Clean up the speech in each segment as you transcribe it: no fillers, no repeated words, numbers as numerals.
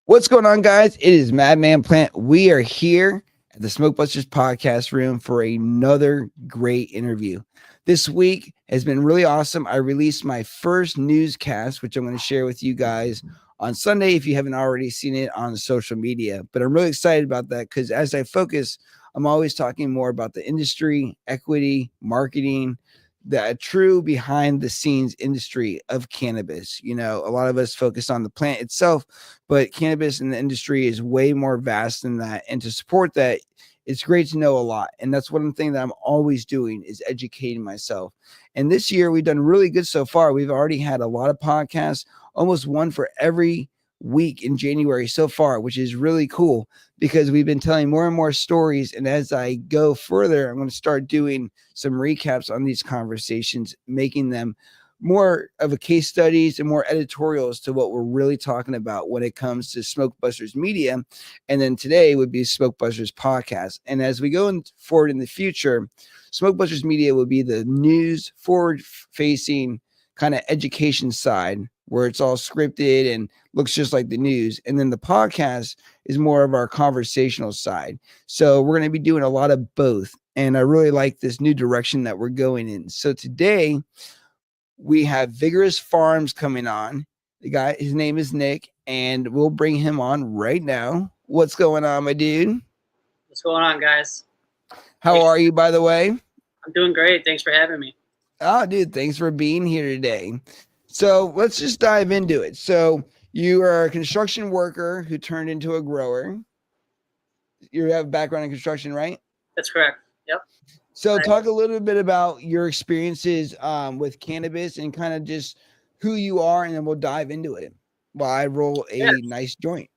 What's going on, guys? It is MadManPlant. We are here at the Smoke Busters podcast room for another great interview. This week has been really awesome. I released my first newscast, which I'm going to share with you guys on Sunday if you haven't already seen it on social media. But I'm really excited about that because as I focus, I'm always talking more about the industry, equity, marketing, the true behind the scenes industry of cannabis. You know, a lot of us focus on the plant itself, but cannabis in the industry is way more vast than that. And to support that, it's great to know a lot. And that's one thing that I'm always doing is educating myself. And this year we've done really good so far. We've already had a lot of podcasts, almost one for every week in January so far, which is really cool because we've been telling more and more stories. And as I go further, I'm going to start doing some recaps on these conversations, making them more of a case studies and more editorials to what we're really talking about when it comes to Smoke Busters Media. And then today would be Smoke Busters Podcast. And as we go forward in the future, Smoke Busters Media will be the news forward facing kind of education side where it's all scripted and looks just like the news. And then the podcast is more of our conversational side. So we're going to be doing a lot of both. And I really like this new direction that we're going in. So today we have VigorousFarms coming on. The guy, his name is Nick, and we'll bring him on right now. What's going on, my dude? What's going on, guys? How are you, by the way? I'm doing great. Thanks for having me. Oh, dude, thanks for being here today. So let's just dive into it. So you are a construction worker who turned into a grower. You have a background in construction, right? That's correct. Yep. So talk a little bit about your experiences with cannabis and kind of just who you are, and then we'll dive into it while I roll a nice joint.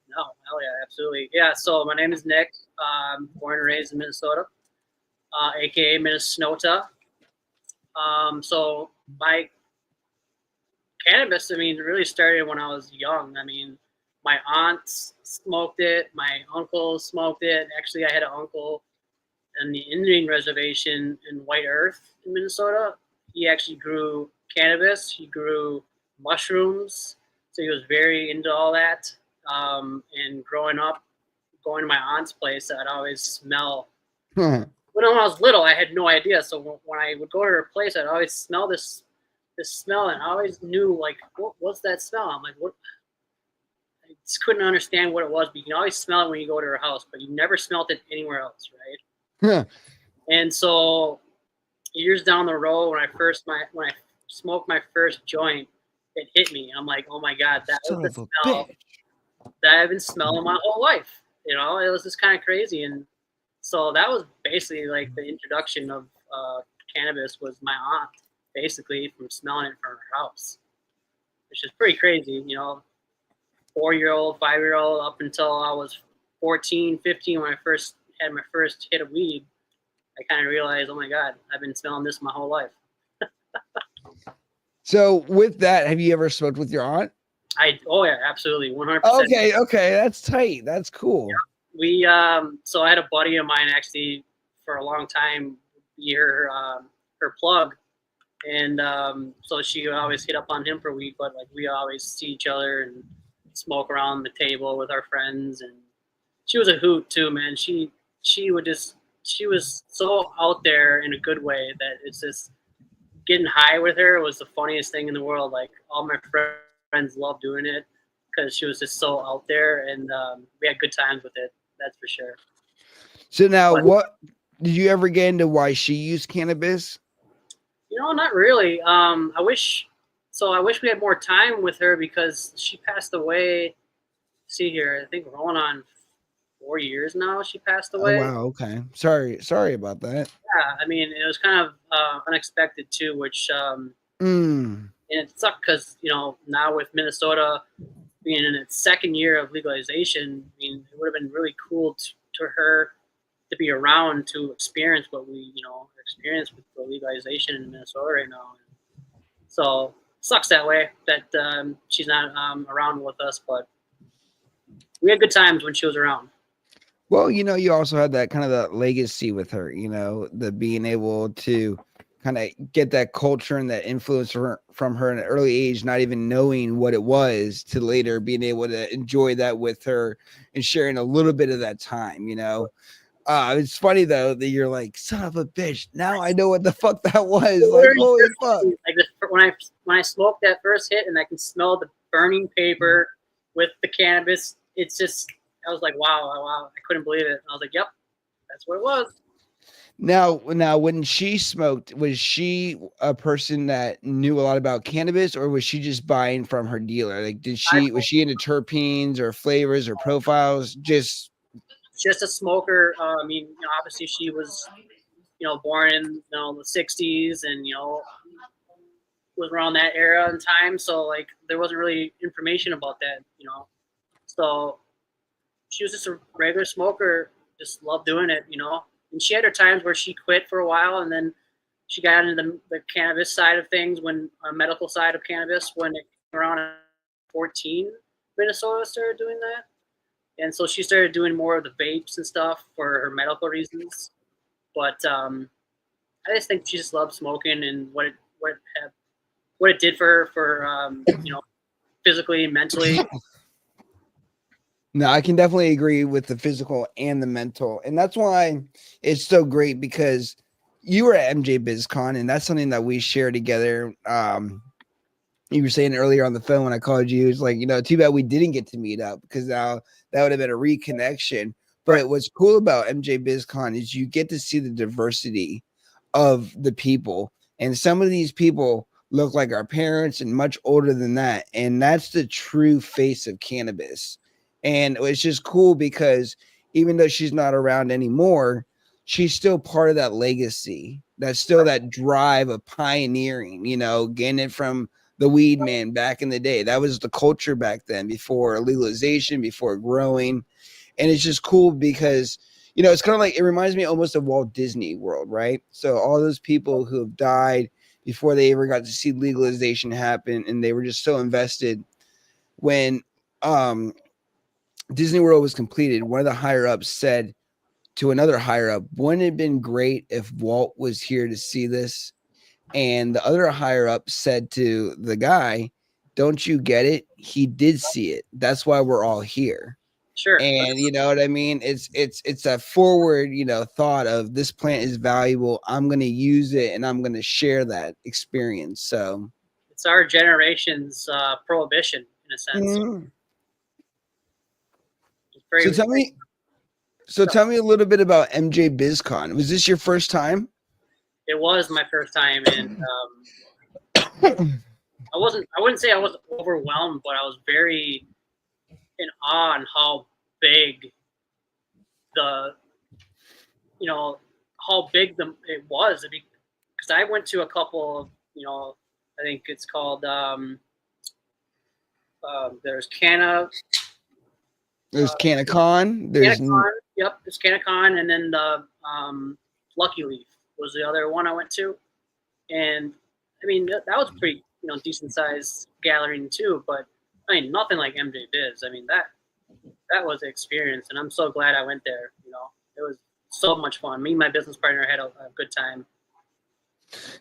No, hell yeah, absolutely. Yeah, so my name is Nick. Born and raised in Minnesota, aka Minnesota. So my cannabis, really started when I was young. My aunts smoked it, my uncle smoked it. Actually, I had an uncle on the Indian reservation in White Earth in Minnesota. He actually grew cannabis. He grew mushrooms. So he was very into all that. And growing up, going to my aunt's place, I'd always smell. When I was little, I had no idea. So when I would go to her place, I'd always smell this smell, and I always knew, like, what's that smell? I'm like, what? I just couldn't understand what it was. But you can always smell it when you go to her house, but you never smelled it anywhere else, right? And so years down the road, when I smoked my first joint, it hit me. I'm like, oh my God, that was the smell that I've been smelling my whole life. You know, it was just kind of crazy. And so that was basically like the introduction of cannabis, was my aunt, basically, from smelling it from her house, which is pretty crazy. You know, 4-year-old, 5-year-old, up until I was 14, 15, when I first had my first hit of weed, I kind of realized, oh my God, I've been smelling this my whole life. So with that, have you ever smoked with your aunt? Oh yeah, absolutely, 100%. Okay, that's tight. That's cool. Yeah. So I had a buddy of mine, actually, for a long time, be her plug, and so she would always hit up on him for weed, but like we always see each other and smoke around the table with our friends. And she was a hoot too, man. She was so out there in a good way that it's just, getting high with her was the funniest thing in the world. Like, all my friends loved doing it because she was just so out there, and we had good times with it. That's for sure. So now, what did you ever get into why she used cannabis? You know, not really. I wish we had more time with her because she passed away. See here, I think we're going on 4 years now. She passed away. Oh, wow. Okay. Sorry about that. Yeah, it was kind of unexpected too, which and it sucked because, you know, now with Minnesota being in its second year of legalization, it would have been really cool to her to be around to experience what we, experience with the legalization in Minnesota right now. So sucks that way that she's not around with us, but we had good times when she was around. Well, you know, you also had that kind of that legacy with her, you know, the being able to kind of get that culture and that influence from her at an early age, not even knowing what it was, to later being able to enjoy that with her and sharing a little bit of that time, you know. It's funny though that you're like, son of a bitch. Now I know what the fuck that was. Like, holy fuck. Like when I smoked that first hit and I can smell the burning paper with the cannabis, it's just, I was like, wow, I couldn't believe it. I was like, yep, that's what it was. Now, when she smoked, was she a person that knew a lot about cannabis, or was she just buying from her dealer? Like, was she into terpenes or flavors or profiles? Just a smoker. I mean, you know, obviously she was, you know, born in, you know, the '60s, and you know, was around that era and time. So like, there wasn't really information about that, you know. So she was just a regular smoker, just loved doing it, you know. And she had her times where she quit for a while, and then she got into the cannabis side of things, when medical side of cannabis, when it came around at 14, Minnesota started doing that. And so she started doing more of the vapes and stuff for her medical reasons. But I just think she just loved smoking, and what it did for her, for you know, physically, mentally. No, I can definitely agree with the physical and the mental. And that's why it's so great, because you were at MJ BizCon, and that's something that we share together. You were saying earlier on the phone when I called you, it's like, you know, too bad we didn't get to meet up, because now that would have been a reconnection. But Right. what's cool about MJ BizCon is you get to see the diversity of the people. And some of these people look like our parents and much older than that. And that's the true face of cannabis. And it's just cool because even though she's not around anymore, she's still part of that legacy. That's still that drive of pioneering, you know, getting it from the weed man back in the day. That was the culture back then, before legalization, before growing. And it's just cool because, you know, it's kind of like, it reminds me almost of Walt Disney World, right? So all those people who have died before they ever got to see legalization happen, and they were just so invested. When Disney World was completed, one of the higher ups said to another higher up, wouldn't it have been great if Walt was here to see this? And the other higher up said to the guy, don't you get it? He did see it. That's why we're all here. Sure. And you know what I mean? It's a forward, you know, thought of, this plant is valuable. I'm going to use it, and I'm going to share that experience. So It's our generation's prohibition, in a sense. Mhm. It's very, so tell me a little bit about MJ BizCon. Was this your first time? it was my first time, and I wouldn't say I was overwhelmed, but I was very in awe on how big the, you know, how big it was. Because I went to a couple of, you know, I think it's called, there's There's CannaCon. CannaCon, yep, it's CannaCon, and then the Lucky Leaf was the other one I went to. And I mean, that was pretty, you know, decent sized gathering too, but I mean, nothing like MJ Biz. I mean, that was the experience, and I'm so glad I went there. You know, it was so much fun. Me and my business partner had a good time.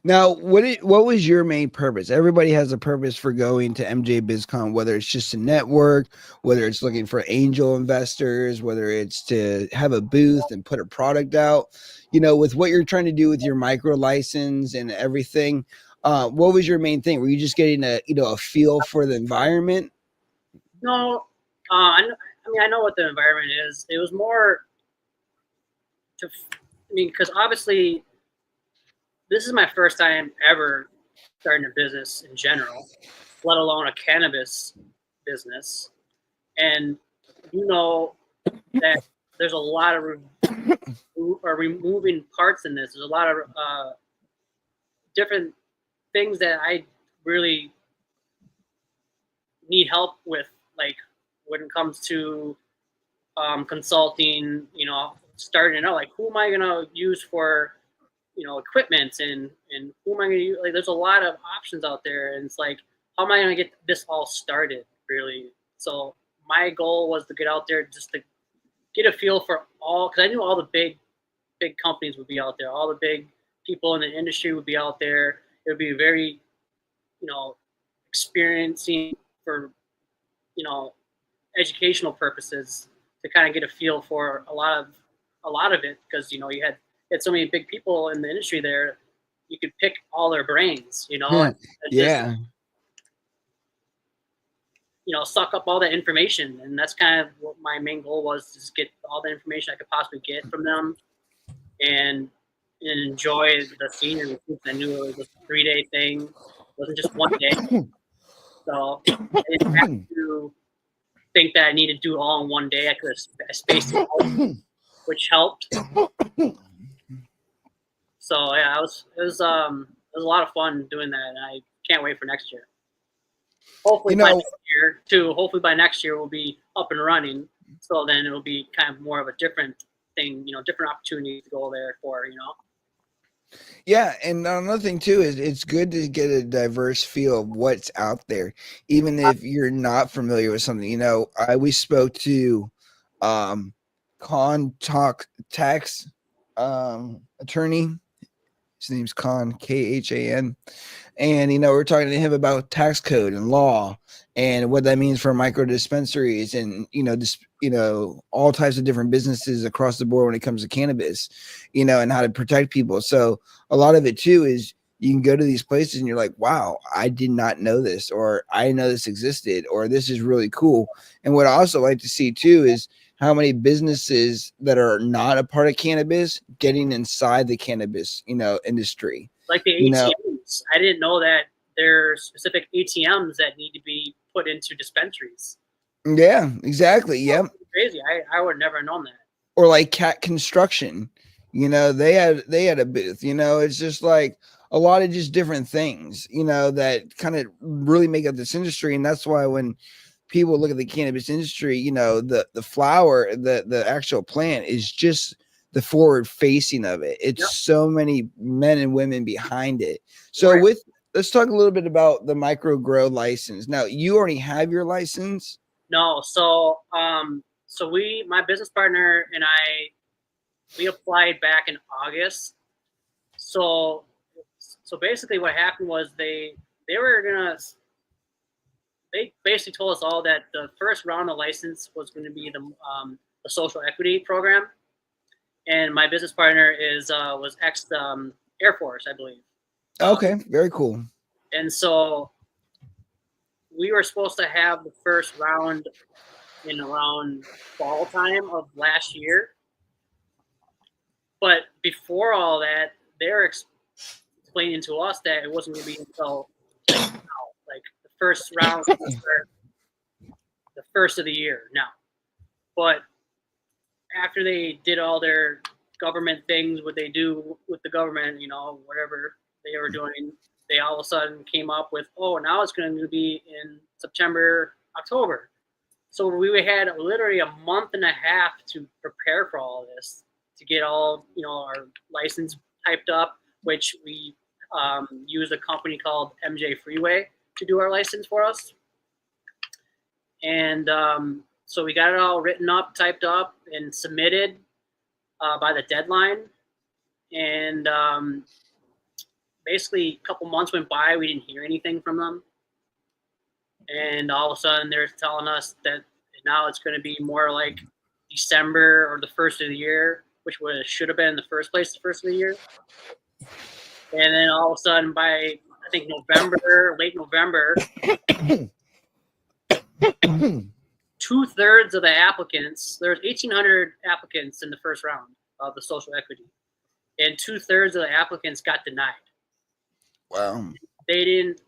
Now, what was your main purpose? Everybody has a purpose for going to MJ BizCon, whether it's just to network, whether it's looking for angel investors, whether it's to have a booth and put a product out. You know, with what you're trying to do with your micro license and everything, what was your main thing? Were you just getting a feel for the environment? No, I mean, I know what the environment is. It was more to, I mean, because obviously this is my first time ever starting a business in general, let alone a cannabis business. And you know that there's a lot of removing parts in this. There's a lot of different things that I really need help with, like when it comes to consulting, you know, starting out, like who am I gonna use for, you know, equipment, and who am I gonna use? Like, there's a lot of options out there, and it's like, how am I gonna get this all started, really? So my goal was to get out there just to get a feel for all, because I knew all the big companies would be out there, all the big people in the industry would be out there. It would be very, experiencing for, educational purposes to kind of get a feel for a lot of it, because you had so many big people in the industry there. You could pick all their brains, and just suck up all that information. And that's kind of what my main goal was, just get all the information I could possibly get from them and enjoy the scenery, since I knew it was a 3-day thing. It wasn't just one day. So I didn't have to think that I needed to do it all in one day. I could have spaced it out, which helped. So yeah, it was a lot of fun doing that, and I can't wait for next year. Hopefully by next year too. Hopefully by next year we'll be up and running. So then it'll be kind of more of a different thing, different opportunity to go there for, Yeah, and another thing too is it's good to get a diverse feel of what's out there, even if you're not familiar with something. We spoke to tax attorney. His name's Khan. And we're talking to him about tax code and law and what that means for micro dispensaries and all types of different businesses across the board when it comes to cannabis, and how to protect people. So a lot of it too is you can go to these places and you're like, wow, I did not know this, or I didn't know this existed, or this is really cool. And what I also like to see too is how many businesses that are not a part of cannabis getting inside the cannabis, industry. Like the ATMs. I didn't know that there are specific ATMs that need to be put into dispensaries. Yeah, exactly. Yep. Crazy. I would never have known that. Or like Cat Construction, they had a booth. It's just like a lot of just different things, that kind of really make up this industry. And that's why when people look at the cannabis industry, the flower, the actual plant is just the forward facing of it. It's so many men and women behind it. So let's talk a little bit about the micro grow license. Now, you already have your license? No. So, my business partner and we applied back in August. So basically what happened was they basically told us all that the first round of license was going to be the social equity program. And my business partner was ex Air Force, I believe. Okay, very cool. And so we were supposed to have the first round in around fall time of last year. But before all that, they were explaining to us that it wasn't going to be until like the first round the first of the year now. But after they did all their government things, what they do with the government, whatever they were doing, they all of a sudden came up with, oh, now it's going to be in September, October. So we had literally a month and a half to prepare for all of this, to get all, our license typed up, which we used a company called MJ Freeway to do our license for us. And so we got it all written up, typed up, and submitted by the deadline. And basically a couple months went by, we didn't hear anything from them. And all of a sudden they're telling us that now it's going to be more like December or the first of the year, which should have been in the first place, the first of the year. And then all of a sudden by, I think late November, 2/3 of the applicants, there's 1,800 applicants in the first round of the social equity, and 2/3 of the applicants got denied. Wow. They didn't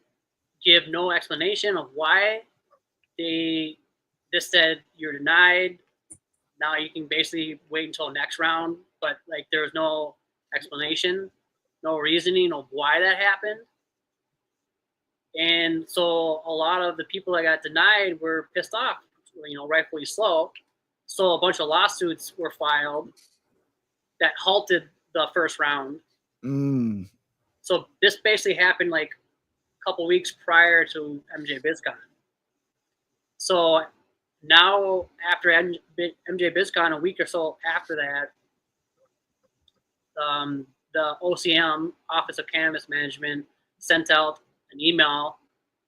give no explanation of why. They just said, you're denied. Now you can basically wait until next round. But like there was no explanation, no reasoning of why that happened. And so a lot of the people that got denied were pissed off, rightfully so. So a bunch of lawsuits were filed that halted the first round. So this basically happened like a couple weeks prior to MJ BizCon. So now after MJ BizCon, a week or so after that, the OCM, Office of Cannabis Management, sent out an email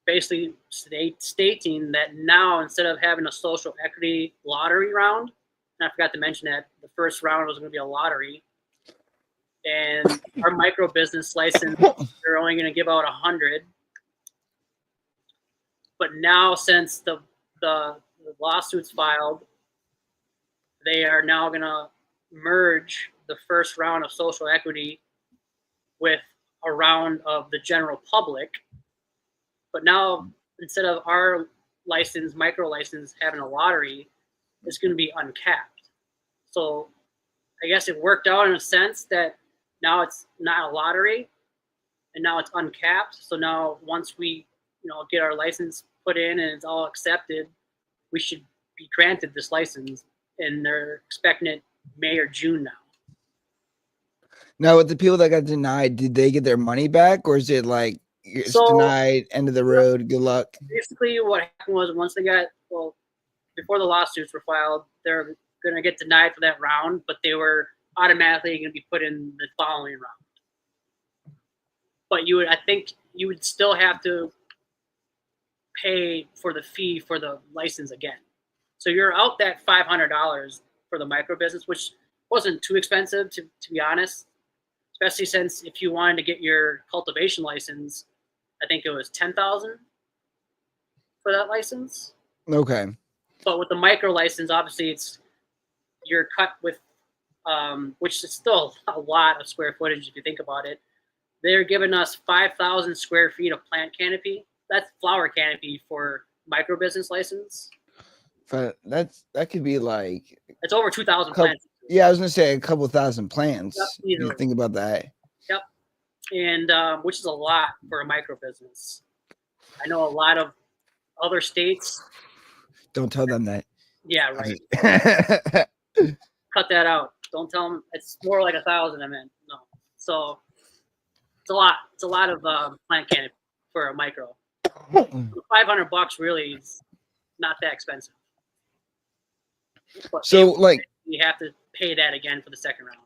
basically stating that now instead of having a social equity lottery round, and I forgot to mention that the first round was going to be a lottery, and our micro business license, they're only going to give out 100. But now since the lawsuits filed, they are now going to merge the first round of social equity with a round of the general public. But now, instead of our license, micro license, having a lottery, it's going to be uncapped. So I guess it worked out in a sense that now it's not a lottery and now it's uncapped. So now once we, get our license put in and it's all accepted, we should be granted this license, and they're expecting it May or June now. Now, with the people that got denied, did they get their money back, or is it like it's denied, end of the road, good luck? Basically, what happened was once they got, before the lawsuits were filed, they're going to get denied for that round, but they were automatically going to be put in the following round. But I think you would still have to pay for the fee for the license again. So you're out that $500 for the micro business, which wasn't too expensive to be honest, especially since if you wanted to get your cultivation license, I think it was $10,000 for that license. Okay. But with the micro license, obviously you're cut with, which is still a lot of square footage if you think about it. They're giving us 5,000 square feet of plant canopy. That's flower canopy for micro business license. But that could be like it's over 2,000 plants. Yeah, I was gonna say a couple thousand plants. Yep, you think about that. Yep, and which is a lot for a micro business. I know a lot of other states. Don't tell them that. Yeah, right. Cut that out. Don't tell them. It's more like 1,000. I meant no. So it's a lot. It's a lot of plant canopy for a micro. $500 really is not that expensive. But so you have to pay that again for the second round.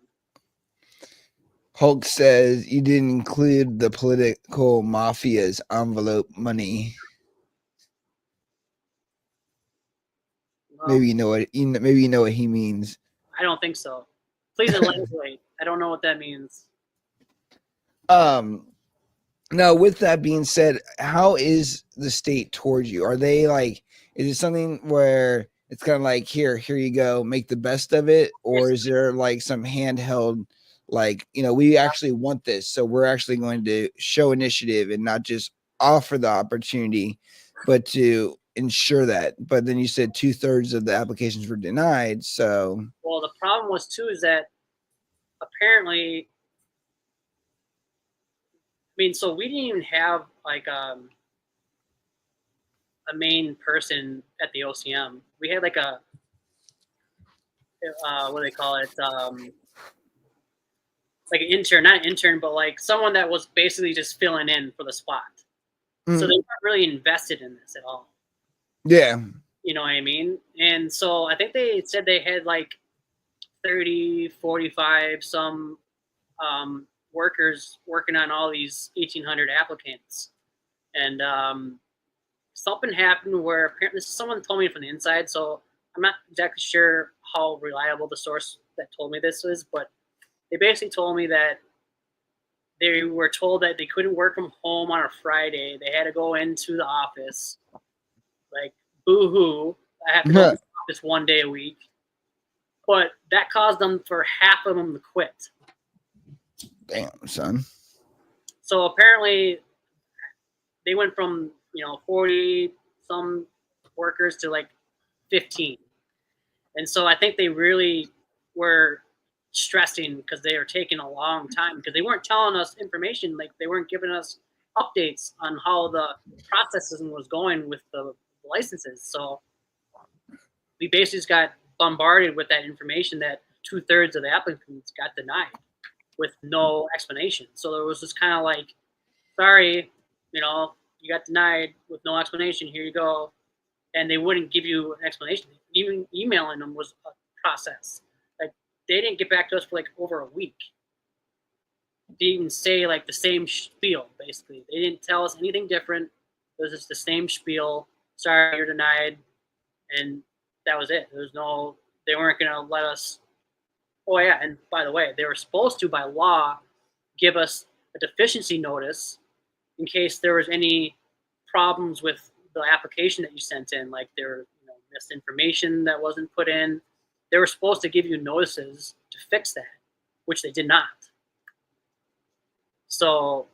Hulk says you didn't include the political mafia's envelope money. Well, maybe you know what he means. I don't think so. Please elaborate. I don't know what that means. Now, with that being said, how is the state towards you? Are they like? Is it something where it's kind of like here you go, make the best of it, or is there like some handheld? Like, we actually want this, so we're actually going to show initiative and not just offer the opportunity, but to ensure that. But then you said 2/3 of the applications were denied. So, well, the problem was too is that apparently, so we didn't even have like a main person at the OCM. We had like a what do they call it? Like an intern, not an intern, but like someone that was basically just filling in for the spot. So they weren't really invested in this at all. Yeah. You know what I mean? And so I think they said they had like 30, 45, some workers working on all these 1,800 applicants. And something happened where apparently someone told me from the inside, so I'm not exactly sure how reliable the source that told me this is, but they basically told me that they were told that they couldn't work from home on a Friday. They had to go into the office. Like, boo-hoo. I have to go to the office 1 day a week. But that caused them for half of them to quit. Damn, son. So apparently they went from, 40 some workers to like 15. And so I think they really were stressing because they were taking a long time because they weren't telling us information. Like they weren't giving us updates on how the processing was going with the licenses. So we basically just got bombarded with that information that 2/3 of the applicants got denied with no explanation. So there was just kind of like, sorry, you got denied with no explanation. Here you go. And they wouldn't give you an explanation. Even emailing them was a process. Like they didn't get back to us for like over a week. didn't say like the same spiel. Basically, they didn't tell us anything different. It was just the same spiel. Sorry, you're denied, and that was it. There was no. They weren't going to let us. Oh yeah, and by the way, they were supposed to by law give us a deficiency notice in case there was any problems with the application that you sent in, like there were misinformation that wasn't put in. They were supposed to give you notices to fix that, which they did not. So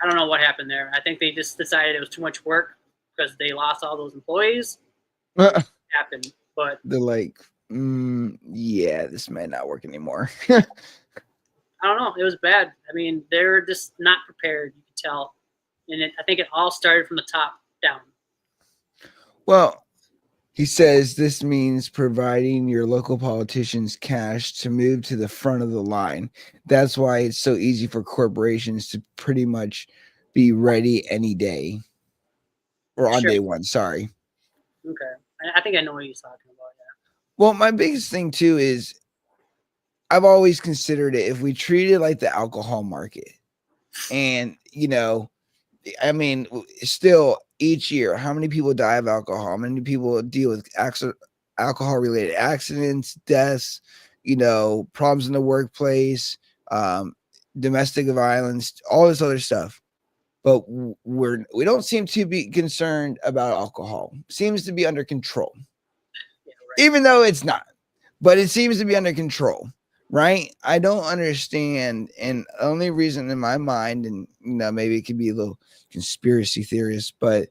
I don't know what happened there. I think they just decided it was too much work because they lost all those employees. It happened, but they're like, yeah, this might not work anymore. I don't know. It was bad. I mean, they're just not prepared. You can tell, and I think it all started from the top down. Well, he says this means providing your local politicians cash to move to the front of the line. That's why it's so easy for corporations to pretty much be ready any day or on day one. Sorry. Okay. I think I know what he's talking about. Yeah. Well, my biggest thing too is I've always considered it if we treat it like the alcohol market. And, I mean, still each year, how many people die of alcohol? How many people deal with alcohol related accidents, deaths, problems in the workplace, domestic violence, all this other stuff. But we don't seem to be concerned about alcohol. Seems to be under control. Yeah, right. Even though it's not, but it seems to be under control. Right? I don't understand. And the only reason in my mind, and maybe it could be a little conspiracy theorist, but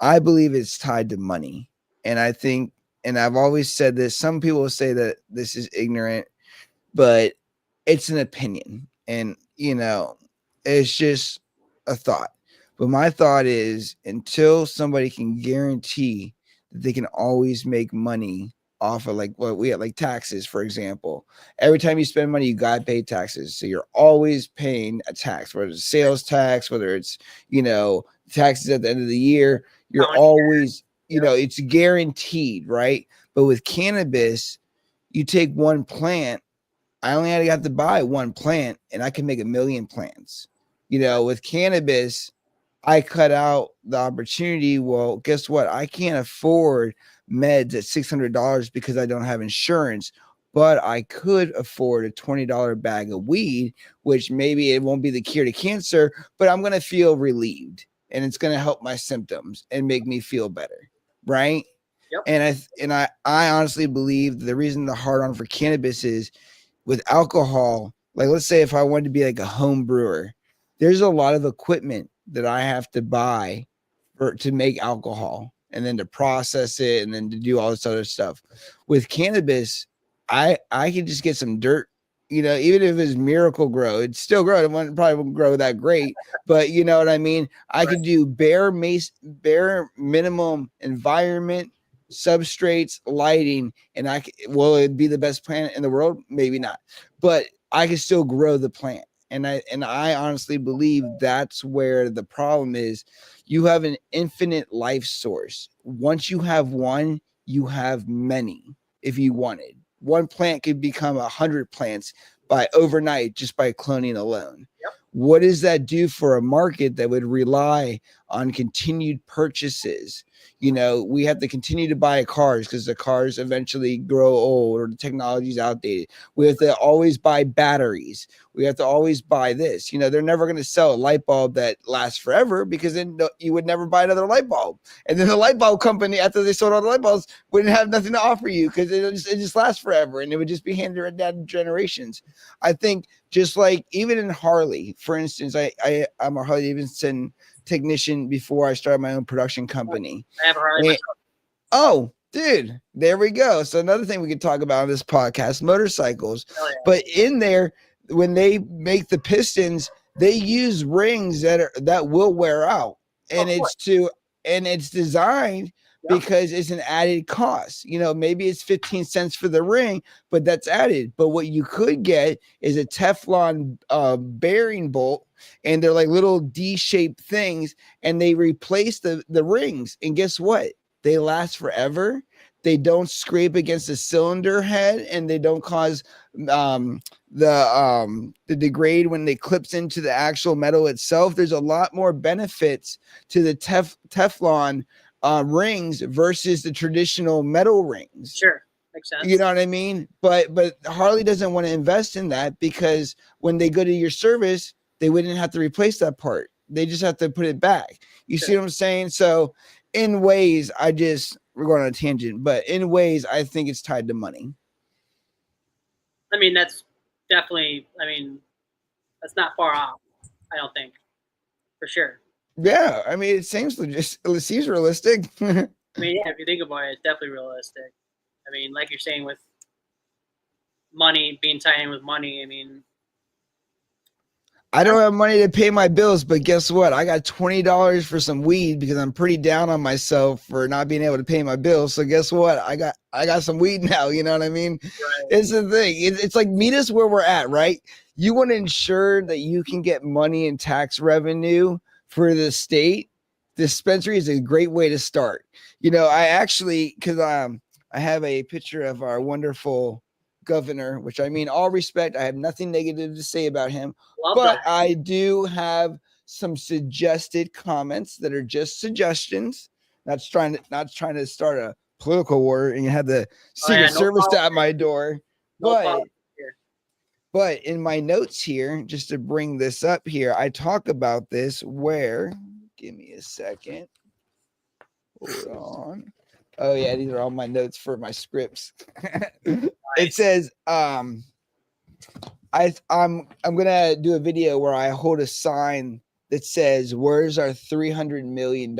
I believe it's tied to money. And I think, and I've always said this, some people say that this is ignorant, but it's an opinion. And, it's just a thought. But my thought is until somebody can guarantee that they can always make money off of like what we have, like taxes, for example. Every time you spend money, you gotta pay taxes. So you're always paying a tax, whether it's sales tax, whether it's, taxes at the end of the year, you're always, it's guaranteed, right? But with cannabis, you take one plant. I only have to buy one plant and I can make 1 million plants. With cannabis, I cut out the opportunity. Well, guess what? I can't afford meds at $600 because I don't have insurance, but I could afford a $20 bag of weed, which maybe it won't be the cure to cancer, but I'm going to feel relieved and it's going to help my symptoms and make me feel better. Right. Yep. And I honestly believe the reason the hard on for cannabis is with alcohol. Like, let's say if I wanted to be like a home brewer, there's a lot of equipment that I have to buy to make alcohol and then to process it and then to do all this other stuff. With cannabis, I can just get some dirt, even if it's Miracle Grow, it's still grow. It probably won't grow that great, but you know what I mean? I can do bare minimum environment, substrates, lighting, and will it be the best plant in the world? Maybe not, but I can still grow the plant. And I honestly believe that's where the problem is. You have an infinite life source. Once you have one, you have many. If you wanted, one plant could become 100 plants by overnight just by cloning alone. Yep. What does that do for a market that would rely on continued purchases? We have to continue to buy cars because the cars eventually grow old or the technology is outdated. We have to always buy batteries. We have to always buy this. They're never going to sell a light bulb that lasts forever because then you would never buy another light bulb. And then the light bulb company, after they sold all the light bulbs, wouldn't have nothing to offer you because it just lasts forever and it would just be handed down generations. I think just like even in Harley, for instance, I'm a Harley Davidson technician before I started my own production company. I have a Harley myself. Oh, dude, there we go. So another thing we could talk about on this podcast, motorcycles. Oh, yeah. But in there, when they make the pistons, they use rings that will wear out. And it's designed because it's an added cost. Maybe it's 15 cents for the ring, but that's added. But what you could get is a Teflon bearing bolt, and they're like little D-shaped things, and they replace the rings. And guess what? They last forever. they don't scrape against the cylinder head, and they don't cause the degrade when they clips into the actual metal itself. There's a lot more benefits to the Teflon rings versus the traditional metal rings. Sure, makes sense. You know what I mean? But Harley doesn't want to invest in that, because when they go to your service, they wouldn't have to replace that part. They just have to put it back. You see what I'm saying? So in ways, we're going on a tangent, but in ways, I think it's tied to money. I mean, that's definitely, that's not far off, I don't think, for sure. Yeah, I mean, it seems realistic. I mean, yeah, if you think about it, it's definitely realistic. I mean, like you're saying, with money, being tied in with money, I mean, I don't have money to pay my bills, but guess what? I got $20 for some weed because I'm pretty down on myself for not being able to pay my bills. So guess what? I got some weed now. You know what I mean? right. It's the thing. It's like, meet us where we're at, right? You want to ensure that you can get money and tax revenue for the state. Dispensary is a great way to start. You know, I actually, because I have a picture of our wonderful governor, which, I mean, all respect, I have nothing negative to say about him. Love But that. I do have some suggested comments that are just suggestions. Not trying to start a political war and have the Secret Service at my door. But in my notes here, just to bring this up here, I talk about this where, give me a second. Hold on. Oh yeah, these are all my notes for my scripts. It says, I'm gonna do a video where I hold a sign that says, "Where's our $300 million?"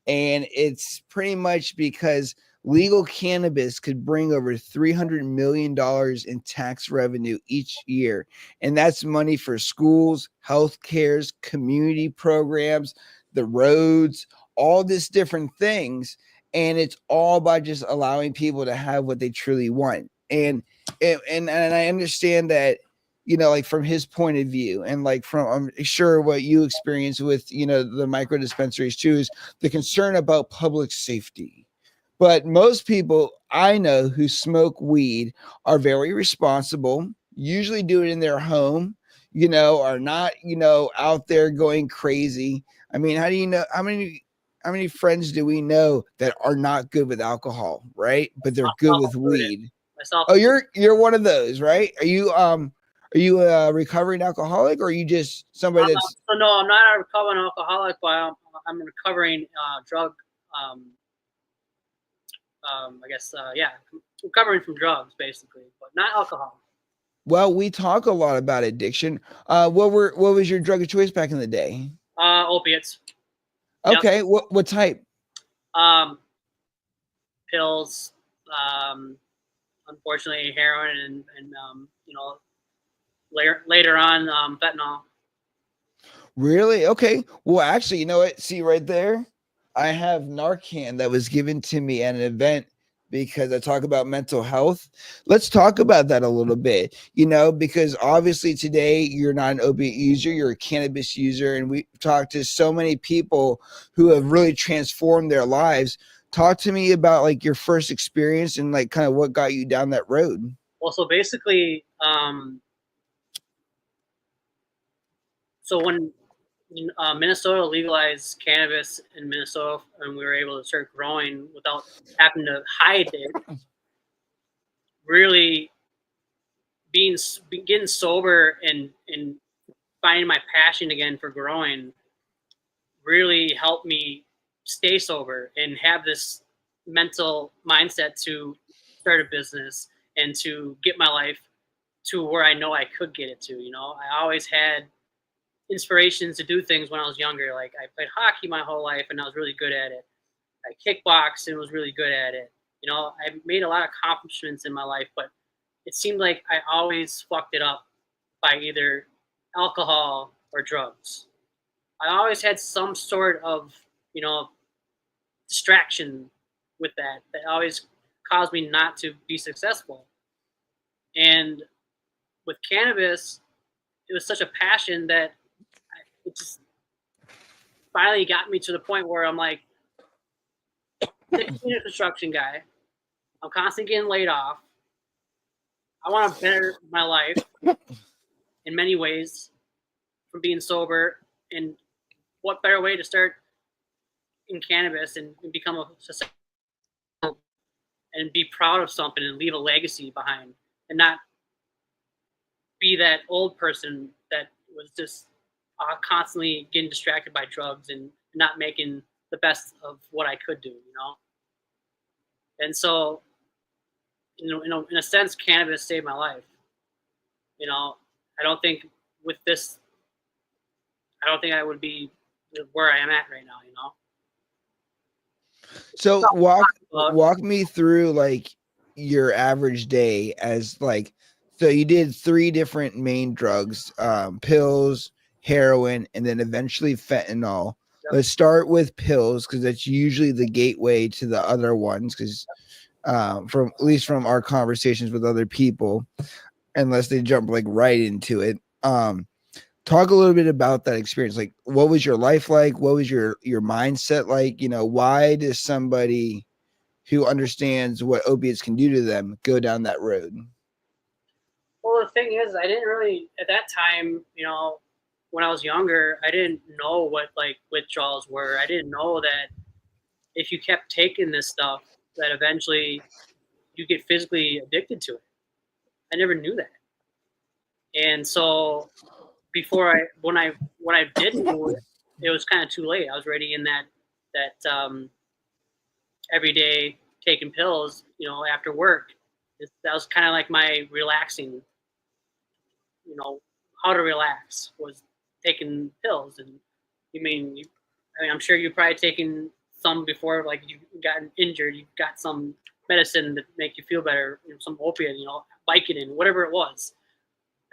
And it's pretty much because legal cannabis could bring over $300 million in tax revenue each year. And that's money for schools, health cares, community programs, the roads, all these different things. And it's all by just allowing people to have what they truly want. And I understand that, you know, like from his point of view, and like from, I'm sure what you experience with, you know, the micro dispensaries too, is the concern about public safety. But most people I know who smoke weed are very responsible, usually do it in their home, you know, are not, you know, out there going crazy. I mean, how do you know, how many friends do we know that are not good with alcohol, right? But they're good with weed. Myself. Oh, you're one of those, right? Are you a recovering alcoholic, or are you just somebody that's? So no, I'm not a recovering alcoholic, but I'm a recovering drug. I guess yeah, recovering from drugs basically, but not alcohol. Well, we talk a lot about addiction. What was your drug of choice back in the day? Opiates. Okay, yep. What type? Pills. Unfortunately, heroin, and you know, later on, fentanyl. Really? Okay. Well, actually, you know what? See right there, I have Narcan that was given to me at an event because I talk about mental health. Let's talk about that a little bit, you know, because obviously today you're not an opiate user, you're a cannabis user. And we talked to so many people who have really transformed their lives. Talk to me about like your first experience and like kind of what got you down that road. Well, so basically, so when Minnesota legalized cannabis in Minnesota, and we were able to start growing without having to hide it, really getting sober and finding my passion again for growing really helped me stay sober and have this mental mindset to start a business and to get my life to where I know I could get it to. You know, I always had inspirations to do things when I was younger. Like I played hockey my whole life and I was really good at it. I kickboxed and was really good at it. You know, I made a lot of accomplishments in my life, but it seemed like I always fucked it up by either alcohol or drugs. I always had some sort of, you know, distraction with that always caused me not to be successful. And with cannabis, it was such a passion that it just finally got me to the point where I'm like, being a construction guy. I'm constantly getting laid off. I want to better my life in many ways from being sober. And what better way to start in cannabis and become a successful and be proud of something and leave a legacy behind and not be that old person that was just constantly getting distracted by drugs and not making the best of what I could do, you know? And so, in a sense, cannabis saved my life. You know, I don't think with this, I don't think I would be where I am at right now, you know? So walk me through like your average day as like, so you did 3 different main drugs, pills, heroin, and then eventually fentanyl. Yep. Let's start with pills because that's usually the gateway to the other ones. Because from at least from our conversations with other people, unless they jump like right into it. Talk a little bit about that experience. Like, what was your life like? What was your mindset like? You know, why does somebody who understands what opiates can do to them go down that road? Well, the thing is, I didn't really, at that time, you know, when I was younger, I didn't know what like withdrawals were. I didn't know that if you kept taking this stuff, that eventually you get physically addicted to it. I never knew that. And so when I did know it, it was kind of too late. I was already in that every day taking pills, you know, after work. That was kind of like my relaxing, you know, how to relax was taking pills. And I mean, I'm sure you've probably taken some before, like you gotten injured, you got some medicine to make you feel better, you know, some opiate, you know, Vicodin, whatever it was.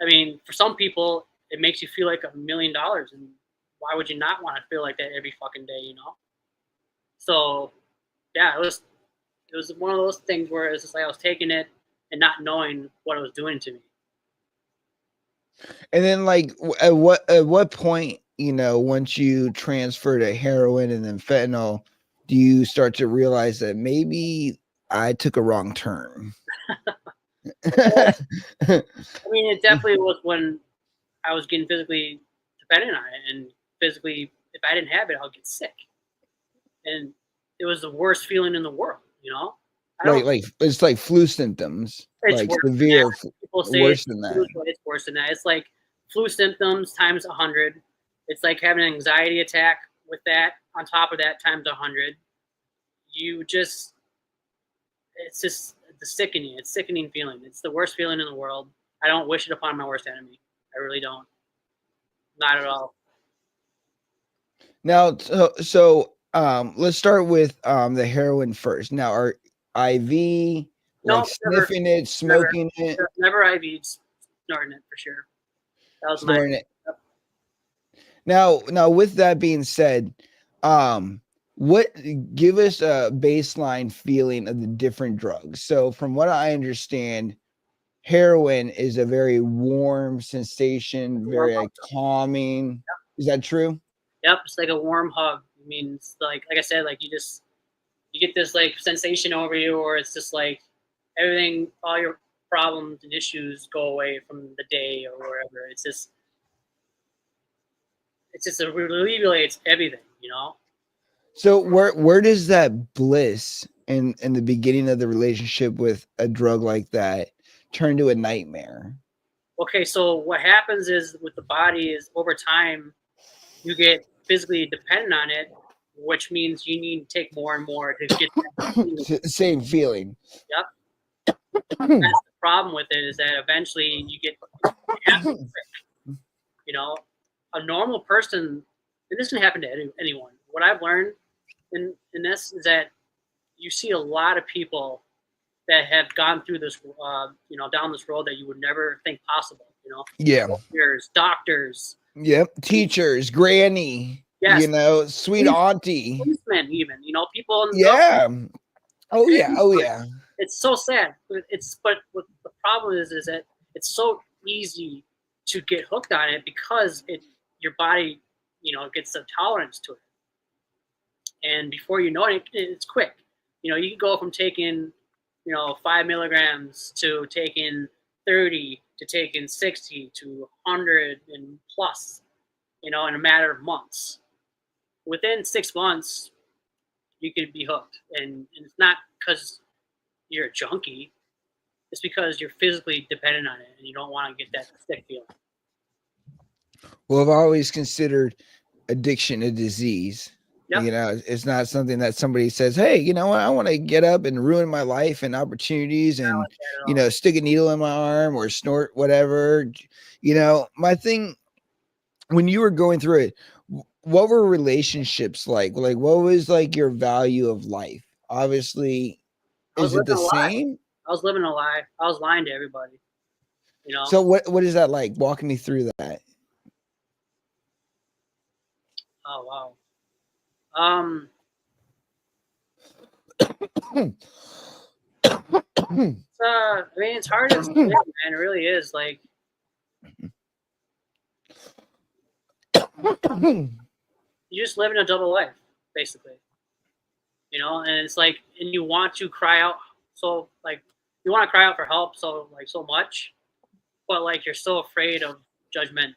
I mean, for some people, it makes you feel like $1 million, and why would you not want to feel like that every fucking day, you know? So, yeah, it was one of those things where it's just like I was taking it and not knowing what it was doing to me. And then, like, at what point, you know, once you transfer to heroin and then fentanyl, do you start to realize that maybe I took a wrong turn? I mean, it definitely was when I was getting physically dependent on it, and physically, if I didn't have it, I'll get sick, and it was the worst feeling in the world. You know, like it's like flu symptoms, it's like worse severe, people say worse than that. It's worse than that. It's like flu symptoms times 100. It's like having an anxiety attack with that on top of that times 100. It's just the sickening. It's sickening feeling. It's the worst feeling in the world. I don't wish it upon my worst enemy. I really don't. Not at all. Now, so let's start with the heroin first. Now, are IV like sniffing it, smoking it, never IV, snorting it for sure. That was snorting it. Now, with that being said, what give us a baseline feeling of the different drugs? So, from what I understand, heroin is a very warm sensation, very calming. Yep. Is that true? Yep, it's like a warm hug. I mean, it's like I said, like you get this like sensation over you, or it's just like everything, all your problems and issues go away from the day or wherever. It's just it alleviates everything, you know. So where does that bliss in the beginning of the relationship with a drug like that turn to a nightmare? Okay, so what happens is with the body is over time you get physically dependent on it, which means you need to take more and more to get that same feeling. Yep. That's the problem with it is that eventually you get you know, a normal person, and this can happen to anyone. What I've learned in this is that you see a lot of people that have gone through this, you know, down this road that you would never think possible. You know, yeah, lawyers, doctors, yep, teachers, granny, yes, you know, sweet auntie, policemen, even, you know, people. Yeah. Oh yeah. Oh yeah. It's so sad. But what the problem is that it's so easy to get hooked on it because your body, you know, gets a tolerance to it, and before you know it, it's quick. You can go from taking 5 milligrams to taking 30 to taking 60 to 100 and plus, in a matter of months. Within 6 months, you could be hooked. And it's not because you're a junkie. It's because you're physically dependent on it and you don't want to get that sick feeling. Well, I've always considered addiction a disease. Yep. It's not something that somebody says, hey, you know what, I want to get up and ruin my life and opportunities and, stick a needle in my arm or snort whatever. My thing, when you were going through it, what were relationships like? Like, what was like your value of life? Obviously, is it the same? I was living a lie. I was lying to everybody. So what is that like? Walk me through that. Oh wow. It's hard to explain, man. It really is. Like, you just live in a double life, basically. And it's like, and you want to cry out, so like, you want to cry out for help, so much, but like, you're so afraid of judgment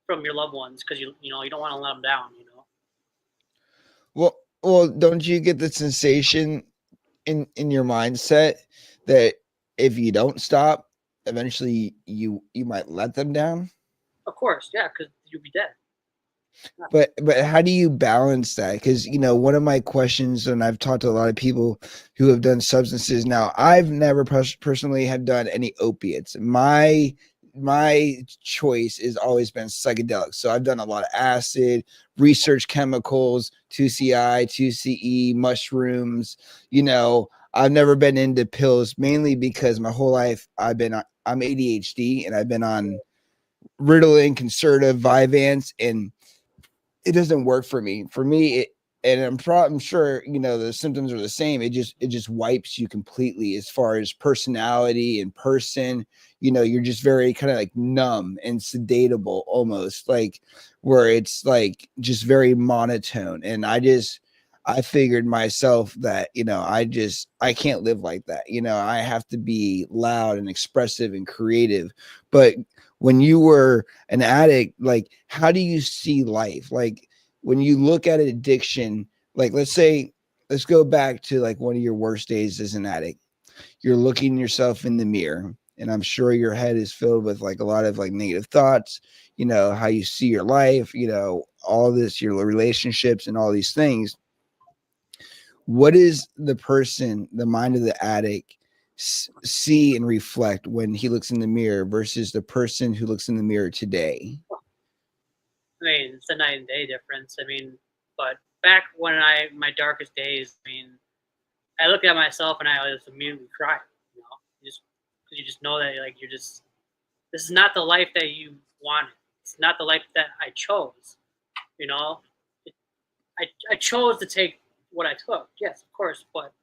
from your loved ones because you don't want to let them down. Well, don't you get the sensation in your mindset that if you don't stop, eventually you might let them down? Of course, yeah, because you'll be dead. But how do you balance that? Because one of my questions, and I've talked to a lot of people who have done substances. Now, I've never personally have done any opiates. My choice has always been psychedelics. So I've done a lot of acid, research chemicals, 2CI, 2CE, mushrooms. I've never been into pills, mainly because my whole life I'm ADHD and I've been on Ritalin, Concerta, Vyvanse, and it doesn't work for me. For me, and I'm sure the symptoms are the same. It just wipes you completely as far as personality and person. You're just very kind of like numb and sedatable, almost like where it's like just very monotone. And I figured myself that I can't live like that. I have to be loud and expressive and creative. But when you were an addict, like, how do you see life? Like, when you look at addiction, like, let's go back to like one of your worst days as an addict. You're looking yourself in the mirror, and I'm sure your head is filled with like a lot of like negative thoughts, how you see your life, all this, your relationships and all these things. What is the mind of the addict see and reflect when he looks in the mirror versus the person who looks in the mirror today? It's a night and day difference. But back when my darkest days, I look at myself and I just immediately cry. You just know that like this is not the life that you wanted. It's not the life that I chose. I chose to take what I took. Yes, of course, but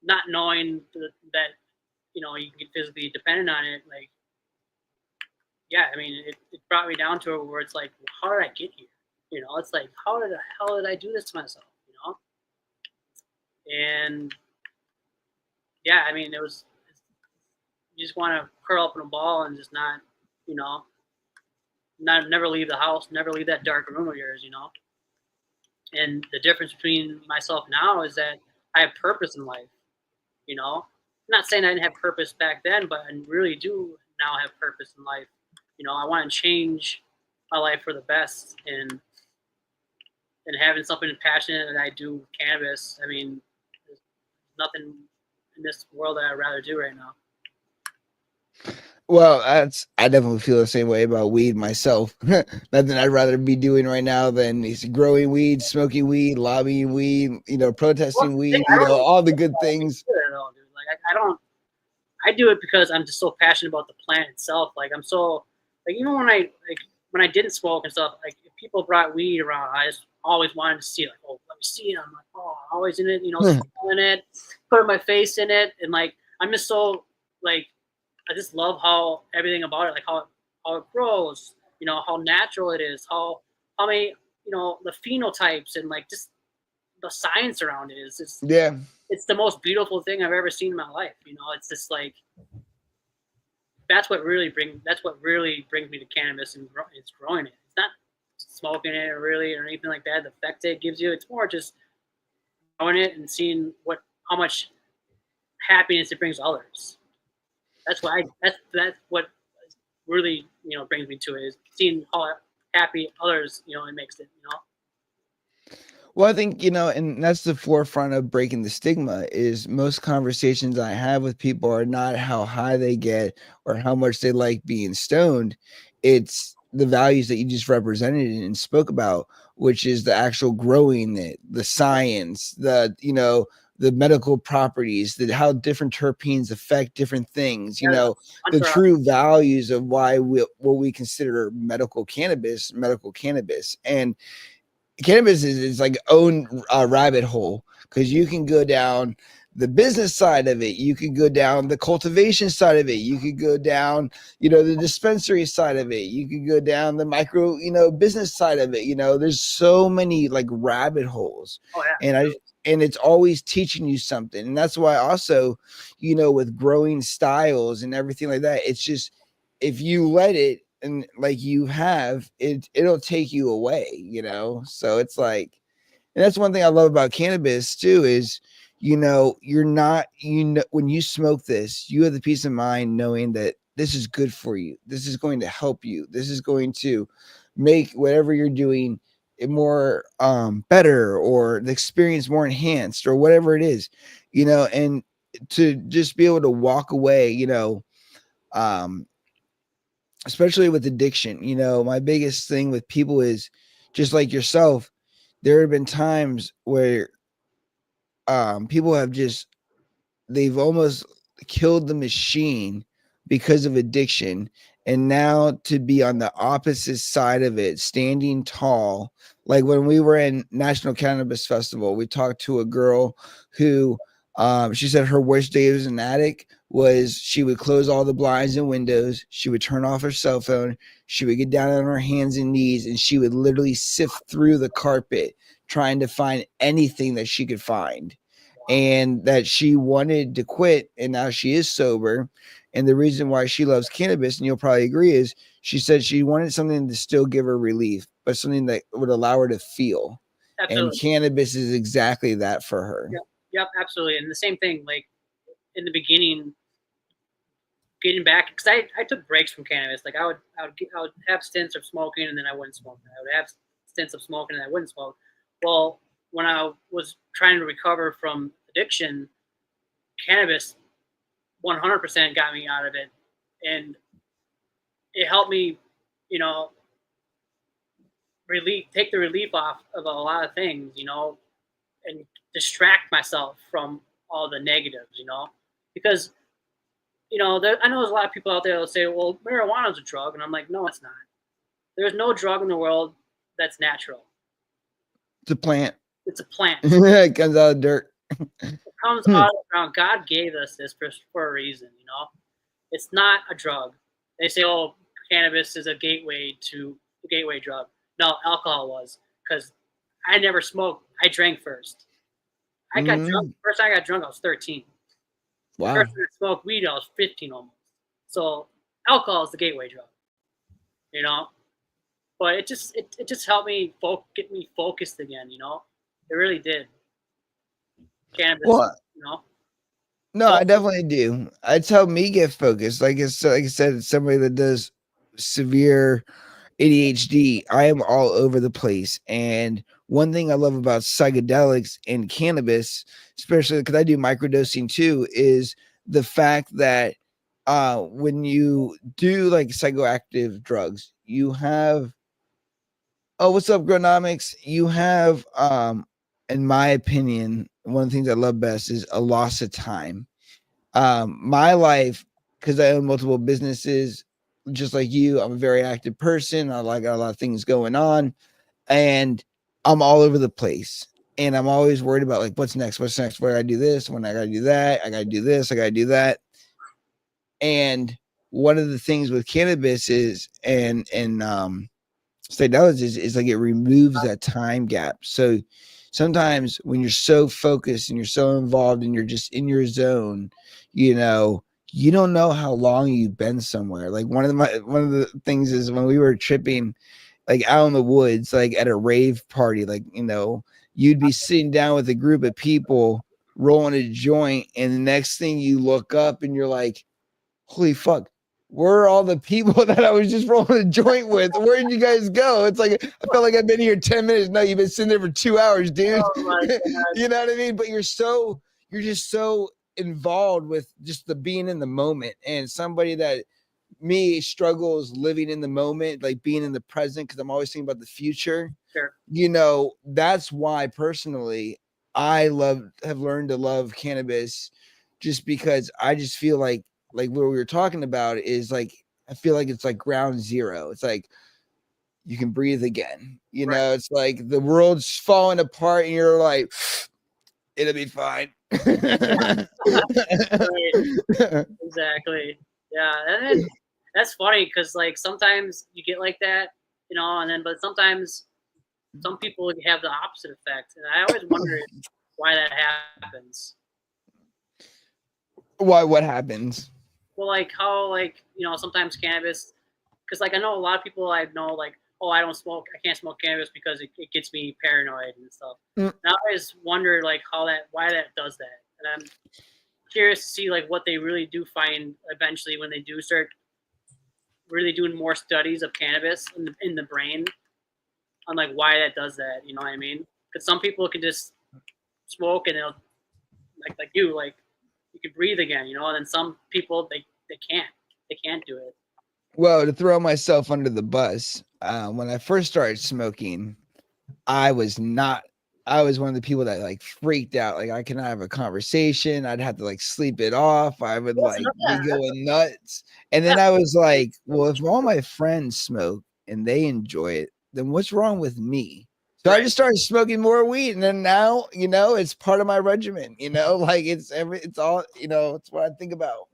not knowing that you can get physically dependent on it, like, yeah, it brought me down to it where it's like, how did I get here? It's like, how the hell did I do this to myself? And yeah, it was, you just want to curl up in a ball and just not, never leave the house, never leave that dark room of yours, And the difference between myself now is that I have purpose in life. I'm not saying I didn't have purpose back then, but I really do now have purpose in life. I want to change my life for the best, and having something passionate that I do cannabis. There's nothing in this world that I'd rather do right now. Well, I definitely feel the same way about weed myself. Nothing I'd rather be doing right now than growing weed, smoking weed, lobbying weed, protesting weed, all the good things. I do it because I'm just so passionate about the plant itself. Like, I'm so, like, even when I didn't smoke and stuff, like, if people brought weed around, I just always wanted to see it. Like, oh, let me see it. I'm like, oh, always in it, smelling it, putting my face in it, and like, I'm just so, like, I just love how everything about it, like how it grows, how natural it is, how many, the phenotypes, and like just the science around it is just, Yeah. it's the most beautiful thing I've ever seen in my life. You know, it's just like, that's what really brings me to cannabis, and it's growing it. It's not smoking it really or anything like that. The effect it gives you, it's more just growing it and seeing how much happiness it brings others. That's what really, you know, brings me to it, is seeing how happy others, you know, it makes it, you know. Well, I think, you know, and that's the forefront of breaking the stigma. Is most conversations I have with people are not how high they get or how much they like being stoned. It's the values that you just represented and spoke about, which is the actual growing it, the science, the, you know, the medical properties, that how different terpenes affect different things, you Yeah, know, the true values of why what we consider medical cannabis. And cannabis is like own rabbit hole, because you can go down the business side of it, you could go down the cultivation side of it, you could go down, you know, the dispensary side of it, you could go down the micro, you know, business side of it. You know, there's so many like rabbit holes. Oh yeah. And it's always teaching you something. And that's why also, you know, with growing styles and everything like that, it's just, if you let it, and like you have it, it'll take you away, you know. So it's like, and that's one thing I love about cannabis too, is, you know, you're not, you know, when you smoke this, you have the peace of mind knowing that this is good for you, this is going to help you, this is going to make whatever you're doing it more better, or the experience more enhanced, or whatever it is, you know. And to just be able to walk away, you know, um especially with addiction. You know, my biggest thing with people is, just like yourself, there have been times where people have just, they've almost killed the machine because of addiction. And now to be on the opposite side of it, standing tall. Like when we were in National Cannabis Festival, we talked to a girl who, she said her worst day as an addict was she would close all the blinds and windows, she would turn off her cell phone, she would get down on her hands and knees, and she would literally sift through the carpet trying to find anything that she could find. And that she wanted to quit, and now she is sober. And the reason why she loves cannabis, and you'll probably agree, is she said she wanted something to still give her relief, but something that would allow her to feel. Absolutely. And cannabis is exactly that for her. Yep, absolutely. And the same thing, like in the beginning, getting back, because I took breaks from cannabis. Like I would have stints of smoking, and then I wouldn't smoke. I would have stints of smoking, and I wouldn't smoke. Well, when I was trying to recover from addiction, cannabis 100% got me out of it, and it helped me, you know, take the relief off of a lot of things, you know, and distract myself from all the negatives, you know, because, you know, I know there's a lot of people out there that'll say, well, marijuana is a drug, and I'm like, no, it's not. There's no drug in the world that's natural. It's a plant. It's a plant. It comes out of dirt. It comes out of the ground. God gave us this for a reason, you know. It's not a drug. They say, oh, cannabis is a gateway drug. No, alcohol was, because I never smoked. I drank first. I got drunk. First time I got drunk, I was 13. Wow. First time I smoked weed, I was 15 almost. So alcohol is the gateway drug, you know. But it just helped me get me focused again, you know. It really did. Cannabis, Well, you know. no, I definitely do. It's helped me get focused. Like I said, it's somebody that does severe ADHD. I am all over the place. And one thing I love about psychedelics and cannabis, especially because I do microdosing too, is the fact that when you do like psychoactive drugs, you have, oh, what's up, Gronomics? You have, in my opinion, one of the things I love best is a loss of time. My life, because I own multiple businesses, just like you, I'm a very active person. I got a lot of things going on, and I'm all over the place. And I'm always worried about like what's next, where I do this, when I gotta do that, I gotta do this, I gotta do that. And one of the things with cannabis is, and psychedelics is like it removes that time gap. So sometimes when you're so focused and you're so involved and you're just in your zone, you know, you don't know how long you've been somewhere. Like one of the things is when we were tripping, like out in the woods, like at a rave party, like, you know, you'd be sitting down with a group of people rolling a joint, and the next thing you look up and you're like, holy fuck, where are all the people that I was just rolling a joint with? Where did you guys go? It's like, I felt like I've been here 10 minutes. No, you've been sitting there for 2 hours, dude. Oh my God. You know what I mean? But you're just so involved with just the being in the moment. And somebody that me struggles living in the moment, like being in the present, because I'm always thinking about the future. Sure. You know, that's why personally I have learned to love cannabis, just because I just feel like what we were talking about is like, I feel like it's like ground zero. It's like you can breathe again. You know, it's like the world's falling apart and you're like, it'll be fine. Right. Exactly. Yeah. And that's funny because like sometimes you get like that, you know, and then but sometimes some people have the opposite effect. And I always wonder why that happens. Why? What happens? Well, like how, like, you know, sometimes cannabis, because like I know a lot of people I know, like, oh, I can't smoke cannabis because it gets me paranoid and stuff. And I always wonder like why that does that, and I'm curious to see like what they really do find eventually when they do start really doing more studies of cannabis in the brain, on like why that does that. You know what I mean? Because some people can just smoke and they'll like you can breathe again, you know, and then some people they can't do it. Well, to throw myself under the bus, when I first started smoking, I was one of the people that like freaked out. Like I cannot have a conversation. I'd have to like sleep it off. I would like be going nuts. And then I was like, well, if all my friends smoke and they enjoy it, then what's wrong with me? So I just started smoking more weed, and then now, you know, it's part of my regimen. You know, like it's all, you know, it's what I think about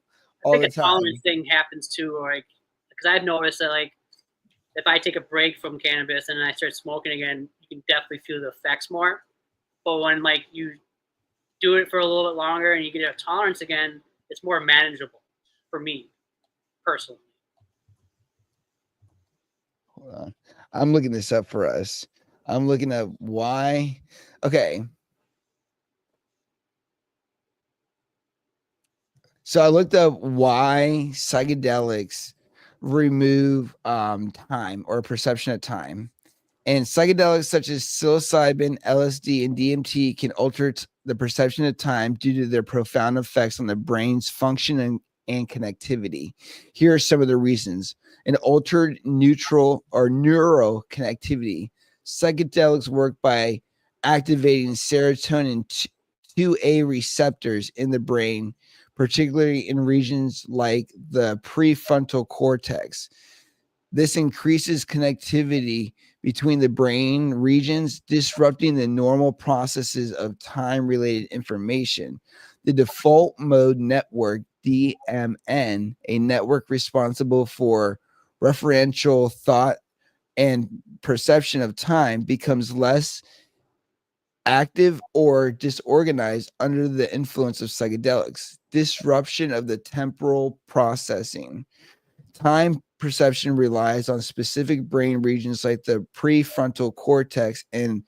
all the time. I think a tolerance thing happens too, like because I've noticed that like if I take a break from cannabis and then I start smoking again, you can definitely feel the effects more. But when like you do it for a little bit longer and you get a tolerance again, it's more manageable for me personally. Hold on. I'm looking this up for us. I'm looking at why. Okay. So I looked up why psychedelics remove time or perception of time. And psychedelics such as psilocybin, LSD, and DMT can alter the perception of time due to their profound effects on the brain's function and connectivity. Here are some of the reasons. An altered neutral or neural connectivity. Psychedelics work by activating serotonin 2A receptors in the brain, particularly in regions like the prefrontal cortex. This increases connectivity between the brain regions, disrupting the normal processes of time-related information. The default mode network, DMN, a network responsible for referential thought and perception of time, becomes less active or disorganized under the influence of psychedelics. Disruption of the temporal processing. Time perception relies on specific brain regions like the prefrontal cortex and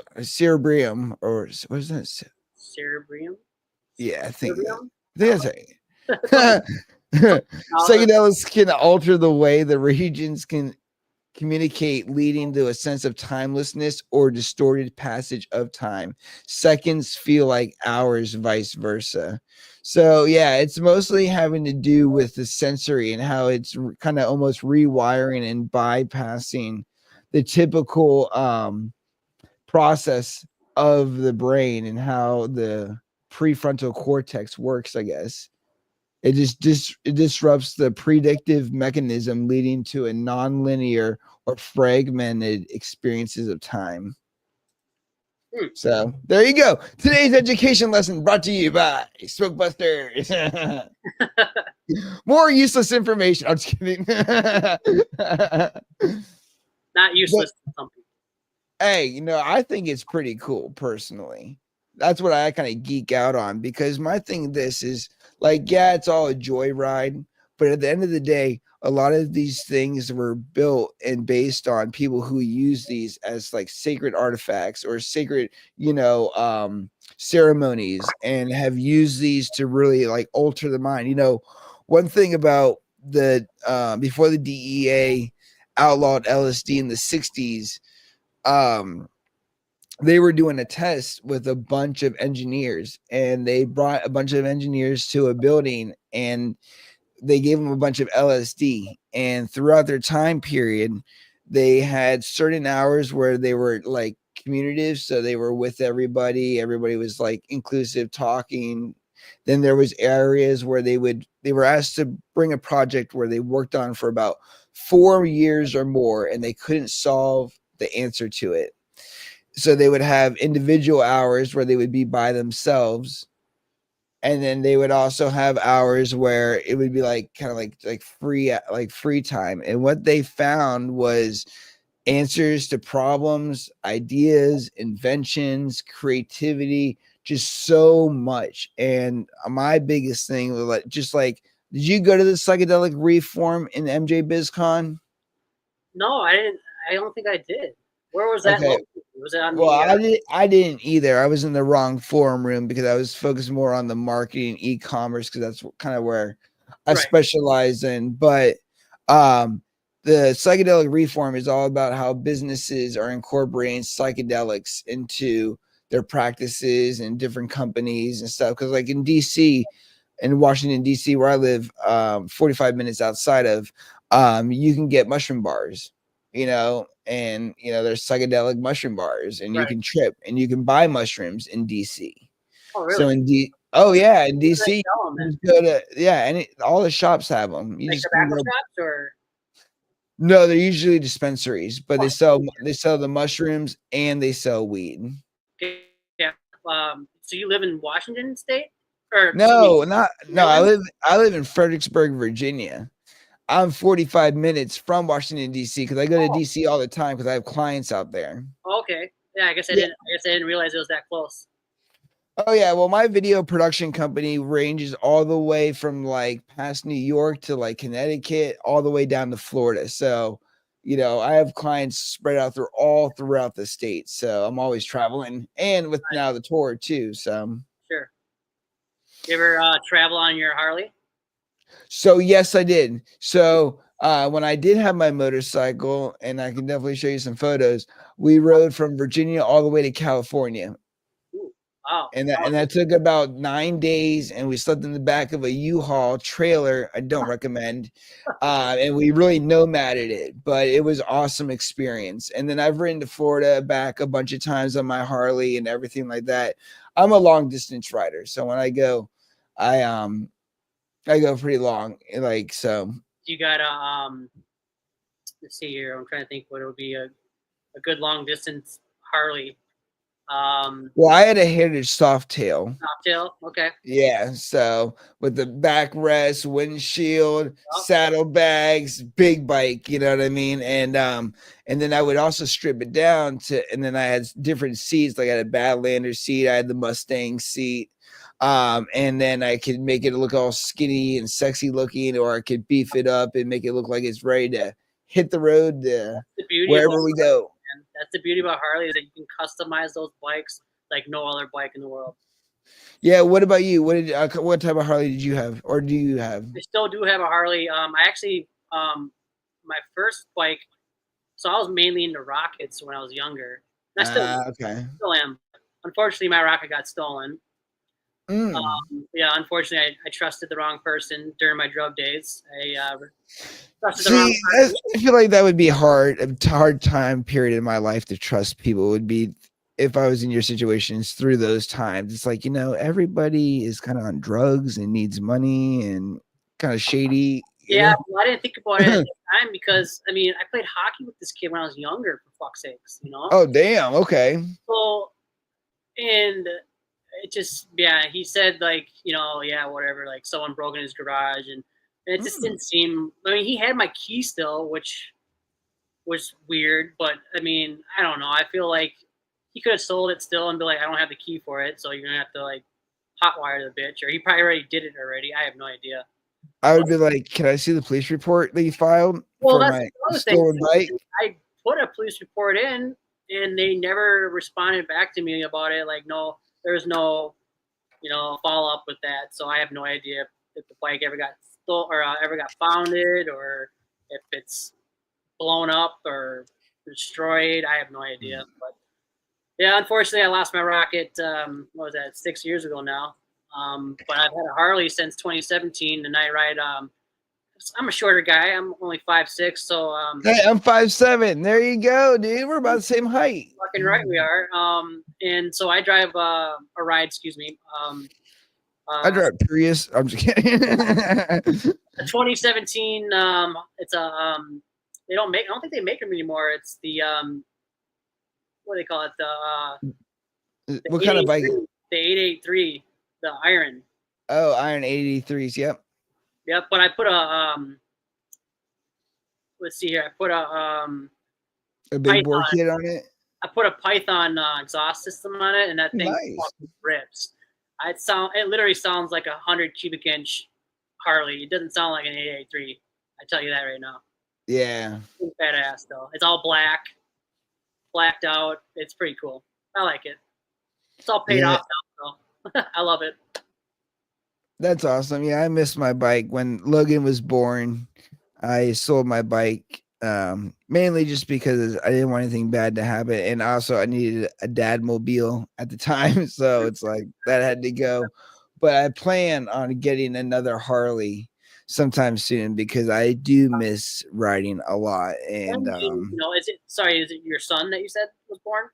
cerebrium, or what is that? Cerebrium? Yeah, I think Cerebrium? that's right. Psychedelics can alter the way the regions can communicate, leading to a sense of timelessness or distorted passage of time. Seconds feel like hours, vice versa. So yeah, it's mostly having to do with the sensory and how it's kind of almost rewiring and bypassing the typical process of the brain and how the prefrontal cortex works, I guess. It it disrupts the predictive mechanism, leading to a nonlinear or fragmented experiences of time. So there you go. Today's education lesson brought to you by Smokebusters. More useless information. I'm just kidding. Not useless to some people. Hey, I think it's pretty cool personally. That's what I kind of geek out on because my thing this is like, yeah, it's all a joyride, but at the end of the day, a lot of these things were built and based on people who use these as like sacred artifacts or sacred, ceremonies and have used these to really like alter the mind. One thing about the before the DEA outlawed LSD in the 60s, um they were doing a test with a bunch of engineers, and they brought a bunch of engineers to a building, and they gave them a bunch of LSD, and throughout their time period they had certain hours where they were like communities, so they were with everybody was like inclusive talking. Then there was areas where they were asked to bring a project where they worked on for about 4 years or more, and they couldn't solve the answer to it, so they would have individual hours where they would be by themselves, and then they would also have hours where it would be like kind of like free time. And what they found was answers to problems, ideas, inventions, creativity, just so much. And my biggest thing was like, just like, did you go to the psychedelic reform in MJ BizCon? No, I didn't. I don't think I did. Where was that Okay. located? Was it on Well, the? I didn't either. I was in the wrong forum room because I was focused more on the marketing, e-commerce, because that's kind of where I Right. specialize in. But the psychedelic reform is all about how businesses are incorporating psychedelics into their practices and different companies and stuff. Because like in DC, in Washington DC, where I live, 45 minutes outside of, you can get mushroom bars, and there's psychedelic mushroom bars, and you Right. can trip and you can buy mushrooms in DC. Oh, So really? in oh yeah, in Where do they DC, sell them you then? just go to, yeah, and all the shops have them. You Like just can tobacco go. shops or? No, they're usually dispensaries, but Oh, they sell the mushrooms and they sell weed. okay. Yeah. So you live in Washington State, or I mean, No, not no. I Maryland? live I live in Fredericksburg, Virginia. I'm 45 minutes from Washington D.C. because I go to Oh, D.C. all the time because I have clients out there. okay. Yeah, I guess I Yeah. didn't. I guess I didn't realize it was that close. Oh yeah. Well, my video production company ranges all the way from like past New York to like Connecticut, all the way down to Florida. So, I have clients spread out throughout the state. So I'm always traveling, and with Right. now the tour too. Sure. You ever travel on your Harley? So yes, I did. So when I did have my motorcycle, and I can definitely show you some photos, we rode from Virginia all the way to California. Ooh, wow. And that took about 9 days, and we slept in the back of a U-Haul trailer. I don't recommend. And we really nomaded it, but it was awesome experience. And then I've ridden to Florida back a bunch of times on my Harley and everything like that. I'm a long distance rider, so when I go, I go pretty long, like so. You got a let's see here. I'm trying to think what would be a good long distance Harley. Well, I had a Heritage Softail. Cocktail. Okay. Yeah, so with the backrest, windshield, Well, saddlebags, big bike, you know what I mean? And then I would also strip it down and then I had different seats, like I had a Badlander seat, I had the Mustang seat. And then I could make it look all skinny and sexy looking, or I could beef it up and make it look like it's ready to hit the road the beauty about wherever we go. man. That's the beauty about Harley is that you can customize those bikes like no other bike in the world. Yeah, what about you? What type of Harley did you have, or do you have? I still do have a Harley. I actually my first bike. So I was mainly into rockets when I was younger. And I Okay. still am. Unfortunately, my rocket got stolen. Mm. Yeah, unfortunately, I trusted the wrong person during my drug days. I trusted the wrong See, person. I feel like that would be hard, a hard time period in my life to trust people would be if I was in your situations through those times. It's like, everybody is kind of on drugs and needs money and kind of shady, Yeah, well, I didn't think about it at the time because I mean I played hockey with this kid when I was younger. For fuck's sakes, you know. Oh, damn. Okay. So and it just he said like yeah whatever like someone broke in his garage and it just Mm. didn't seem. I mean he had my key still, which was weird. But I mean, I don't know. I feel like he could have sold it still and be like, I don't have the key for it, so you're gonna have to like hotwire the bitch, or he probably already did it already. I have no idea. I would be like, can I see the police report that you filed Well, for that's my another thing. stolen bike? I put a police report in, and they never responded back to me about it. Like, no, there's no, follow up with that. So I have no idea if the bike ever got stolen or ever got founded, or if it's blown up or destroyed. I have no idea. But yeah, unfortunately, I lost my rocket. What was that? 6 years ago now. But I've had a Harley since 2017, and I ride. I'm a shorter guy. I'm only 5'6", so Hey, I'm 5'7". There you go, dude. We're about the same height. fucking right we are. And so I drive a ride. Excuse me. I drive Prius. I'm just kidding. A 2017. It's a they don't make. I don't think they make them anymore. It's the what do they call it? The What kind of bike? The 883, the Iron. Oh, Iron 883s. Yep. Yep. But I put a let's see here. I put A big bore kit on it. I put a Python exhaust system on it, and that thing Nice. rips. It literally sounds like 100 cubic inch Harley. It doesn't sound like an 883. I tell you that right now. Yeah. It's badass though. It's all blacked out. It's pretty cool. I like it. It's all paid off now, so I love it. That's awesome. Yeah, I missed my bike when Logan was born. I sold my bike mainly just because I didn't want anything bad to happen, and also I needed a dad mobile at the time, so it's like that had to go. But I plan on getting another Harley sometime soon because I do miss riding a lot. And is it your son that you said was born?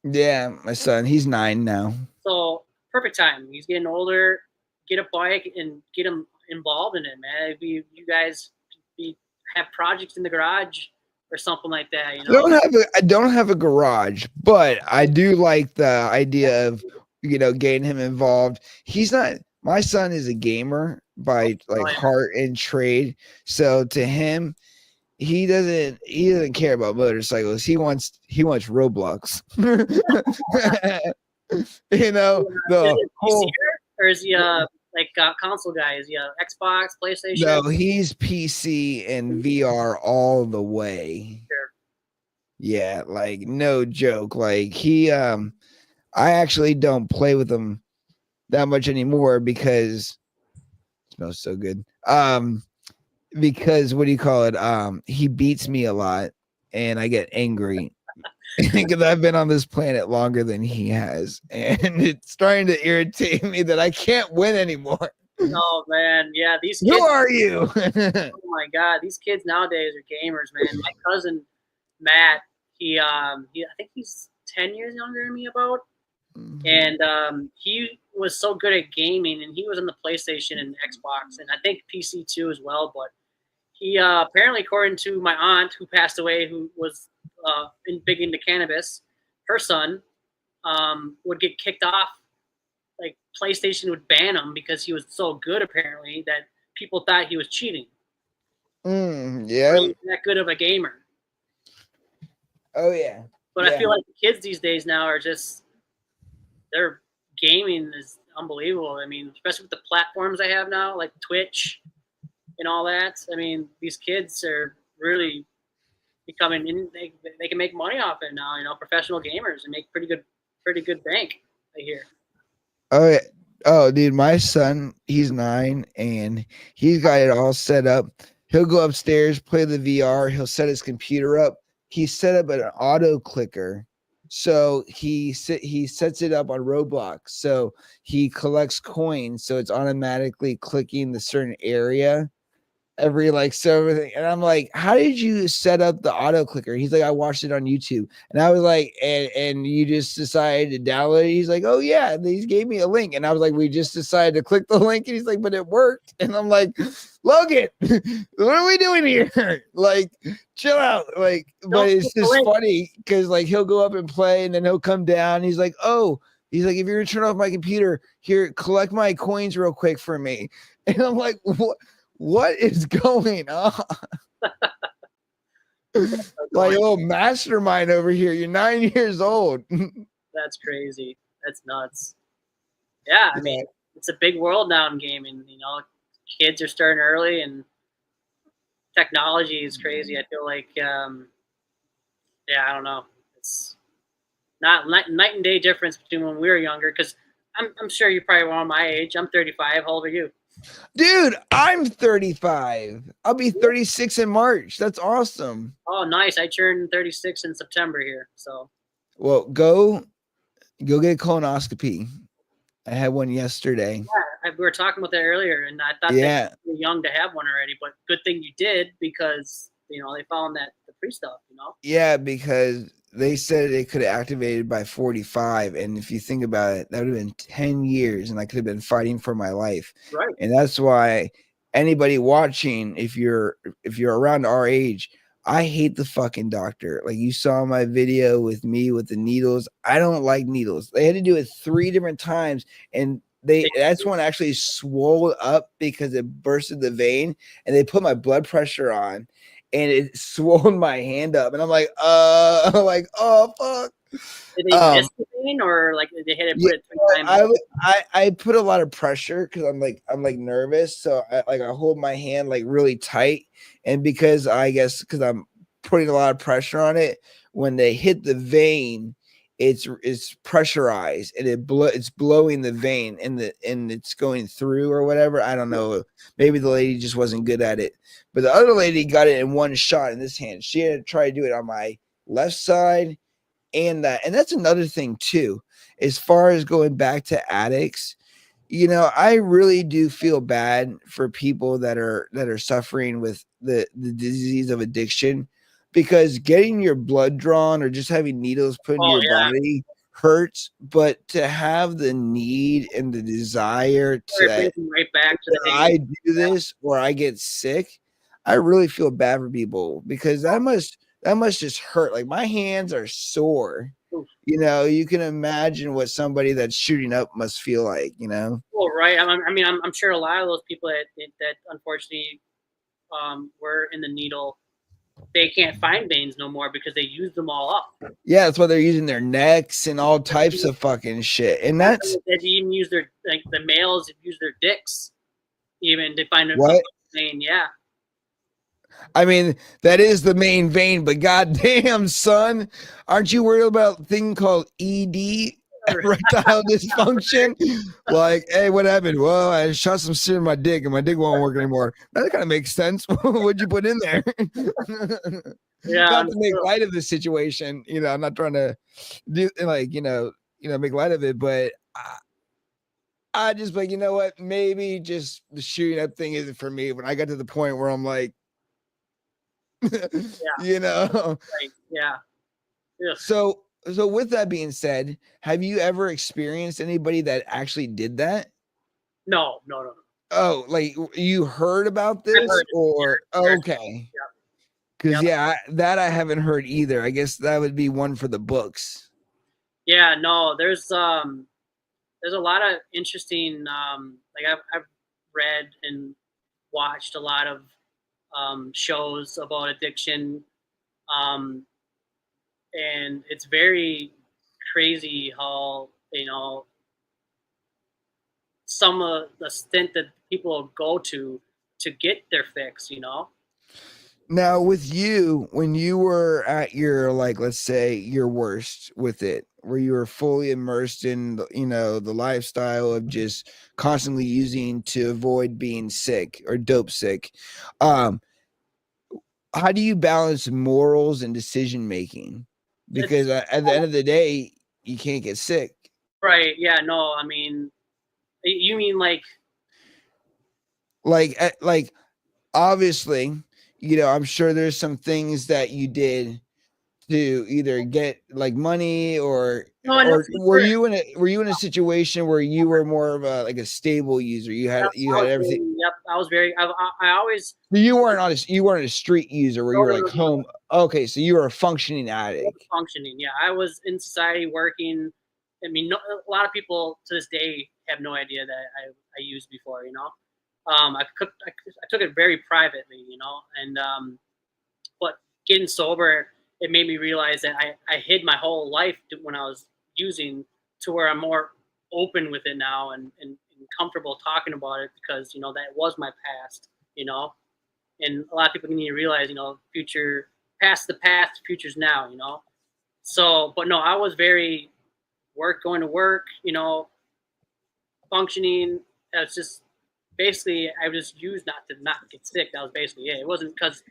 Yeah, my son, he's 9 now. So perfect time. He's getting older. Get a bike and get him involved in it, man. If you guys have projects in the garage or something like that, I don't have a garage, but I do like the idea of getting him involved. My son is a gamer by heart and trade, so to him, he doesn't care about motorcycles. He wants Roblox. The whole, or is he console guy? Is he a Xbox, PlayStation? No, he's PC and VR all the way. Sure. Yeah, like no joke. Like I actually don't play with him that much anymore because it smells so good. Because what do you call it? He beats me a lot and I get angry because I've been on this planet longer than he has, and it's starting to irritate me that I can't win anymore. Oh man, yeah, these kids. Who are you? Oh my god, these kids nowadays are gamers, man. My cousin Matt, I think he's 10 years younger than me about. And he was so good at gaming, and he was on the PlayStation and Xbox, and I think PC too as well. But he apparently, according to my aunt who passed away, who was big into cannabis, her son would get kicked off. Like PlayStation would ban him because he was so good, apparently, that people thought he was cheating. Yeah, really that good of a gamer. Oh yeah. But I feel like the kids these days now are just their gaming is unbelievable. I mean, especially with the platforms they have now, like Twitch and all that. I mean, these kids are really becoming they can make money off it now, professional gamers, and make pretty good bank, I hear. Oh yeah. Oh dude, my son, he's 9 and he's got it all set up. He'll go upstairs, play the VR, he'll set his computer up. He set up an auto clicker. So he sets it up on Roblox. So he collects coins. So it's automatically clicking the certain area every everything. And I'm like, how did you set up the auto clicker? He's like, I watched it on YouTube. And I was like, and you just decided to download it? He's like, oh yeah. And he gave me a link. And I was like, we just decided to click the link. And he's like, but it worked. And I'm like, Logan, what are we doing here? Like, chill out. Like, but it's just funny because he'll go up and play and then he'll come down. He's like, oh, he's like, if you're gonna turn off my computer, here, collect my coins real quick for me. And I'm like, what is going on? Like a little mastermind over here. You're 9 years old. That's crazy. That's nuts. Yeah, I mean, it's a big world now in gaming. You know, kids are starting early, and technology is crazy. I feel like, yeah, I don't know. It's not night and day difference between when we were younger. Because I'm sure you're probably around my age. I'm 35. How old are you? Dude, I'm 35. I'll be 36 in March. That's awesome. Oh, nice. I turned 36 in September here. So, well, go get a colonoscopy. I had one yesterday. yeah, we were talking about that earlier, and I thought that you were young to have one already. But good thing you did, because they found that the pre stuff. Yeah, because they said it could have activated by 45, and if you think about it, that would have been 10 years, and I could have been fighting for my life. Right. And that's why anybody watching, if you're around our age, I hate the fucking doctor. Like you saw my video with me with the needles. I don't like needles. They had to do it 3 different times, and that's one actually swelled up because it bursted the vein, and they put my blood pressure on, and it swollen my hand up, and I'm like, like, oh fuck. Did they miss the vein, or like they had to put it 3 times? I put a lot of pressure because I'm like nervous, so I hold my hand like really tight, and because I guess because I'm putting a lot of pressure on it, when they hit the vein, it's pressurized, and it's blowing the vein, and it's going through or whatever. I don't know. Maybe the lady just wasn't good at it, but the other lady got it in one shot in this hand. She had to try to do it on my left side. And that's another thing too, as far as going back to addicts, I really do feel bad for people that are suffering with the disease of addiction, because getting your blood drawn or just having needles put into your body hurts, but to have the need and the desire to right back to the I do this or I get sick, I really feel bad for people, because that must just hurt. Like my hands are sore. You can imagine what somebody that's shooting up must feel like. Well, right. I mean, I'm sure a lot of those people that unfortunately were in the needle, they can't find veins no more because they used them all up. Yeah, that's why they're using their necks and all types of fucking shit. And they even use their, like the males use their dicks even to find a vein. Yeah. I mean, that is the main vein, but goddamn, son, aren't you worried about a thing called ED, erectile dysfunction? Like, hey, what happened? Well, I shot some shit in my dick, and my dick won't work anymore. That kind of makes sense. What'd you put in there? Yeah, not to make light of the situation, I'm not trying to do like make light of it, but I just like, you know what? Maybe just the shooting up thing isn't for me. When I got to the point where I'm like, yeah. Right. Yeah. So with that being said, have you ever experienced anybody that actually did that? No. Oh, like you heard about this, or okay? Because that I haven't heard either. I guess that would be one for the books. Yeah, no, there's a lot of interesting, like I've read and watched a lot of shows about addiction, and it's very crazy how some of the stint that people go to get their fix. Now, with you, when you were at your, like, let's say your worst with it, where you were fully immersed in, the lifestyle of just constantly using to avoid being sick or dope sick, how do you balance morals and decision making? Because at the end of the day, you can't get sick. Right. Yeah. No. I mean, you mean like obviously, I'm sure there's some things that you did to either get like money or were you in a situation where you were more of a stable user? You had everything. Yep, I was very. I always. You weren't a street user where you were like home. Okay, so you were a functioning addict. Functioning, yeah. I was in society working. I mean, a lot of people to this day have no idea that I used before. I took it very privately, and but getting sober, it made me realize that I hid my whole life when I was using, to where I'm more open with it now, and comfortable talking about it, because that was my past. And a lot of people need to realize, future, past the past, future's now. So, but no, I was very going to work, functioning. That's just basically, I just used not get sick. That was basically it. It wasn't because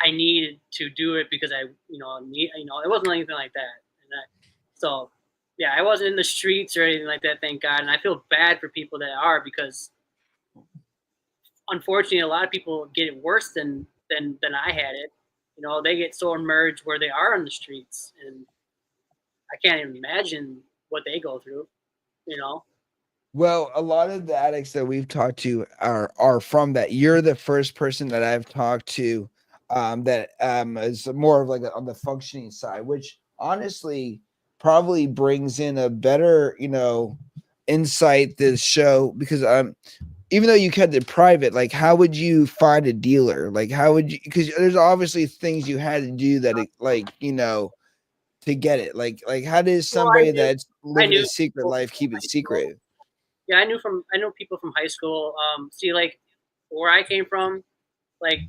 I needed to do it because I, it wasn't anything like that. So, yeah, I wasn't in the streets or anything like that, thank God. And I feel bad for people that are, because unfortunately, a lot of people get it worse than I had it. They get so immersed where they are in the streets, and I can't even imagine what they go through. Well, a lot of the addicts that we've talked to are from that. You're the first person that I've talked to that is more of like on the functioning side, which honestly probably brings in a better, insight to the show, because even though you kept it private, like how would you find a dealer? Like how would you, because there's obviously things you had to do that to get it. Like how does Well, somebody that's I living a knew secret people life from keep it high school. secret? Yeah, I know people from high school. See, like where I came from, like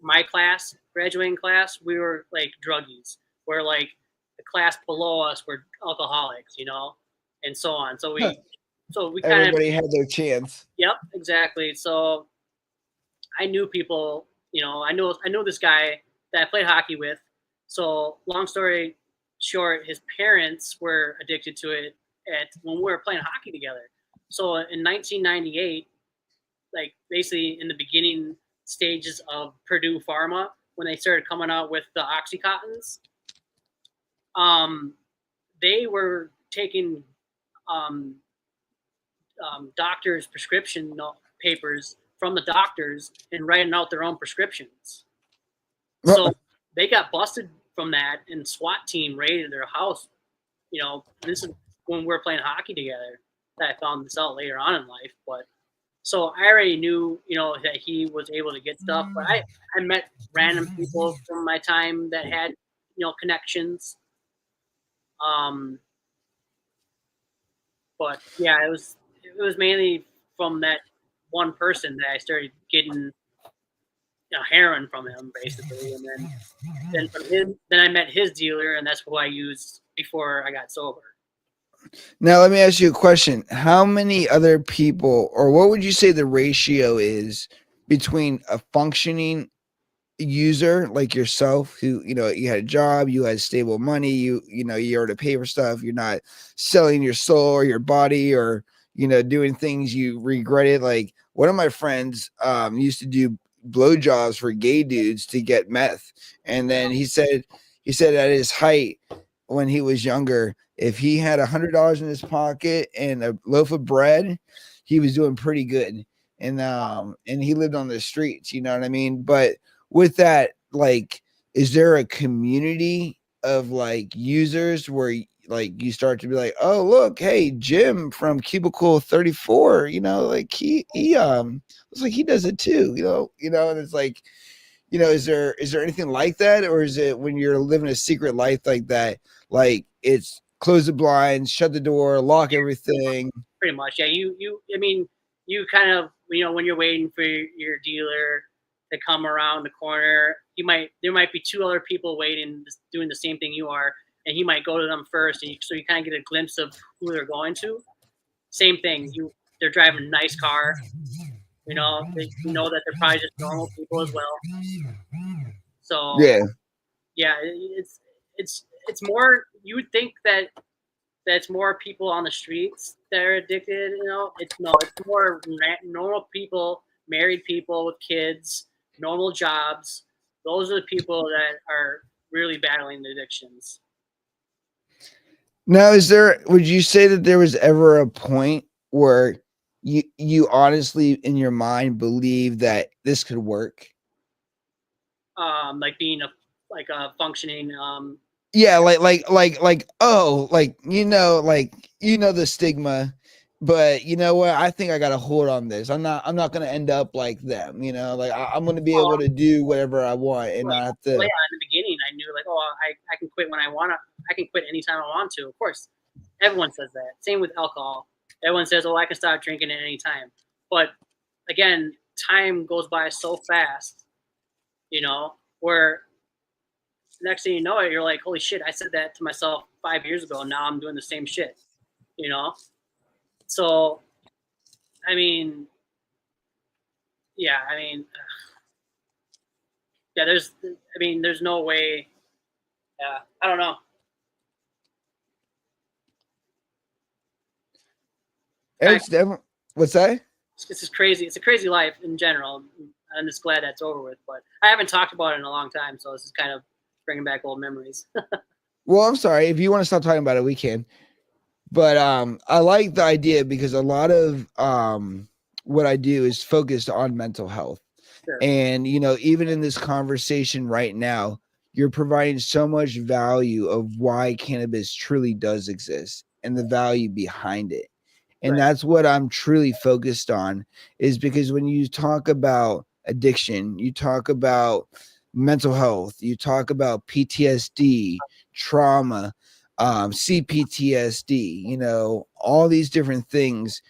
my class, graduating class, we were like druggies. Where like the class below us were alcoholics, and so on. So we kind of, Everybody had their chance. yep, exactly. So I knew people, I know this guy that I played hockey with. So long story short, his parents were addicted to it when we were playing hockey together. So in 1998, like basically in the beginning stages of Purdue Pharma, when they started coming out with the Oxycontins, they were taking um, doctors' prescription papers from the doctors and writing out their own prescriptions. So they got busted from that, and SWAT team raided their house. This is when we were playing hockey together that I found this out later on in life. But so I already knew, that he was able to get stuff. But I met random people from my time that had, connections. But yeah, it was mainly from that one person that I started getting, heroin from him, basically, and then from him, then I met his dealer, and that's who I used before I got sober. Now, let me ask you a question. How many other people, or what would you say the ratio is between a functioning user like yourself, who, you had a job, you had stable money, you were to pay for stuff, you're not selling your soul or your body, or, doing things you regretted. Like one of my friends used to do blowjobs for gay dudes to get meth. And then he said at his height when he was younger, if he had $100 in his pocket and a loaf of bread, he was doing pretty good. And he lived on the streets, you know what I mean? But with that, like, is there a community of like users where like you start to be like, oh look, hey, Jim from Cubicle 34, like he it's like he does it too, and it's like, is there anything like that, or is it when you're living a secret life like that, like it's close the blinds, shut the door, lock everything? Pretty much, yeah. I mean, you kind of, when you're waiting for your dealer to come around the corner, there might be two other people waiting, doing the same thing you are, and he might go to them first, and so you kind of get a glimpse of who they're going to. Same thing, they're driving a nice car. They know that they're probably just normal people as well. So Yeah. yeah, it's more. You would think that it's more people on the streets that are addicted. It's more normal people, married people with kids, normal jobs. Those are the people that are really battling the addictions. Now, would you say that there was ever a point where you honestly in your mind believe that this could work? Like being a functioning. Yeah, like oh, like the stigma, but you know what? I think I got to hold on this. I'm not going to end up like them. You know, like I'm going to be able Well, to do whatever I want and like, not have well, to. yeah, in the beginning, I knew like, oh, I can quit when I want to. I can quit anytime I want to. Of course, everyone says that. Same with alcohol. Everyone says, oh, I can stop drinking at any time. But again, time goes by so fast, where next thing you know it, you're like, holy shit, I said that to myself 5 years ago, and now I'm doing the same shit, you know? So, I mean, yeah, yeah, there's no way. Yeah, I don't know. Kind It's definitely what's that? It's just crazy. It's a crazy life in general. I'm just glad that's over with. But I haven't talked about it in a long time, so this is kind of bringing back old memories. Well, I'm sorry. If you want to stop talking about it, we can. But I like the idea because a lot of what I do is focused on mental health. Sure. And even in this conversation right now, you're providing so much value of why cannabis truly does exist and the value behind it. And Right. that's what I'm truly focused on, is because when you talk about addiction, you talk about mental health, you talk about PTSD, trauma, CPTSD, all these different things.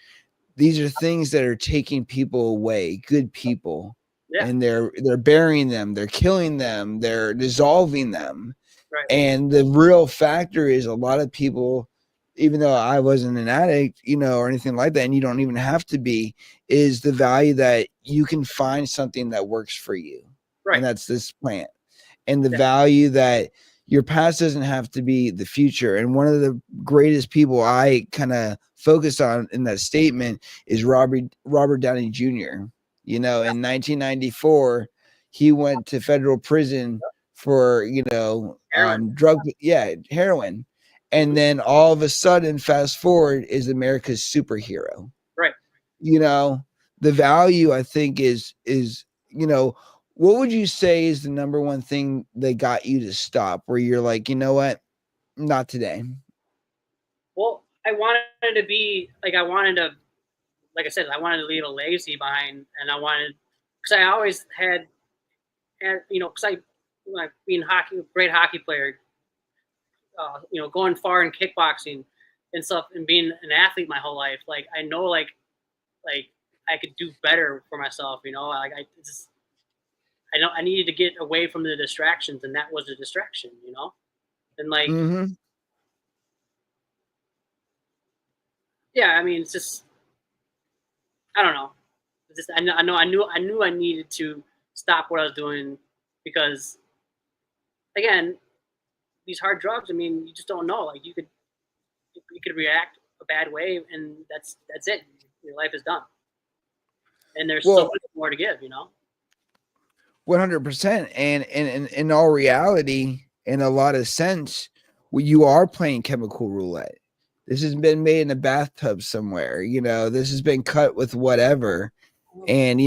These are things that are taking people away, good people, Yeah. and they're burying them, they're killing them, they're dissolving them. Right. And the real factor is a lot of people, even though I wasn't an addict, or anything like that, and you don't even have to be, is the value that you can find something that works for you. Right. And that's this plant. And the Yeah. value that your past doesn't have to be the future. And one of the greatest people I kind of focused on in that statement is Robert Downey Jr. In 1994, he went to federal prison for Heroin. heroin. And Mhm. then all of a sudden, fast forward, is America's superhero. Right. The value, I think, is what would you say is the number one thing that got you to stop, where you're like, you know what, not today? Well, I wanted to be like, like I said, I wanted to leave a legacy behind, and because I always had because like being great hockey player, going far in kickboxing and stuff, and being an athlete my whole life. Like I know, like I could do better for myself. Like I know I needed to get away from the distractions, and that was a distraction. And like, Mm-hmm. yeah, it's just I don't know. It's just I knew I needed to stop what I was doing because again, these hard drugs. You just don't know. Like you could react a bad way, and that's it. Your life is done, and there's so Well, much more to give. 100%. And in all reality, in a lot of sense, you are playing chemical roulette. This has been made in a bathtub somewhere. This has been cut with whatever. And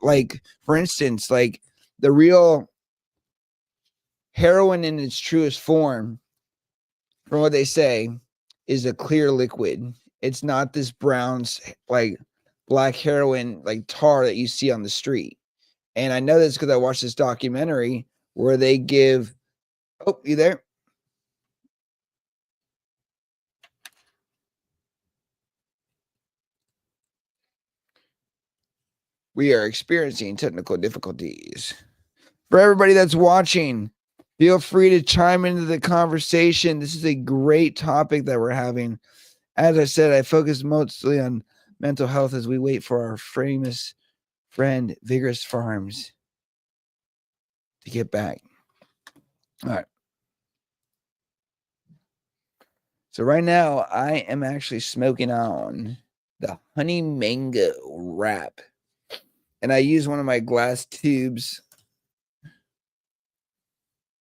like, for instance, like the real heroin in its truest form, from what they say, is a clear liquid. It's not this brown, like black heroin, like tar that you see on the street. And I know this because I watched this documentary where they give. Oh, you there? We are experiencing technical difficulties. For everybody that's watching, feel free to chime into the conversation. This is a great topic that we're having. As I said, I focus mostly on mental health as we wait for our famous friend, Vigorous Farms, to get back. All right. So right now, I am actually smoking on the honey mango wrap. And I use one of my glass tubes.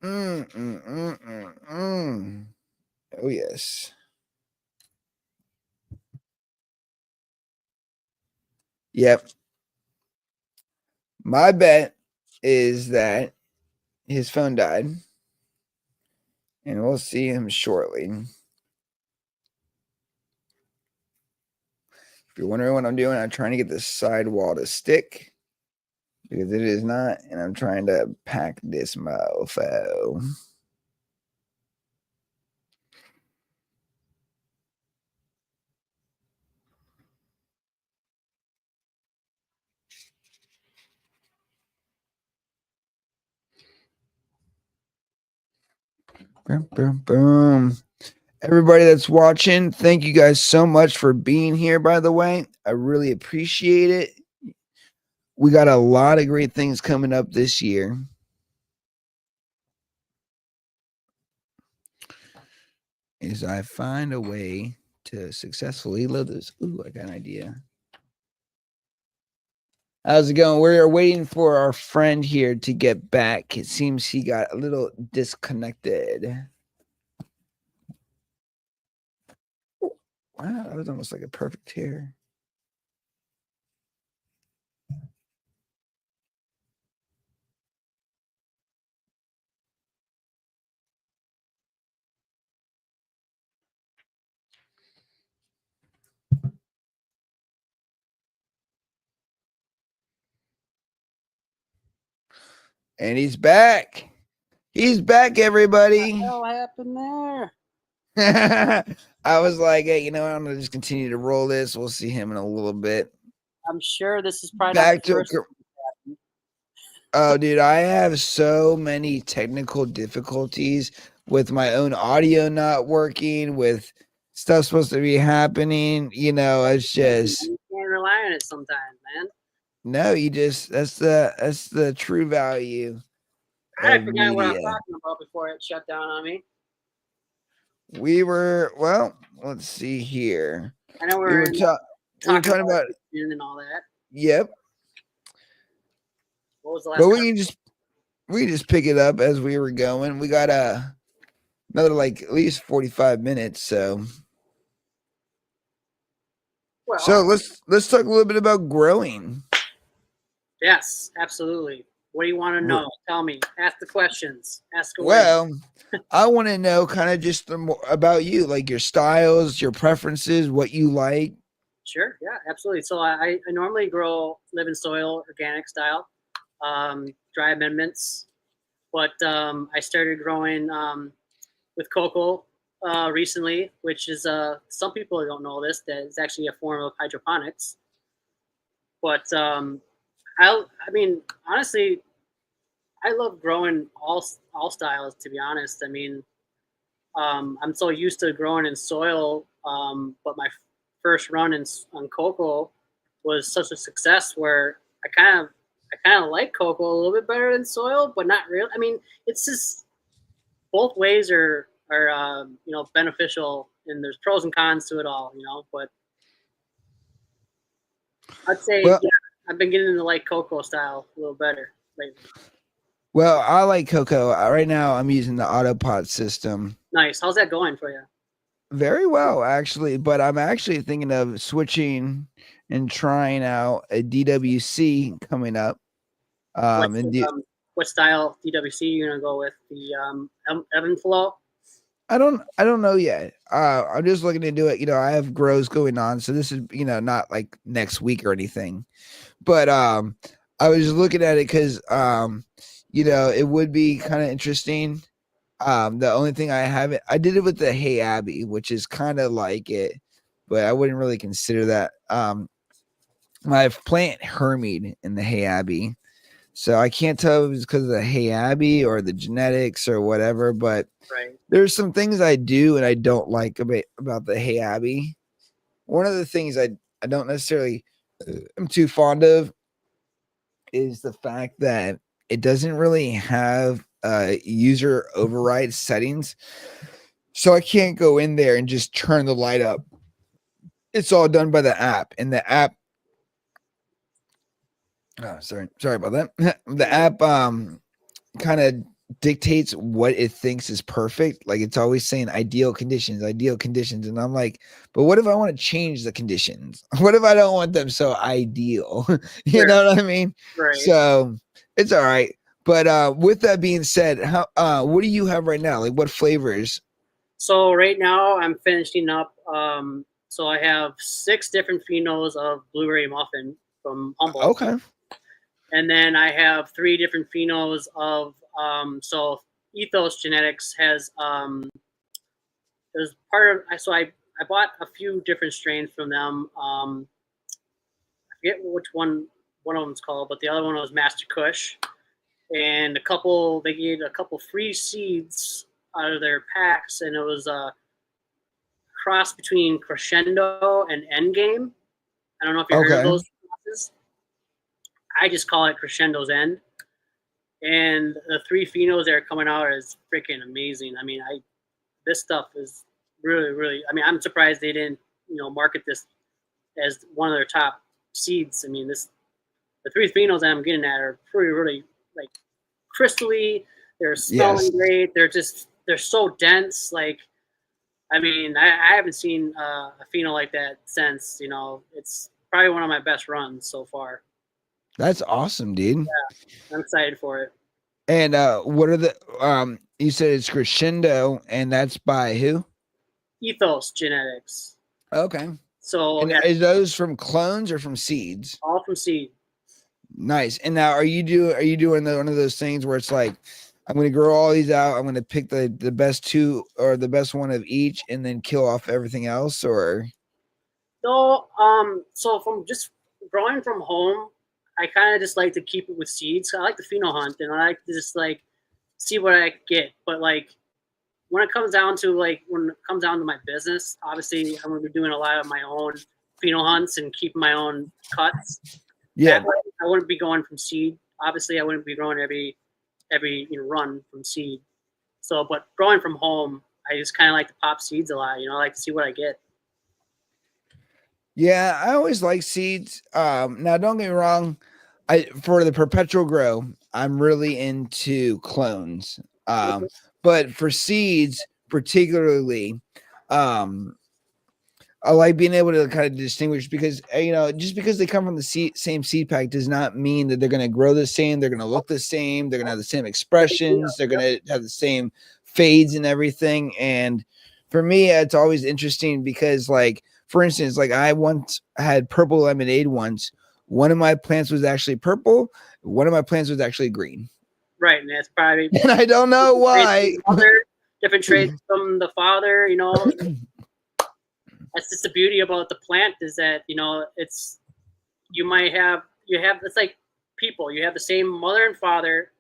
Oh, yes. Yep. My bet is that his phone died. And we'll see him shortly. you're wondering what I'm doing, I'm trying to get this side wall to stick because it is not, and I'm trying to pack this mofo. Boom, boom, boom. Everybody that's watching, thank you guys so much for being here, by the way. I really appreciate it. We got a lot of great things coming up this year. As I find a way to successfully load this. Ooh, I got an idea. How's it going? We're waiting for our friend here to get back. It seems he got a little disconnected. Wow, that was almost like a perfect hair. And he's back. He's back, everybody. What the hell happened there? I was like, hey, you know what? I'm gonna just continue to roll this. We'll see him in a little bit. I'm sure this is probably Back not the to first. oh, dude, I have so many technical difficulties with my own audio not working, with stuff supposed to be happening. You know, it's just You can't rely on it sometimes, man. no. You just that's the true value I of forgot what I was media. talking about before it shut down on me. We were well. Let's see here. I know We were talking about and all that. yep. What was the last? But we can just pick it up as we were going. We got another like at least 45 minutes. So Well, let's talk a little bit about growing. yes, absolutely. What do you want to know? Tell me. Ask the questions. Ask away. Well, I want to know kind of just about you, like your styles, your preferences, what you like. Sure. Yeah, absolutely. So I normally live in soil, organic style, dry amendments, but I started growing with cocoa recently, which is some people don't know this, that it's actually a form of hydroponics. But I mean, honestly, I love growing all styles. To be honest, I mean, I'm so used to growing in soil, but my first run on cocoa was such a success where I kind of like cocoa a little bit better than soil, but not really. I mean, it's just both ways are beneficial, and there's pros and cons to it all, but I'd say I've been getting into like cocoa style a little better lately. Well, I like cocoa. Right now I'm using the autopot system. Nice. How's that going for you? Very well, actually, but I'm actually thinking of switching and trying out a DWC coming up. What style DWC you're gonna go with? The ebb and flow? I don't know yet. I'm just looking to do it. You know, I have grows going on, so this is not like next week or anything. But I was looking at it because it would be kind of interesting. The only thing I did it with the Hey Abby, which is kind of like it, but I wouldn't really consider that. My plant hermied in the Hey Abby, so I can't tell if it's because of the Hey Abby or the genetics or whatever. But there's some things I do and I don't like about the Hey Abby. One of the things I don't necessarily am too fond of is the fact that it doesn't really have user override settings. So I can't go in there and just turn the light up. It's all done by the app, and the app sorry about that. The app kind of dictates what it thinks is perfect. Like it's always saying ideal conditions. And I'm like, but what if I want to change the conditions? What if I don't want them so ideal? You know what I mean? Right. So it's all right. But with that being said, what do you have right now? Like what flavors? So right now I'm finishing up So I have 6 different phenos of blueberry muffin from Humboldt. Okay. And then I have 3 different phenos of so Ethos Genetics has there's part of so I bought a few different strains from them. I forget which one of them's called, but the other one was Master Kush. And they gave a couple free seeds out of their packs, and it was a cross between Crescendo and Endgame. I don't know if you heard of those crosses. I just call it Crescendo's End. And the 3 phenos that are coming out is freaking amazing. I mean, this stuff is really, really. I mean, I'm surprised they didn't, market this as one of their top seeds. I mean, the 3 phenos that I'm getting at are pretty, really like crystally. They're smelling great. They're so dense. Like, I mean, I haven't seen a pheno like that since. It's probably one of my best runs so far. That's awesome, dude. Yeah, I'm excited for it. And what are the you said it's Crescendo, and that's by who? Ethos Genetics. Okay. So and is those from clones or from seeds? All from seed. Nice. And now are you doing one of those things where it's like, I'm going to grow all these out, I'm going to pick the best 2 or the best one of each and then kill off everything else? Or no, so from just growing from home, I kind of just like to keep it with seeds. I like the pheno hunt, and I like to just like see what I get. But like when it comes down to my business, obviously I'm going to be doing a lot of my own pheno hunts and keeping my own cuts. Yeah, I wouldn't be going from seed. Obviously, I wouldn't be growing every run from seed. So, but growing from home, I just kind of like to pop seeds a lot. I like to see what I get. Yeah, I always like seeds. Now don't get me wrong, for the perpetual grow, I'm really into clones. But for seeds, particularly, I like being able to kind of distinguish because just because they come from the same seed pack does not mean that they're going to grow the same. They're going to look the same. They're going to have the same expressions. They're going to have the same fades and everything. And for me, it's always interesting because, like, for instance, like I once had purple lemonade once. One of my plants was actually purple. One of my plants was actually green. Right, and that's probably. And I don't know why. Different traits from the father, That's just the beauty about the plant is that it's it's like people. You have the same mother and father,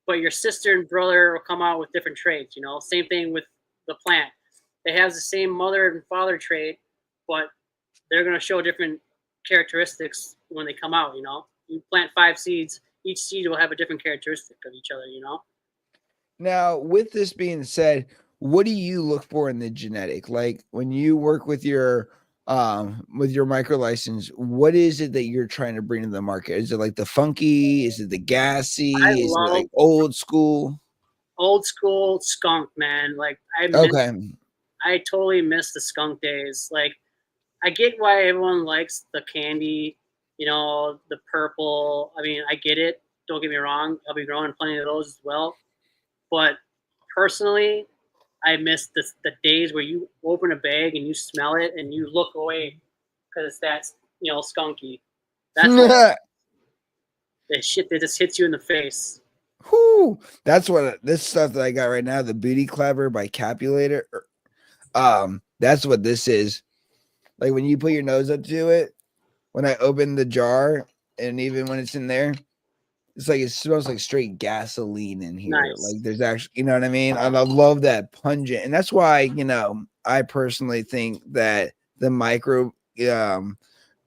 but your sister and brother will come out with different traits. Same thing with the plant. They have the same mother and father trait, but they're going to show different characteristics when they come out. You plant 5 seeds, each seed will have a different characteristic of each other. Now, with this being said, what do you look for in the genetic? Like when you work with your micro license, what is it that you're trying to bring to the market? Is it like the funky? Is it the gassy? Is it like old school? Old school skunk, man. Like I totally miss the skunk days. Like I get why everyone likes the candy, the purple. I mean, I get it. Don't get me wrong. I'll be growing plenty of those as well. But personally, I miss the days where you open a bag and you smell it and you look away because that's skunky. That's the shit that just hits you in the face. Whoo! That's what this stuff that I got right now, the Booty Clapper by Capulator. That's what this is. Like when you put your nose up to it, when I open the jar, and even when it's in there, it's like it smells like straight gasoline in here. Nice. Like there's actually, you know what I mean? I love that pungent, and that's why I personally think that the micro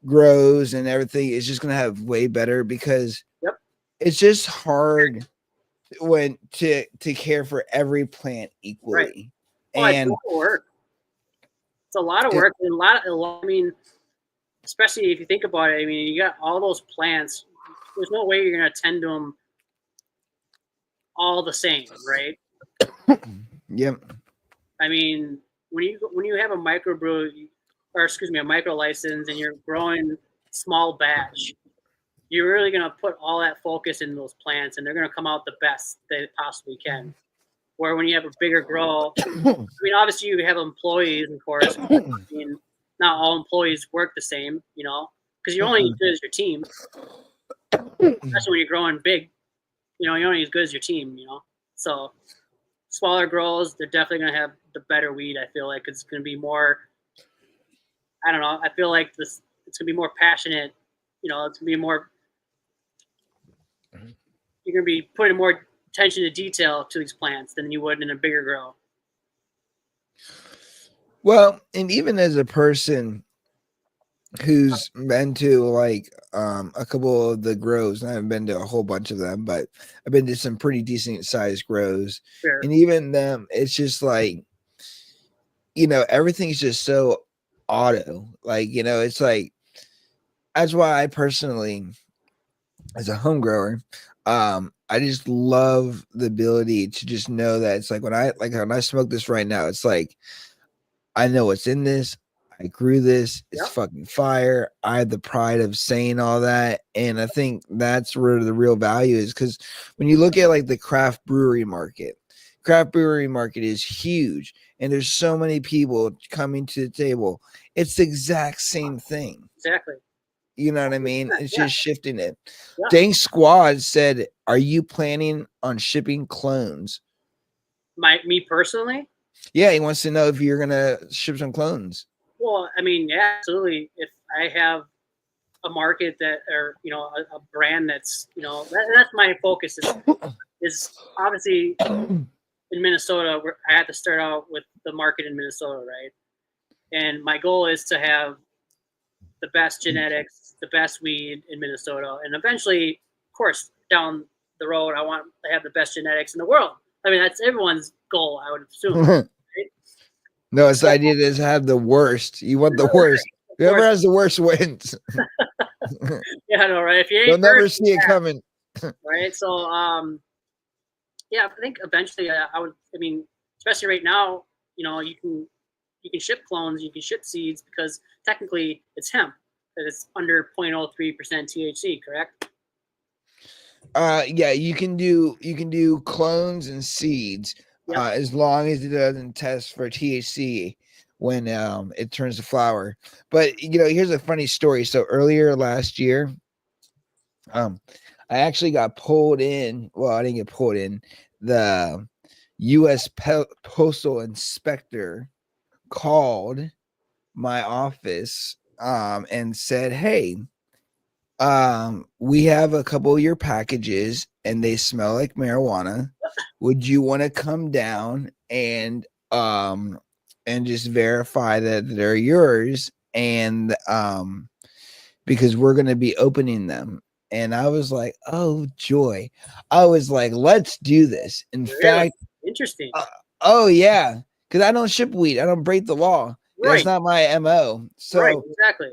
grows and everything is just gonna have way better because it's just hard when to care for every plant equally. Right. And it's a lot of work. It's a lot of work. And a lot. I mean, especially if you think about it. I mean, you got all those plants. There's no way you're gonna tend to them all the same, right? Yep. I mean, when you have a microbrew, a micro license, and you're growing small batch, you're really gonna put all that focus in those plants, and they're gonna come out the best they possibly can. Where when you have a bigger grow, I mean, obviously you have employees, of course. I mean, not all employees work the same, you know, because you're only as good as your team. Especially when you're growing big, you know, you're only as good as your team, you know. So smaller grows, they're definitely going to have the better weed. I feel like it's going to be more. I don't know. I feel like it's going to be more passionate. You know, it's going to be more. You're going to be putting more attention to detail to these plants than you would in a bigger grow. Well, and even as a person who's been to like a couple of the grows, and I haven't been to a whole bunch of them, but I've been to some pretty decent sized grows. Sure. And even them, it's just like, you know, everything's just so auto. Like, you know, it's like that's why I personally, as a home grower, I just love the ability to just know that it's like when I smoke this right now, it's like I know what's in this. I grew this. It's fucking fire. I had the pride of saying all that. And I think that's where the real value is. Because when you look at like the craft brewery market is huge. And there's so many people coming to the table. It's the exact same thing. Exactly. You know what I mean? It's just shifting it. Dang Squad said, "Are you planning on shipping clones?" Me personally? Yeah, he wants to know if you're gonna ship some clones. Well, I mean, yeah, absolutely. If I have a market that, or you know, a brand that's, you know, that's my focus is obviously in Minnesota. Where I have to start out with the market in Minnesota, right? And my goal is to have the best genetics, the best weed in Minnesota, and eventually, of course, down the road, I want to have the best genetics in the world. I mean, that's everyone's goal, I would assume. Right? No, it's the idea is have the worst. You want the worst. Whoever has the worst wins. Yeah, I know, right? If you ain't you'll never see it coming. Right. So, yeah, I think eventually I would. I mean, especially right now, you know, you can ship clones, you can ship seeds because technically it's hemp, that it's under 0.03% THC, correct? Yeah, you can do clones and seeds. As long as it doesn't test for THC when it turns to flower. But you know, here's a funny story. So earlier last year, I actually got pulled in. Well, I didn't get pulled in. The U.S. Postal Inspector called my office and said, "Hey, we have a couple of your packages and they smell like marijuana. Would you want to come down and just verify that they're yours? And because we're going to be opening them." And I was like, "Oh joy." I was like, "Let's do this." In fact, interesting. Oh yeah, because I don't ship weed. I don't break the law. Right. That's not my MO. So right, exactly.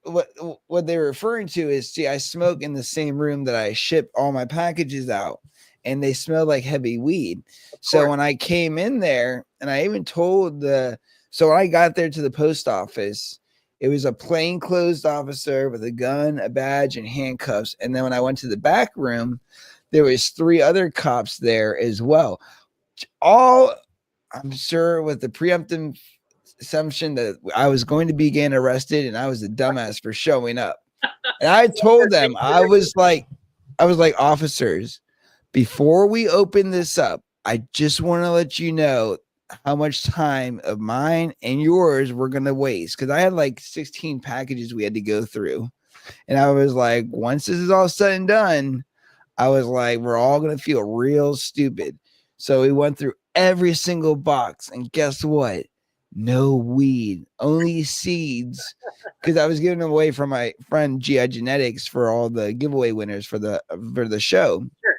What they're referring to is, see, I smoke in the same room that I ship all my packages out, and they smell like heavy weed. So when I came in there, and I even told so when I got there to the post office, it was a plainclothes officer with a gun, a badge, and handcuffs. And then when I went to the back room, there was 3 other cops there as well. All, I'm sure, with the preemptive assumption that I was going to be getting arrested, and I was a dumbass for showing up. And I told them, I was like, officers, before we open this up, I just want to let you know how much time of mine and yours we're going to waste. Because I had like 16 packages we had to go through. And I was like, once this is all said and done, I was like, we're all going to feel real stupid. So we went through every single box. And guess what? No weed, only seeds. Because I was giving them away from my friend GI Genetics for all the giveaway winners for the show. Sure.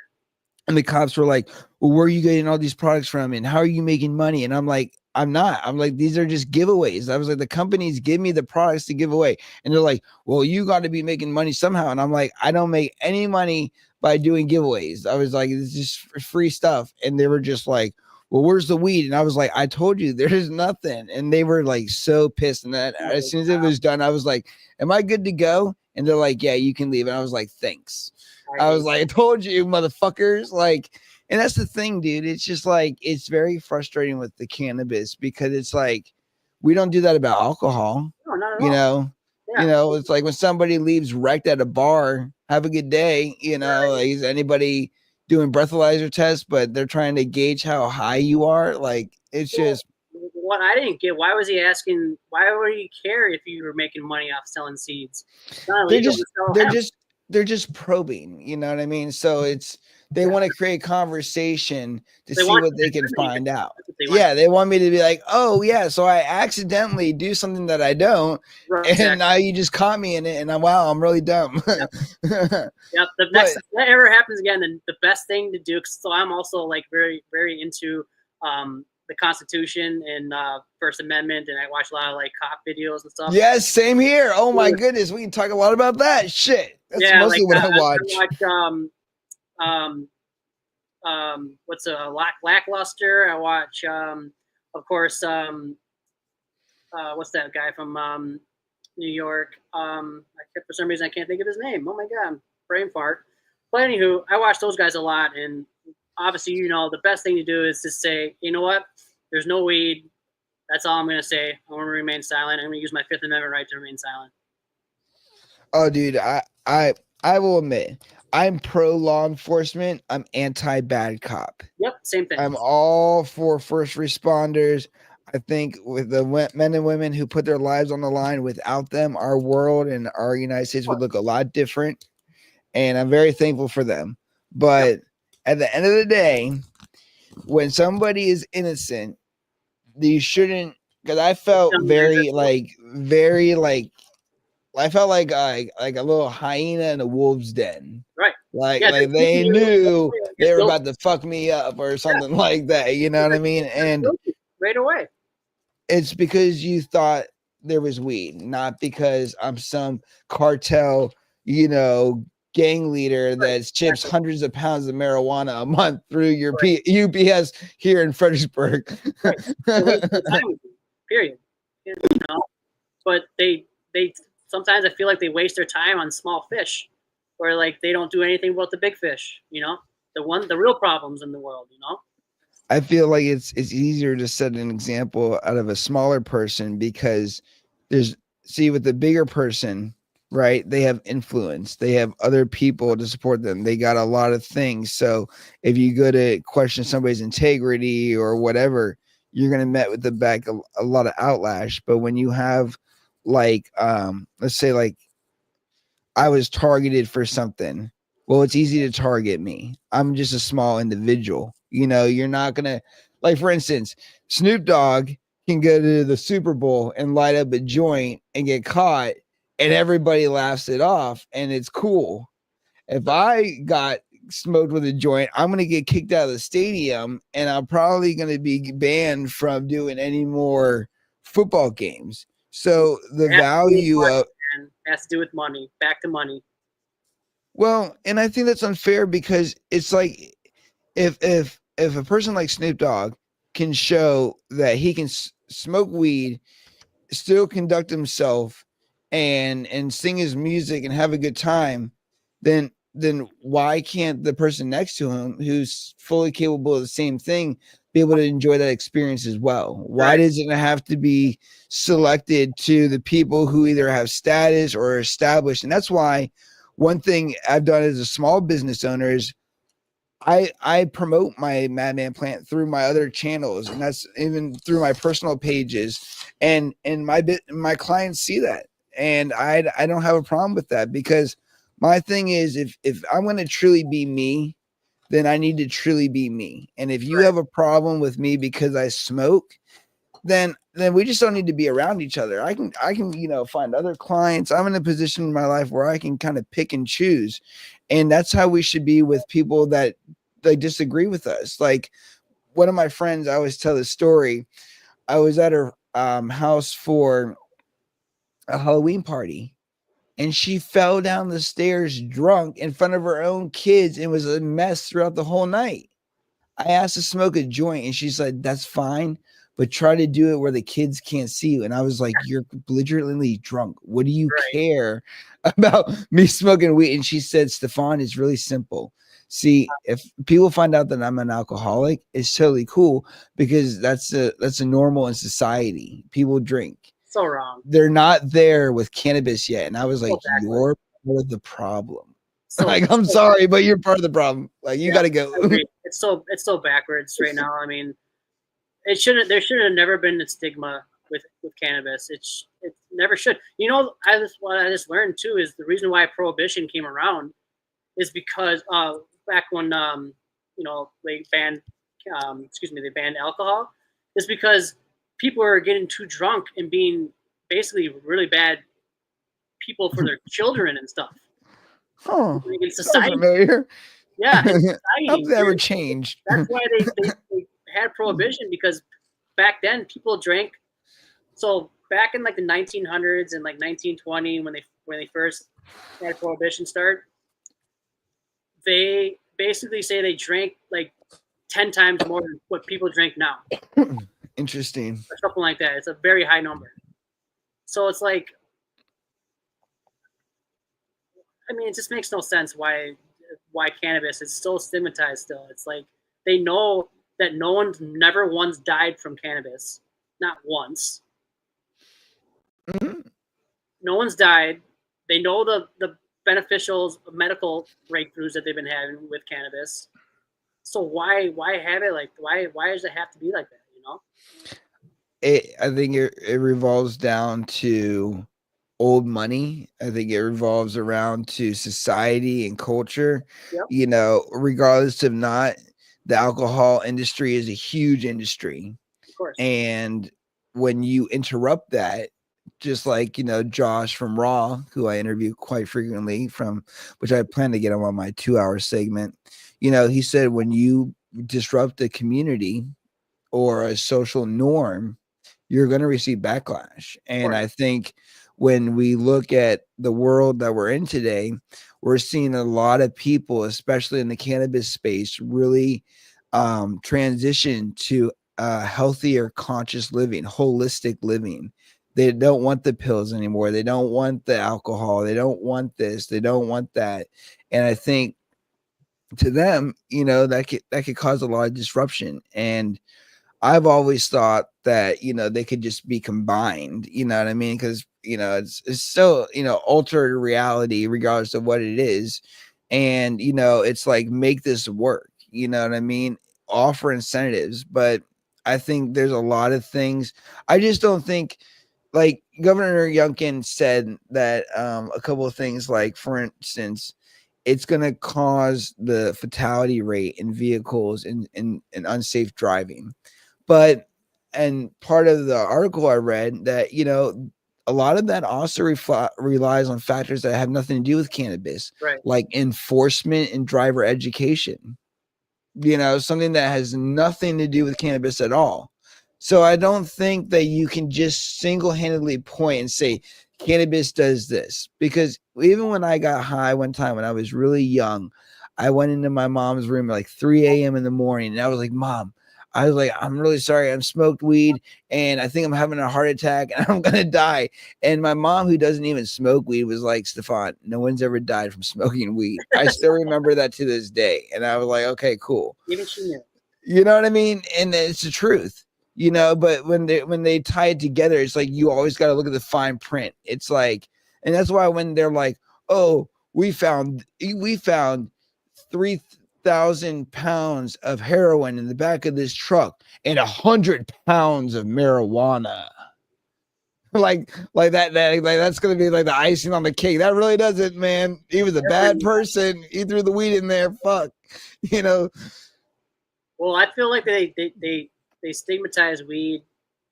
And the cops were like, "Well, where are you getting all these products from? And how are you making money?" And I'm like, "I'm not. I'm like, these are just giveaways." I was like, the companies give me the products to give away. And they're like, "Well, you got to be making money somehow." And I'm like, "I don't make any money by doing giveaways." I was like, "It's just free stuff." And they were just like, "Well, where's the weed?" And I was like, "I told you there's nothing." And they were like so pissed. And then as soon as it was done, I was like, "Am I good to go?" And they're like, "Yeah, you can leave." And I was like, "Thanks." I was like, "I told you, motherfuckers." Like, and that's the thing, dude. It's just like, it's very frustrating with the cannabis because it's like, we don't do that about alcohol. No, not at You all. know, Yeah. it's like when somebody leaves wrecked at a bar, have a good day. Right. Like, is anybody doing breathalyzer tests, but they're trying to gauge how high you are? Like, it's Well, just, what I didn't get, why was he asking? Why would he care if you were making money off selling seeds? It's not they're illegal just, to sell they're hemp. just, they're just probing. You know what I mean? So they want to create conversation to They see want what you they to can discriminate. find out. That's what they want. Yeah, they want me to be like, oh yeah, so I accidentally do something that I don't, Right, and exactly. now you just caught me in it, and I'm really dumb. Yep. Yep. The But next time that ever happens again, then the best thing to do. So I'm also like very, very into the Constitution and First Amendment, and I watch a lot of like cop videos and stuff. yes, same here. Oh my goodness, we can talk a lot about that. Shit, that's Yeah, like mostly what I I watch. watch what's a lackluster. I watch of course what's that guy from New York? For some reason I can't think of his name. Oh my god, brain fart. But anywho, I watch those guys a lot, and obviously, the best thing to do is to say, you know what? There's no weed. That's all I'm gonna say. I'm gonna remain silent. I'm gonna use my Fifth Amendment right to remain silent. Oh, dude, I will admit, I'm pro law enforcement. I'm anti bad cop. Yep, same thing. I'm all for first responders. I think with the men and women who put their lives on the line, without them, our world and our United States would look a lot different. And I'm very thankful for them. But at the end of the day, when somebody is innocent, you shouldn't. Because I felt very I felt like a little hyena in a wolf's den. Right. Like Yeah, they knew they were guilty. about to fuck me up or something like that. You know what I mean? And right away. it's because you thought there was weed, not because I'm some cartel, gang leader that ships hundreds of pounds of marijuana a month through your UPS here in Fredericksburg. Right. They waste their time with you, period. But they sometimes I feel like they waste their time on small fish, or like they don't do anything about the big fish. The real problems in the world. I feel like it's easier to set an example out of a smaller person because with the bigger person, right? They have influence. They have other people to support them. They got a lot of things. So if you go to question somebody's integrity or whatever, you're going to met with the back a lot of outlash. But when you have let's say like I was targeted for something. Well, it's easy to target me. I'm just a small individual. You're not going to, like, for instance, Snoop Dogg can go to the Super Bowl and light up a joint and get caught, and everybody laughs it off, and it's cool. If I got smoked with a joint, I'm going to get kicked out of the stadium, and I'm probably going to be banned from doing any more football games. So the value of has to do with money. Back to money. Well, and I think that's unfair because it's like if a person like Snoop Dogg can show that he can smoke weed, still conduct himself, and sing his music and have a good time, then why can't the person next to him who's fully capable of the same thing be able to enjoy that experience as well? Why does it have to be selected to the people who either have status or are established? And that's why one thing I've done as a small business owner is I promote my MadManPlant through my other channels, and that's even through my personal pages, and my clients see that, and I don't have a problem with that because my thing is if I'm going to truly be me, then I need to truly be me. And if you have a problem with me because I smoke, then we just don't need to be around each other. I can find other clients. I'm in a position in my life where I can kind of pick and choose, and that's how we should be with people that they disagree with us. Like one of my friends, I always tell this story. I was at her house for a Halloween party, and she fell down the stairs drunk in front of her own kids and was a mess throughout the whole night. I asked to smoke a joint, and she said, "That's fine, but try to do it where the kids can't see you." And I was like, "You're belligerently drunk. What do you care about me smoking weed?" And she said, "Stefan, it's really simple. See, if people find out that I'm an alcoholic, it's totally cool because that's a normal in society. People drink. So wrong. They're not there with cannabis yet. And I was like, So backwards. you're part of the problem. So Like, I'm sorry, but you're part of the problem. Like, you got to go. I agree. It's so backwards right now. I mean, there should have never been a stigma with cannabis. It never should. You know, what I just learned too is the reason why prohibition came around is because back when you know, they banned they banned alcohol, is because people were getting too drunk and being basically really bad people for their children and stuff. Huh. In Sounds society, familiar. yeah, in Hope society, that ever changed. that's why they had prohibition, because back then people drank. So back in like the 1900s and like 1920, when they first had prohibition start, they basically say they drank like 10 times more than what people drink now. Interesting. Or something like that. It's a very high number. So it's like, I mean, it just makes no sense why cannabis is so stigmatized still. It's like they know that no one's never once died from cannabis. Not once. Mm-hmm. No one's died. They know the beneficial medical breakthroughs that they've been having with cannabis. So why have it like why does it have to be like that, you know? I think it revolves down to old money. I think it revolves around to society and culture. Yep. You know, regardless of not, the alcohol industry is a huge industry. Of course. And when you interrupt that, just like, you know, Josh from Raw, who I interview quite frequently, from which I plan to get him on my 2-hour segment, you know, he said when you disrupt a community or a social norm, you're going to receive backlash. And I think when we look at the world that we're in today, we're seeing a lot of people, especially in the cannabis space, really transition to healthier, conscious living, holistic living. They don't want the pills anymore. They don't want the alcohol. They don't want this. They don't want that. And I think to them, you know, that could cause a lot of disruption. And I've always thought that, you know, they could just be combined, you know what I mean? Because, you know, it's still, you know, altered reality regardless of what it is. And, you know, it's like, make this work, you know what I mean? Offer incentives. But I think there's a lot of things. I just don't think, like Governor Youngkin said that a couple of things, like, for instance, it's going to cause the fatality rate in vehicles and unsafe driving. But, and part of the article I read that, you know, a lot of that also relies on factors that have nothing to do with cannabis, Right. like enforcement and driver education, you know, something that has nothing to do with cannabis at all. So I don't think that you can just single-handedly point and say cannabis does this, because even when I got high one time when I was really young, I went into my mom's room at like 3 a.m. in the morning, and I was like, Mom, I was like, I'm really sorry. I'm smoked weed and I think I'm having a heart attack and I'm going to die. And my mom, who doesn't even smoke weed, was like, Stefan, no one's ever died from smoking weed. I still remember that to this day. And I was like, okay, cool. Even she knew. You know what I mean? And it's the truth, you know, but when they tie it together, it's like, you always got to look at the fine print. It's like, and that's why when they're like, oh, we found 3,000 pounds of heroin in the back of this truck and 100 pounds of marijuana. like that's gonna be like the icing on the cake. That really doesn't, man. He was a bad person. He threw the weed in there. Fuck, you know. Well, I feel like they stigmatize weed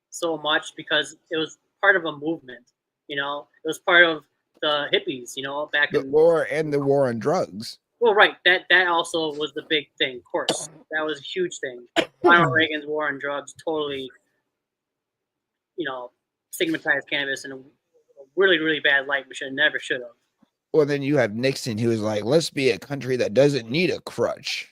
so much because it was part of a movement. You know, it was part of the hippies. You know, back The in war on drugs. Well, right. That also was the big thing. Of course, that was a huge thing. Ronald Reagan's war on drugs totally, you know, stigmatized cannabis in a really, really bad light, which it never should have. Well, then you have Nixon, who was like, let's be a country that doesn't need a crutch.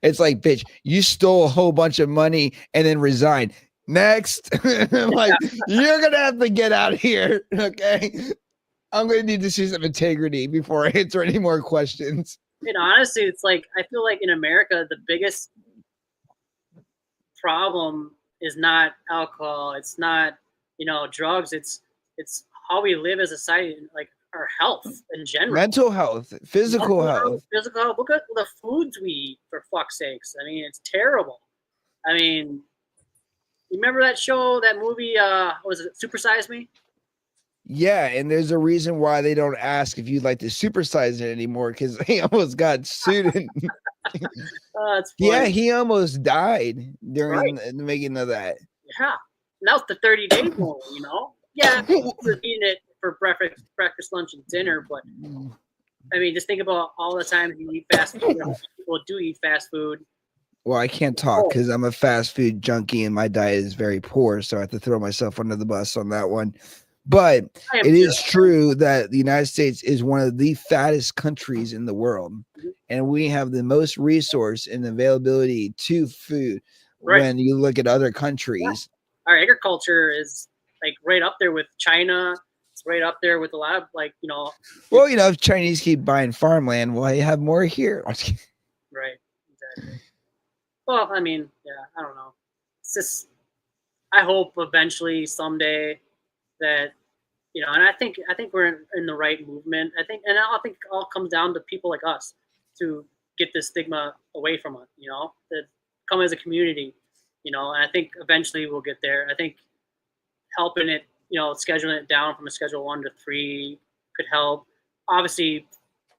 It's like, bitch, you stole a whole bunch of money and then resigned. Next. Like, you're going to have to get out of here. Okay. I'm going to need to see some integrity before I answer any more questions. And honestly, it's like, I feel like in America, the biggest problem is not alcohol. It's not drugs. It's how we live as a society, like our health in general. Mental health, physical health. Physical health. Look at the foods we eat, for fuck's sakes. I mean, it's terrible. I mean, you remember that show, that movie, was it Super Size Me? Yeah, and there's a reason why they don't ask if you'd like to supersize it anymore, because he almost got sued. It's funny. Yeah, he almost died during Right. the making of that. Yeah. And that was the 30-day rule, Yeah, we're eating it for breakfast, lunch, and dinner, but I mean, just think about all the times you eat fast food. People do eat fast food. Well, I can't talk because I'm a fast food junkie and my diet is very poor, so I have to throw myself under the bus on that one. But it is true that the United States is one of the fattest countries in the world, and we have the most resource and availability to food when you look at other countries. Our agriculture is like right up there with China. It's right up there with a lot of Well, if Chinese keep buying farmland, well, you have more here. Right. Exactly. Well, I mean, yeah, I don't know. It's just, I hope eventually someday that, and I think we're in the right movement. I think it all comes down to people like us to get this stigma away from us, to come as a community, and I think eventually we'll get there. I think helping it, scheduling it down from a Schedule 1 to 3 could help. Obviously,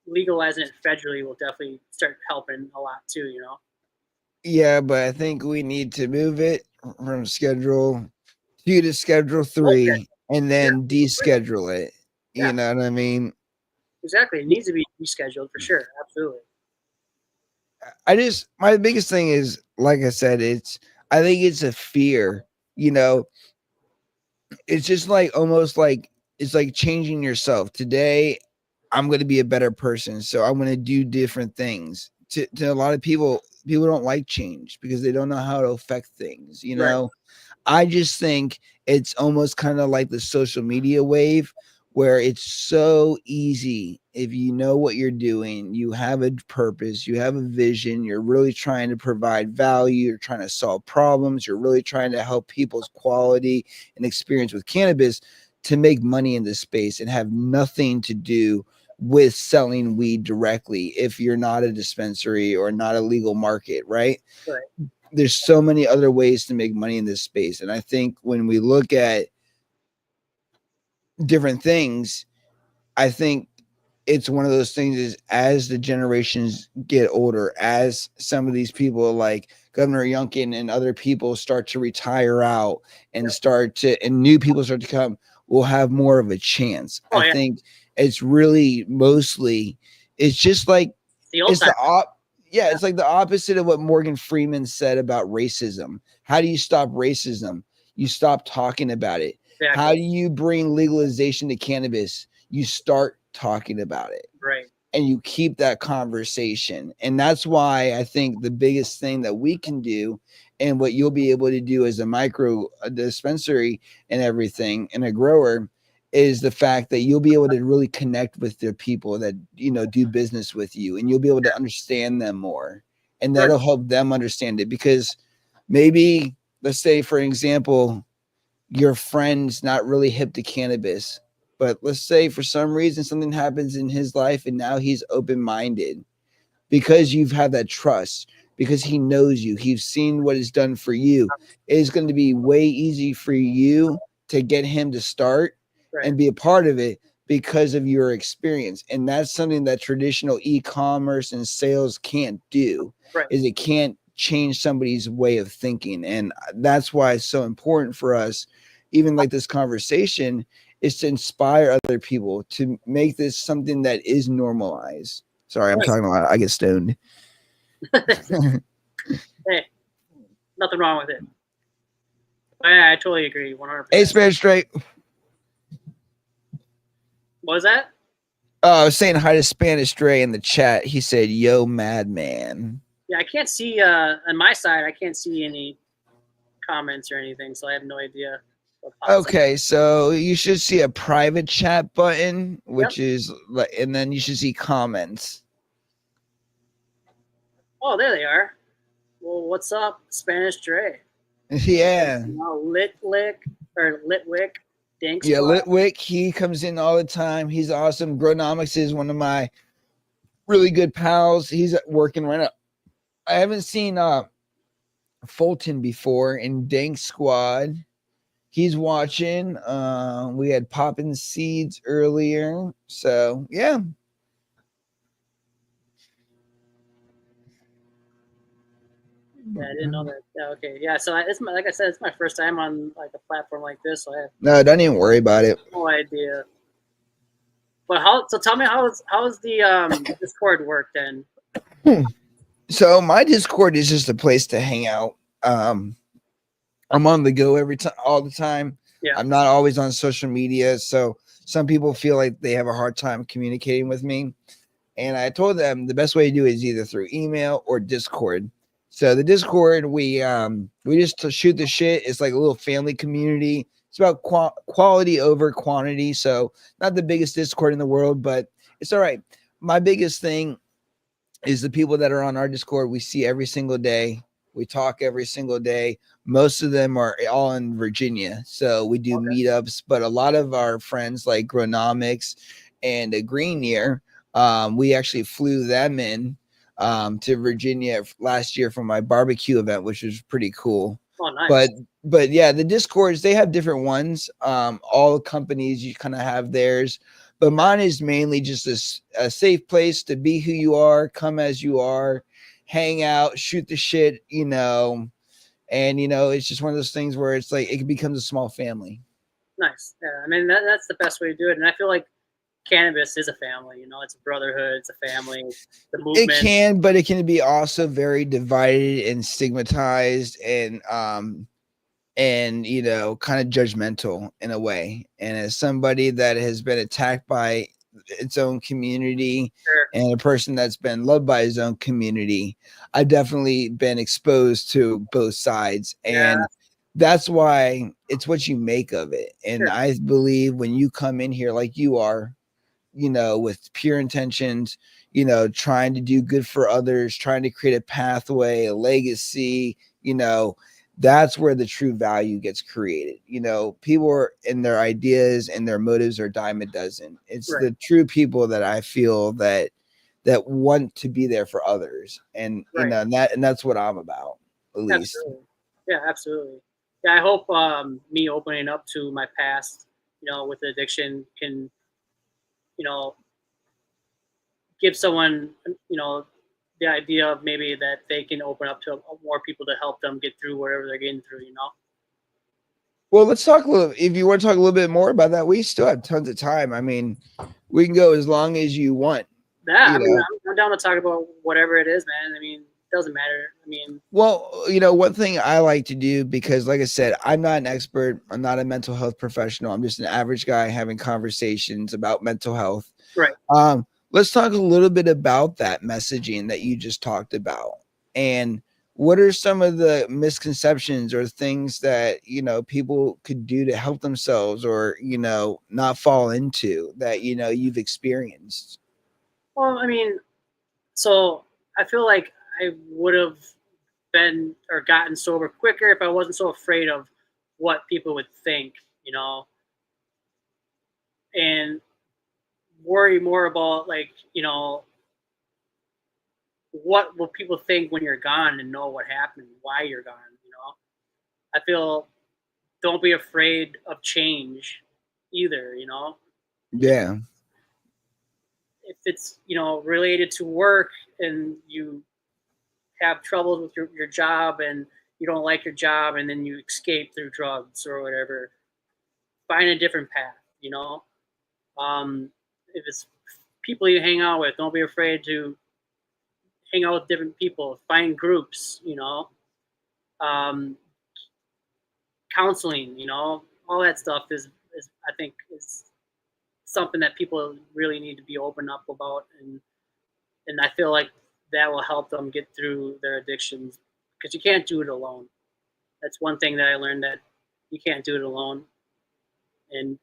legalizing it federally will definitely start helping a lot too, Yeah, but I think we need to move it from Schedule 2 to Schedule 3 and then deschedule it. You know what I mean? Exactly. It needs to be rescheduled for sure. Absolutely. My biggest thing is, like I said, I think it's a fear, it's just like almost like it's like changing yourself. Today, I'm going to be a better person. So I'm going to do different things. To a lot of people don't like change because they don't know how to affect things, Right. I just think it's almost kind of like the social media wave where it's so easy. If you know what you're doing, you have a purpose, you have a vision, you're really trying to provide value, you're trying to solve problems, you're really trying to help people's quality and experience with cannabis, to make money in this space and have nothing to do with selling weed directly if you're not a dispensary or not a legal market, right? There's so many other ways to make money in this space. And I think when we look at different things, I think it's one of those things is, as the generations get older, as some of these people like Governor Youngkin and other people start to retire out and and new people start to come, we'll have more of a chance. I think it's really mostly, it's just like, it's like the opposite of what Morgan Freeman said about racism. How do you stop racism? You stop talking about it. Exactly. How do you bring legalization to cannabis? You start talking about it. Right. And you keep that conversation. And that's why I think the biggest thing that we can do, and what you'll be able to do as a dispensary and everything, and a grower, is the fact that you'll be able to really connect with the people that do business with you, and you'll be able to understand them more, and that'll help them understand it. Because maybe, let's say for example, your friend's not really hip to cannabis, but let's say for some reason something happens in his life and now he's open-minded, because you've had that trust, because he knows you, he's seen what it's done for you. It's going to be way easy for you to get him to start and be a part of it because of your experience. And that's something that traditional e-commerce and sales can't do, is it can't change somebody's way of thinking. And that's why it's so important for us, even like this conversation, is to inspire other people to make this something that is normalized. Sorry, I'm talking a lot. I get stoned. Hey, nothing wrong with it. Yeah, I totally agree. 100%. Hey, Spanish Straight. What was that? I was saying hi to Spanish Stray in the chat. He said, "Yo, madman." Yeah, I can't see on my side. I can't see any comments or anything, so I have no idea. Okay, so you should see a private chat button, which is like, and then you should see comments. Oh, there they are. Well, what's up, Spanish Dre? Yeah. Lit lick. or Litwick, Dank Yeah, Squad. Litwick, he comes in all the time. He's awesome. Gronomics is one of my really good pals. He's working right now. I haven't seen Fulton before in Dank Squad. He's watching. We had Poppin' Seeds earlier. So yeah. Yeah, I didn't know that. Yeah, okay, yeah. So it's my, like I said, it's my first time on like a platform like this, so I have No, don't even worry about it. no idea. But how? So tell me how's the Discord work then? So my Discord is just a place to hang out. I'm on the go every time, all the time. Yeah. I'm not always on social media, so some people feel like they have a hard time communicating with me. And I told them the best way to do it is either through email or Discord. So the Discord, we just shoot the shit. It's like a little family community. It's about quality over quantity. So not the biggest Discord in the world, but it's all right. My biggest thing is the people that are on our Discord. We see every single day. We talk every single day. Most of them are all in Virginia, so we do meetups. But a lot of our friends like Gronomics and Greenier, we actually flew them in to Virginia last year for my barbecue event, which was pretty cool. Oh, nice. But yeah, the Discords, they have different ones. All companies, you kind of have theirs, but mine is mainly just a safe place to be who you are, come as you are, hang out, shoot the shit, and it's just one of those things where it's like it becomes a small family. Nice. Yeah, I mean that's the best way to do it, and I feel like cannabis is a family. It's a brotherhood, it's a family. The movement. It can, but it can be also very divided and stigmatized and kind of judgmental in a way. And as somebody that has been attacked by its own community, Sure. and a person that's been loved by his own community, I've definitely been exposed to both sides. And that's why it's what you make of it. And Sure. I believe when you come in here like you are, with pure intentions, trying to do good for others, trying to create a pathway, a legacy, that's where the true value gets created. People are in their ideas and their motives are dime a dozen. It's Right. the true people that I feel that want to be there for others. And Right. and that's what I'm about, at least. Absolutely. Yeah, absolutely. Yeah, I hope me opening up to my past, with addiction can, give someone, the idea of maybe that they can open up to more people to help them get through whatever they're getting through. Well, let's talk a little. If you want to talk a little bit more about that, we still have tons of time. I mean, we can go as long as you want. Yeah, I'm down to talk about whatever it is, man. I mean, it doesn't matter. I mean, well, one thing I like to do, because like I said, I'm not an expert. I'm not a mental health professional. I'm just an average guy having conversations about mental health. Right. Let's talk a little bit about that messaging that you just talked about. And what are some of the misconceptions or things that, people could do to help themselves or, not fall into that, you've experienced? Well, I mean, so I feel like I would have been or gotten sober quicker if I wasn't so afraid of what people would think, and worry more about what will people think when you're gone and know what happened, why you're gone. I feel don't be afraid of change either. Yeah. If it's related to work and you have troubles with your job and you don't like your job and then you escape through drugs or whatever, find a different path. If it's people you hang out with, don't be afraid to hang out with different people. Find groups. Counseling. All that stuff is I think is something that people really need to be open up about, and I feel like that will help them get through their addictions because you can't do it alone. That's one thing that I learned, that you can't do it alone, and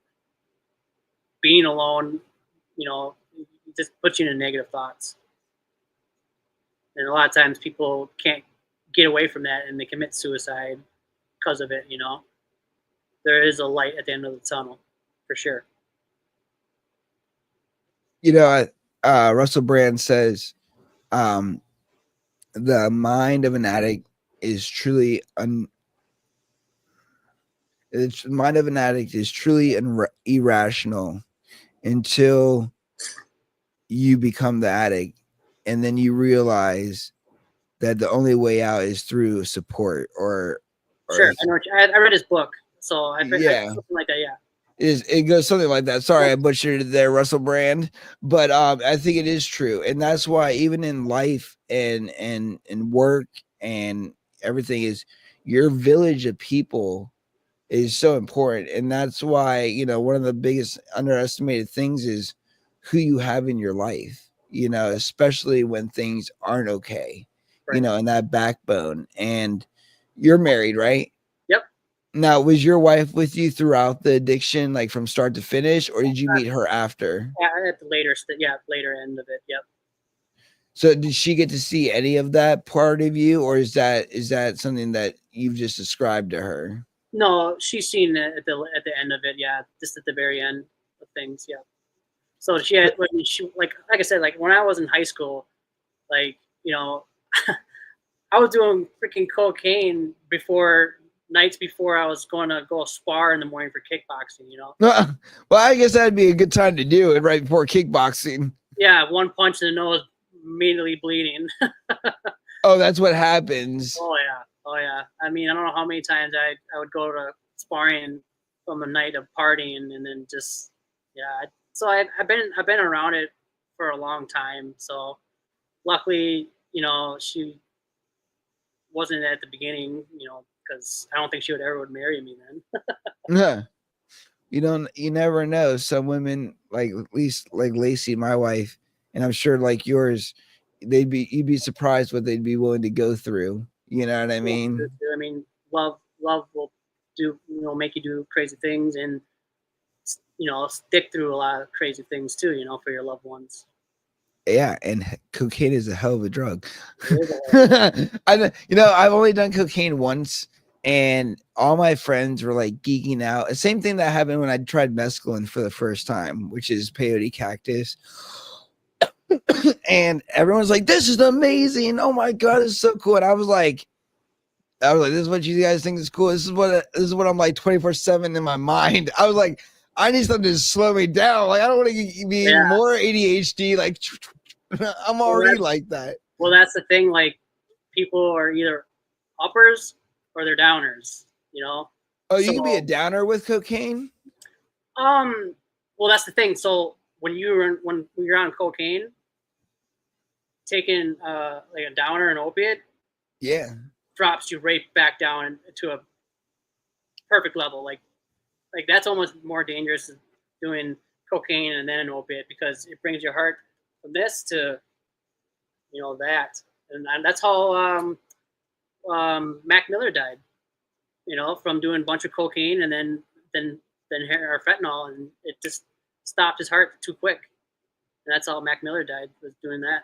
being alone, it just puts you into negative thoughts. And a lot of times people can't get away from that and they commit suicide because of it. there is a light at the end of the tunnel, for sure. You know, Russell Brand says, the mind of an addict is truly the mind of an addict is truly irrational until you become the addict, and then you realize that the only way out is through support or Sure, I read his book, so I yeah, something like that. Yeah, it goes something like that. Sorry, I butchered it there, Russell Brand, but I think it is true, and that's why even in life and work and everything is your village of people is so important, and that's why one of the biggest underestimated things is who you have in your life. Especially when things aren't okay. right. And that backbone. And you're married, right? Yep. Now, was your wife with you throughout the addiction, like from start to finish, or did you meet her after? At the later end of it. Yep. So did she get to see any of that part of you, or is that something that you've just described to her? No, she's seen it at the end of it. Yeah, just at the very end of things. Yeah. So she had when she like I said, like when I was in high school, like I was doing freaking cocaine before nights before I was going to go spar in the morning for kickboxing. Well, I guess that'd be a good time to do it right before kickboxing. Yeah, one punch in the nose, immediately bleeding. Oh, that's what happens. Oh yeah, oh yeah. I mean, I don't know how many times I would go to sparring from a night of partying, and then just yeah. So I've been around it for a long time. So luckily, she wasn't at the beginning, because I don't think she would ever would marry me then. Yeah. You never know. Some women, like at least like Lacey, my wife, and I'm sure like yours, you'd be surprised what they'd be willing to go through. You know what I mean? I mean, love will do, make you do crazy things, and stick through a lot of crazy things too, for your loved ones. Yeah, and cocaine is a hell of a drug. I've only done cocaine once, and all my friends were like geeking out. The same thing that happened when I tried mescaline for the first time, which is peyote cactus. And everyone's like, "This is amazing! Oh my god, it's so cool!" And this is what you guys think is cool. This is what I'm like 24/7 in my mind. I was like, I need something to slow me down. Like I don't want to be more ADHD. Like I'm already like that. Well, that's the thing. Like people are either uppers or they're downers. Oh, you can be a downer with cocaine. Well, that's the thing. So when you're on cocaine, taking like a downer, an opiate, yeah, drops you right back down to a perfect level. Like that's almost more dangerous than doing cocaine and then an opiate, because it brings your heart from this to that, and that's how Mac Miller died. From doing a bunch of cocaine and then or fentanyl, and it just stopped his heart too quick, and that's how Mac Miller died, was doing that.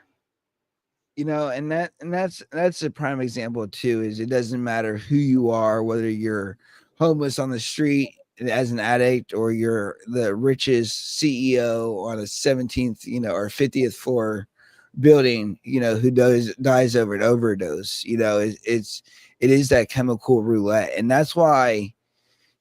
And that's a prime example too. Is it doesn't matter who you are, whether you're homeless on the street as an addict, or you're the richest CEO on a 17th, or 50th floor building, who dies over an overdose. It is that chemical roulette, and that's why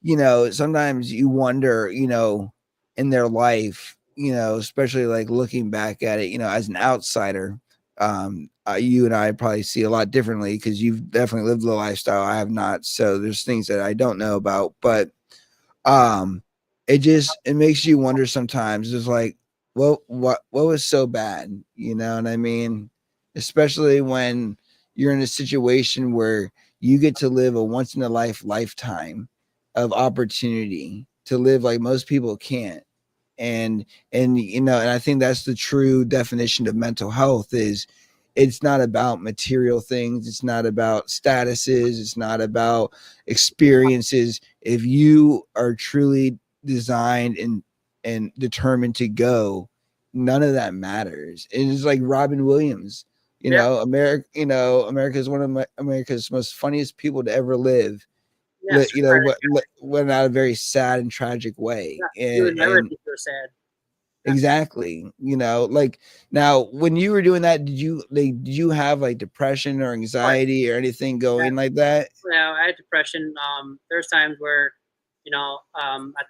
sometimes you wonder, in their life, especially like looking back at it, as an outsider. You and I probably see a lot differently because you've definitely lived the lifestyle I have not. So there's things that I don't know about, but it makes you wonder sometimes. It's like, well, what was so bad? You know what I mean? Especially when you're in a situation where you get to live a once in a lifetime of opportunity to live like most people can't. And I think that's the true definition of mental health. Is it's not about material things, it's not about statuses, it's not about experiences. If you are truly designed and determined to go, none of that matters. It's like Robin Williams, America, America is one of America's most funniest people to ever live, Yeah, went out a very sad and tragic way. yeah, you would never think you're sad. Exactly. Like now when you were doing that, did you have like depression or anxiety or anything going like that? Yeah, I had depression. There's times where, I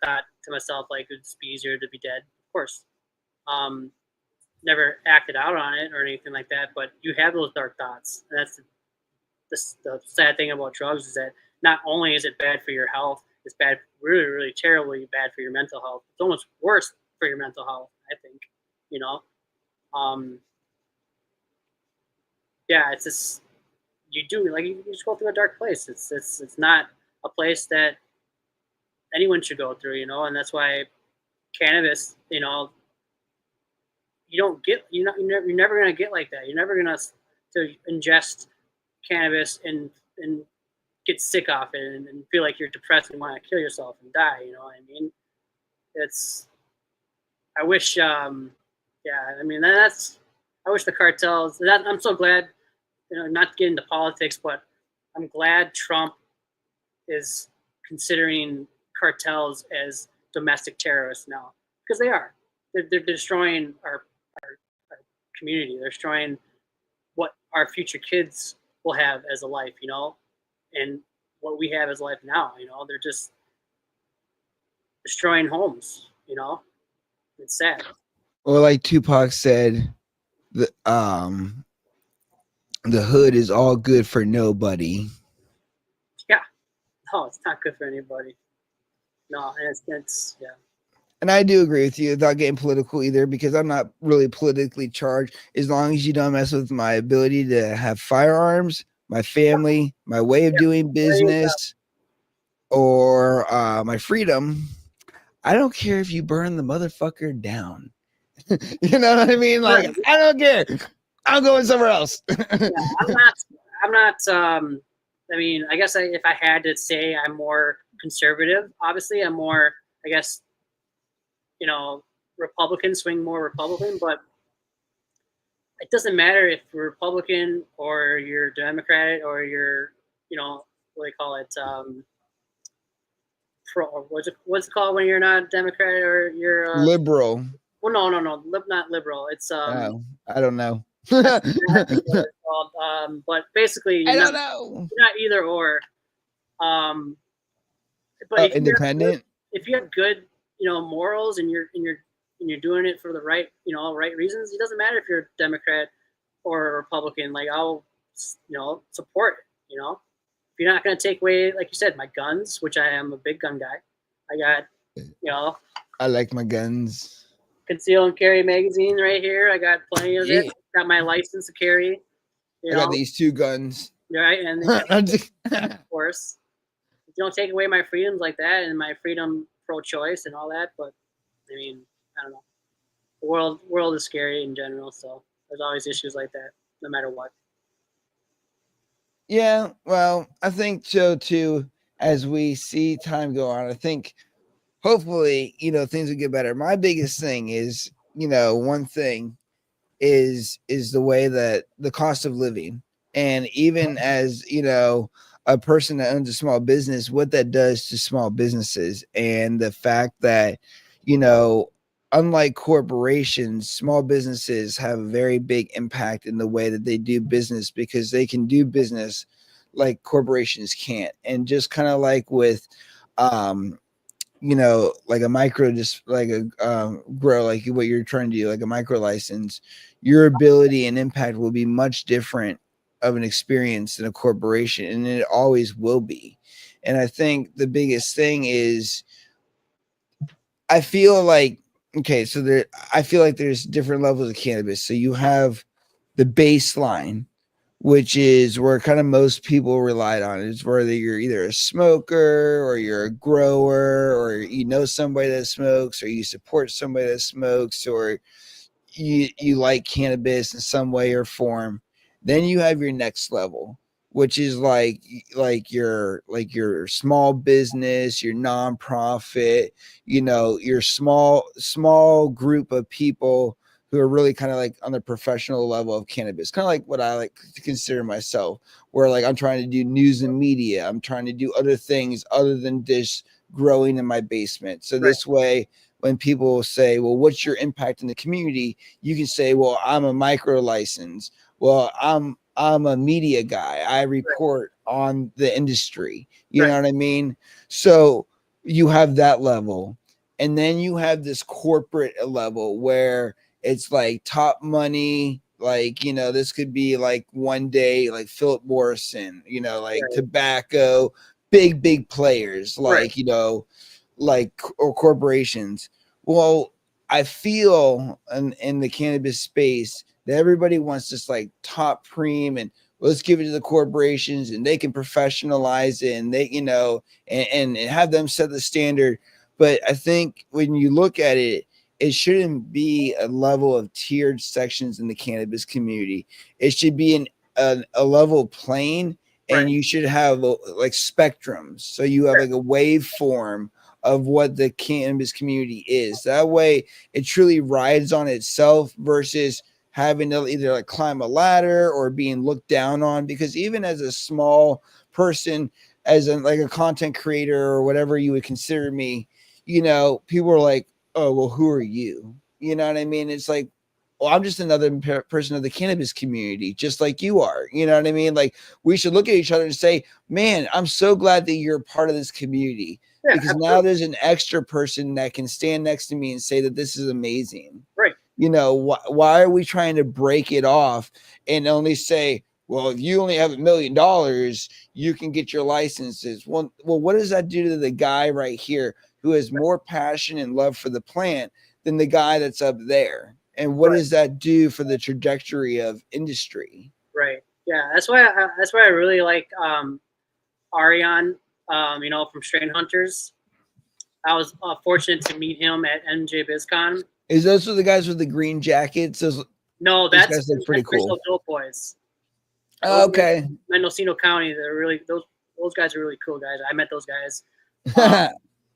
thought to myself, like, it'd just be easier to be dead. Of course. Never acted out on it or anything like that, but you have those dark thoughts. And that's the sad thing about drugs is that not only is it bad for your health, it's bad, really, really terribly bad for your mental health. It's almost worse for your mental health, I think. Yeah, it's just you just go through a dark place. It's not a place that anyone should go through, and that's why cannabis, you don't get you're never gonna get like that. You're never gonna to ingest cannabis and get sick off it and feel like you're depressed and want to kill yourself and die. You know what I mean? It's I wish I wish the cartels I'm so glad, not to get into politics, but I'm glad Trump is considering cartels as domestic terrorists now, because they are. They're destroying our community. They're destroying what our future kids will have as a life, and what we have as life now. They're just destroying homes. It's sad. Well, like Tupac said, the hood is all good for nobody. Yeah, no, it's not good for anybody. No, it's yeah. And I do agree with you without getting political either, because I'm not really politically charged. As long as you don't mess with my ability to have firearms, my family, my way of doing business, or my freedom, I don't care if you burn the motherfucker down. You know what I mean? Like, I don't care. I'm going somewhere else. Yeah, I'm not. I mean, I guess if I had to say, I'm more conservative. Obviously, I'm more, I guess, Republican, swing more Republican, but it doesn't matter if you're Republican or you're Democrat or you're, what do they call it? What's it called when you're not Democrat or you're liberal? Well, no, not liberal. It's I don't know. But basically, I don't know. You're not either or. But independent. If you have good, morals and you're doing it for the right, right reasons, it doesn't matter if you're a Democrat or a Republican. Like, I'll, support it. If you're not going to take away, like you said, my guns, which I am a big gun guy. I got, I like my guns. Conceal and carry magazine right here. I got plenty of it. Got my license to carry. I got these 2 guns. Right, and of course, you don't take away my freedoms like that and my freedom pro-choice and all that. But I mean, I don't know. The world is scary in general, so there's always issues like that, no matter what. Yeah, well, I think so too. As we see time go on, I think hopefully, things will get better. My biggest thing is, one thing is the way that the cost of living, and even as, a person that owns a small business, what that does to small businesses, and the fact that, unlike corporations, small businesses have a very big impact in the way that they do business, because they can do business like corporations can't. And just kind of like with, like a micro, just like a grow, like what you're trying to do, like a micro license, your ability and impact will be much different of an experience than a corporation, and it always will be. And I think the biggest thing is, I feel like, okay, so I feel like there's different levels of cannabis. So you have the baseline, which is where kind of most people relied on. It's whether you're either a smoker or you're a grower, or somebody that smokes, or you support somebody that smokes, or you like cannabis in some way or form. Then you have your next level, which is like your small business, your nonprofit, your small group of people who are really kind of like on the professional level of cannabis, kind of like what I like to consider myself, where like I'm trying to do news and media. I'm trying to do other things other than just growing in my basement. So this way, when people say, well, what's your impact in the community? You can say, well, I'm a micro license. Well, I'm a media guy. I report on the industry. You know what I mean? So you have that level. And then you have this corporate level where it's like top money. Like, you know, this could be like one day, like Philip Morrison, you know, like tobacco, big players, like, you know, like, or corporations. Well, I feel in the cannabis space that everybody wants this like top preem and let's give it to the corporations and they can professionalize it and they, you know, and have them set the standard. But I think when you look at it, it shouldn't be a level of tiered sections in the cannabis community. It should be a level plane, and you should have like spectrums. So you have like a waveform of what the cannabis community is. That way it truly rides on itself versus having to either like climb a ladder or being looked down on. Because even as a small person, as like a content creator or whatever you would consider me, you know, people are like, oh, well, who are you? You know what I mean? It's like, well, I'm just another person of the cannabis community, just like you are. You know what I mean? Like, we should look at each other and say, man, I'm so glad that you're part of this community, because now there's an extra person that can stand next to me and say that this is amazing. You know, why are we trying to break it off and only say, well, if you only have $1 million, you can get your licenses? Well, what does that do to the guy right here who has more passion and love for the plant than the guy that's up there? And what does that do for the trajectory of industry? Yeah, that's why I really like Arian, you know, from Strain Hunters. I was fortunate to meet him at MJ BizCon. Is those the guys with the green jackets? No, that's guys look pretty cool. Dope Boys. Okay. Mendocino County. They're really those guys are really cool guys. I met those guys.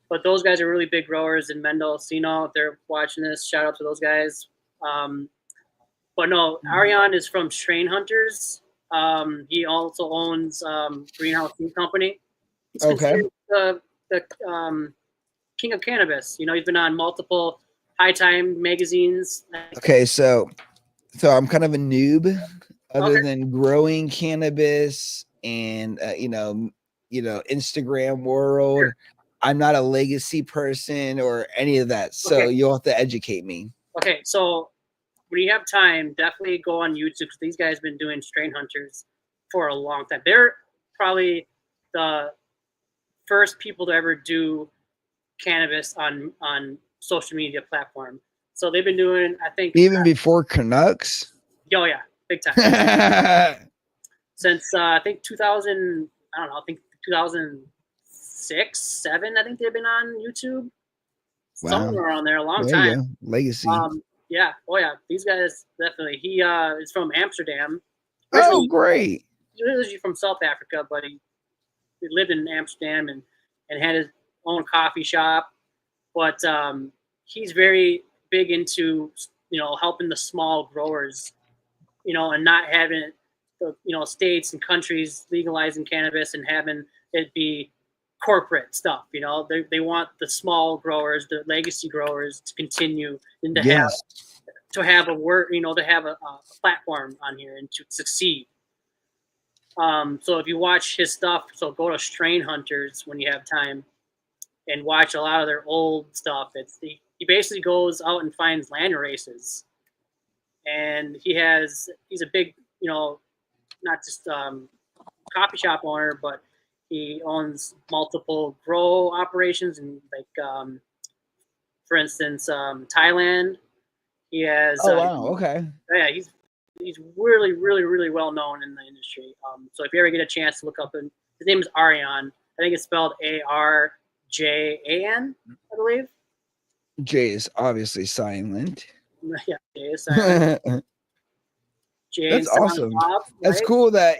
But those guys are really big growers in Mendocino. If they're watching this, shout out to those guys. But no, Arian is from Strain Hunters. He also owns Greenhouse Seed Company. He's considered the king of cannabis. You know, he's been on multiple High Time magazines. Okay, so I'm kind of a noob, other than growing cannabis and you know, Instagram world. I'm not a legacy person or any of that. So you'll have to educate me. Okay, so when you have time, definitely go on YouTube, because these guys have been doing Strain Hunters for a long time. They're probably the first people to ever do cannabis on social media platform. So they've been doing, I think, even before Canucks. Oh yeah, big time. Since I think 2000, I don't know, I think 2006, 7. I think they've been on YouTube. Wow. Somewhere around there, a long there time. You go. Legacy. Yeah. Oh yeah, these guys definitely. He is from Amsterdam. Oh, great. He was usually from South Africa, but he lived in Amsterdam and had his own coffee shop. But he's very big into, you know, helping the small growers, you know, and not having the, you know, states and countries legalizing cannabis and having it be corporate stuff. You know, they want the small growers, the legacy growers, to continue and to have a word, you know, to have a platform on here and to succeed. So if you watch his stuff, so go to Strain Hunters when you have time and watch a lot of their old stuff. He basically goes out and finds land races, and he's a big, you know, not just coffee shop owner, but he owns multiple grow operations, and like for instance, Thailand. He has. Oh wow! Okay. Yeah, he's really well known in the industry. So if you ever get a chance to look up him, his name is Arian. I think it's spelled ARJAN, I believe. J is obviously silent. Yeah, J is silent. That's awesome. Bob, right? That's cool. That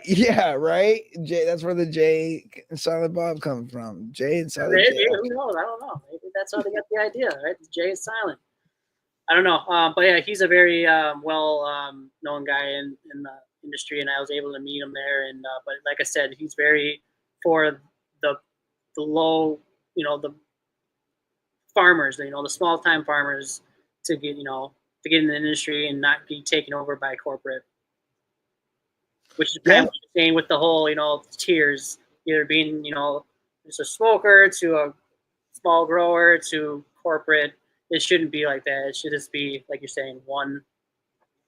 right. J. That's where the J and Silent Bob come from. J and Silent. Maybe, who knows? I don't know. Maybe that's how they got the idea, right? The J is silent. I don't know, but yeah, he's a very well known guy in the industry, and I was able to meet him there. And but like I said, he's very for the low, the farmers, the small time farmers to get to get in the industry and not be taken over by corporate, which is kind Yeah. of what you're saying with the whole tiers, either being just a smoker to a small grower to corporate. It shouldn't be like that. It should just be like you're saying, one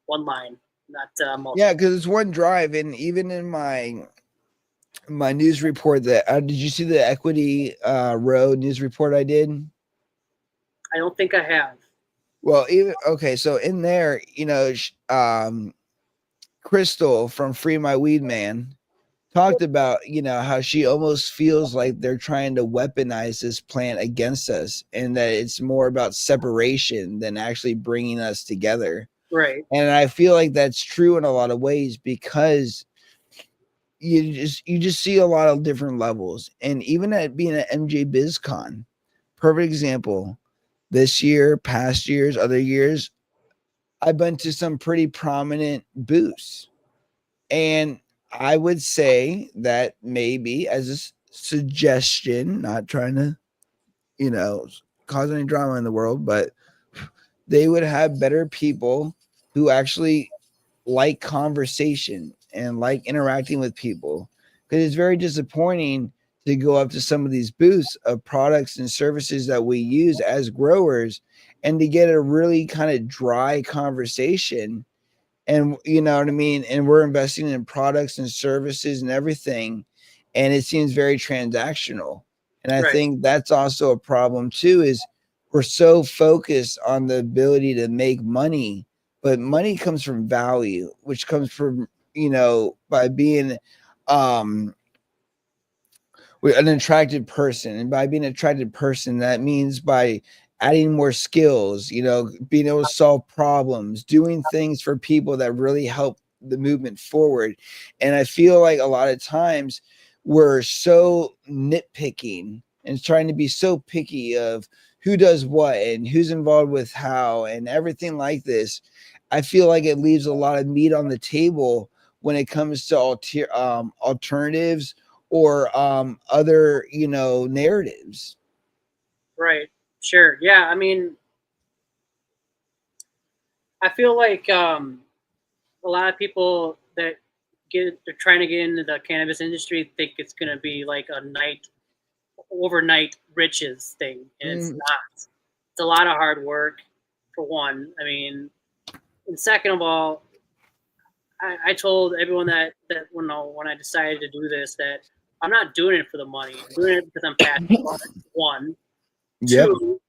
line, not multiple. Yeah, because it's one drive, and even in my news report that did you see the equity road news report I did? I don't think I have. Well, even okay, so in there, Crystal from Free My Weed Man talked about, how she almost feels like they're trying to weaponize this plant against us, and that it's more about separation than actually bringing us together. Right. And I feel like that's true in a lot of ways, because you just see a lot of different levels. And even at being at MJ BizCon, perfect example, this year, past years, other years, I've been to some pretty prominent booths. And I would say that maybe, as a suggestion, not trying to, cause any drama in the world, but they would have better people who actually like conversation and like interacting with people. Because it's very disappointing to go up to some of these booths of products and services that we use as growers and to get a really kind of dry conversation. And you know what I mean? And we're investing in products and services and everything. And it seems very transactional. And I Right. think that's also a problem too, is we're so focused on the ability to make money, but money comes from value, which comes from, by being um an attractive person. And by being an attractive person, that means by adding more skills, being able to solve problems, doing things for people that really help the movement forward. And I feel like a lot of times we're so nitpicking and trying to be so picky of who does what and who's involved with how and everything like this. I feel like it leaves a lot of meat on the table when it comes to alternatives or other narratives. Right. Sure. Yeah. I mean, I feel like a lot of people that they're trying to get into the cannabis industry think it's going to be like a overnight riches thing, and it's Mm, not. It's a lot of hard work, for one. I mean, and second of all, I told everyone that when I decided to do this, that I'm not doing it for the money. I'm doing it because I'm passionate about it. One, yep. two.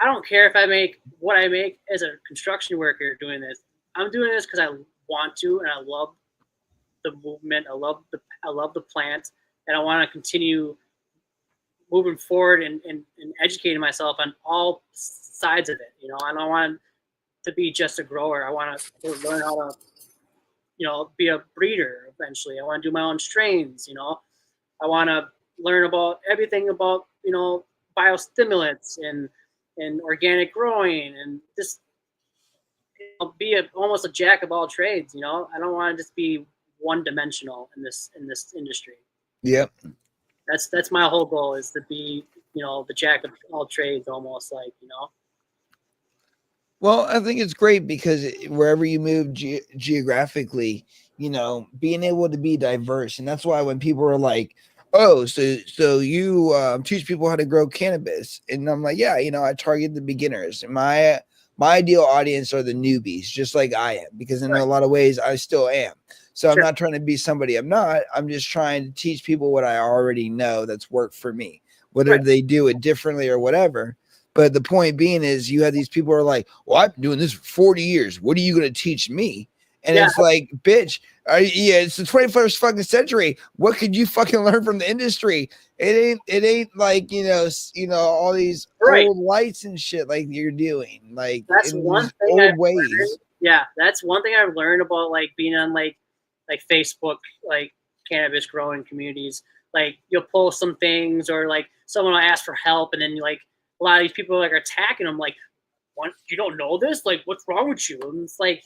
I don't care if I make what I make as a construction worker doing this. I'm doing this because I want to, and I love the movement. I love the plant, and I want to continue moving forward and educating myself on all sides of it. I don't want to be just a grower. I want to learn how to be a breeder eventually. I want to do my own strains. I want to learn about everything about biostimulants and organic growing, and just be almost a jack of all trades. I don't want to just be one dimensional in this industry. Yep. That's my whole goal, is to be the jack of all trades, almost like. Well, I think it's great because wherever you move geographically, being able to be diverse. And that's why when people are like, oh, so you teach people how to grow cannabis. And I'm like, yeah, I target the beginners. And my ideal audience are the newbies, just like I am, because in Right. a lot of ways I still am. So I'm Sure. not trying to be somebody I'm not. I'm just trying to teach people what I already know that's worked for me, whether Right. they do it differently or whatever. But the point being is, you have these people who are like, well, I've been doing this for 40 years. What are you going to teach me? And Yeah. it's like, bitch, yeah, it's the 21st fucking century. What could you fucking learn from the industry? It ain't like, all these Right. old lights and shit like you're doing, like That's in one these thing old I've ways. learned. Yeah, that's one thing I've learned about being on like Facebook, like cannabis growing communities. Like you'll post some things, or like someone will ask for help, and then a lot of these people are attacking them. Like, what, you don't know this? Like, what's wrong with you? And it's like,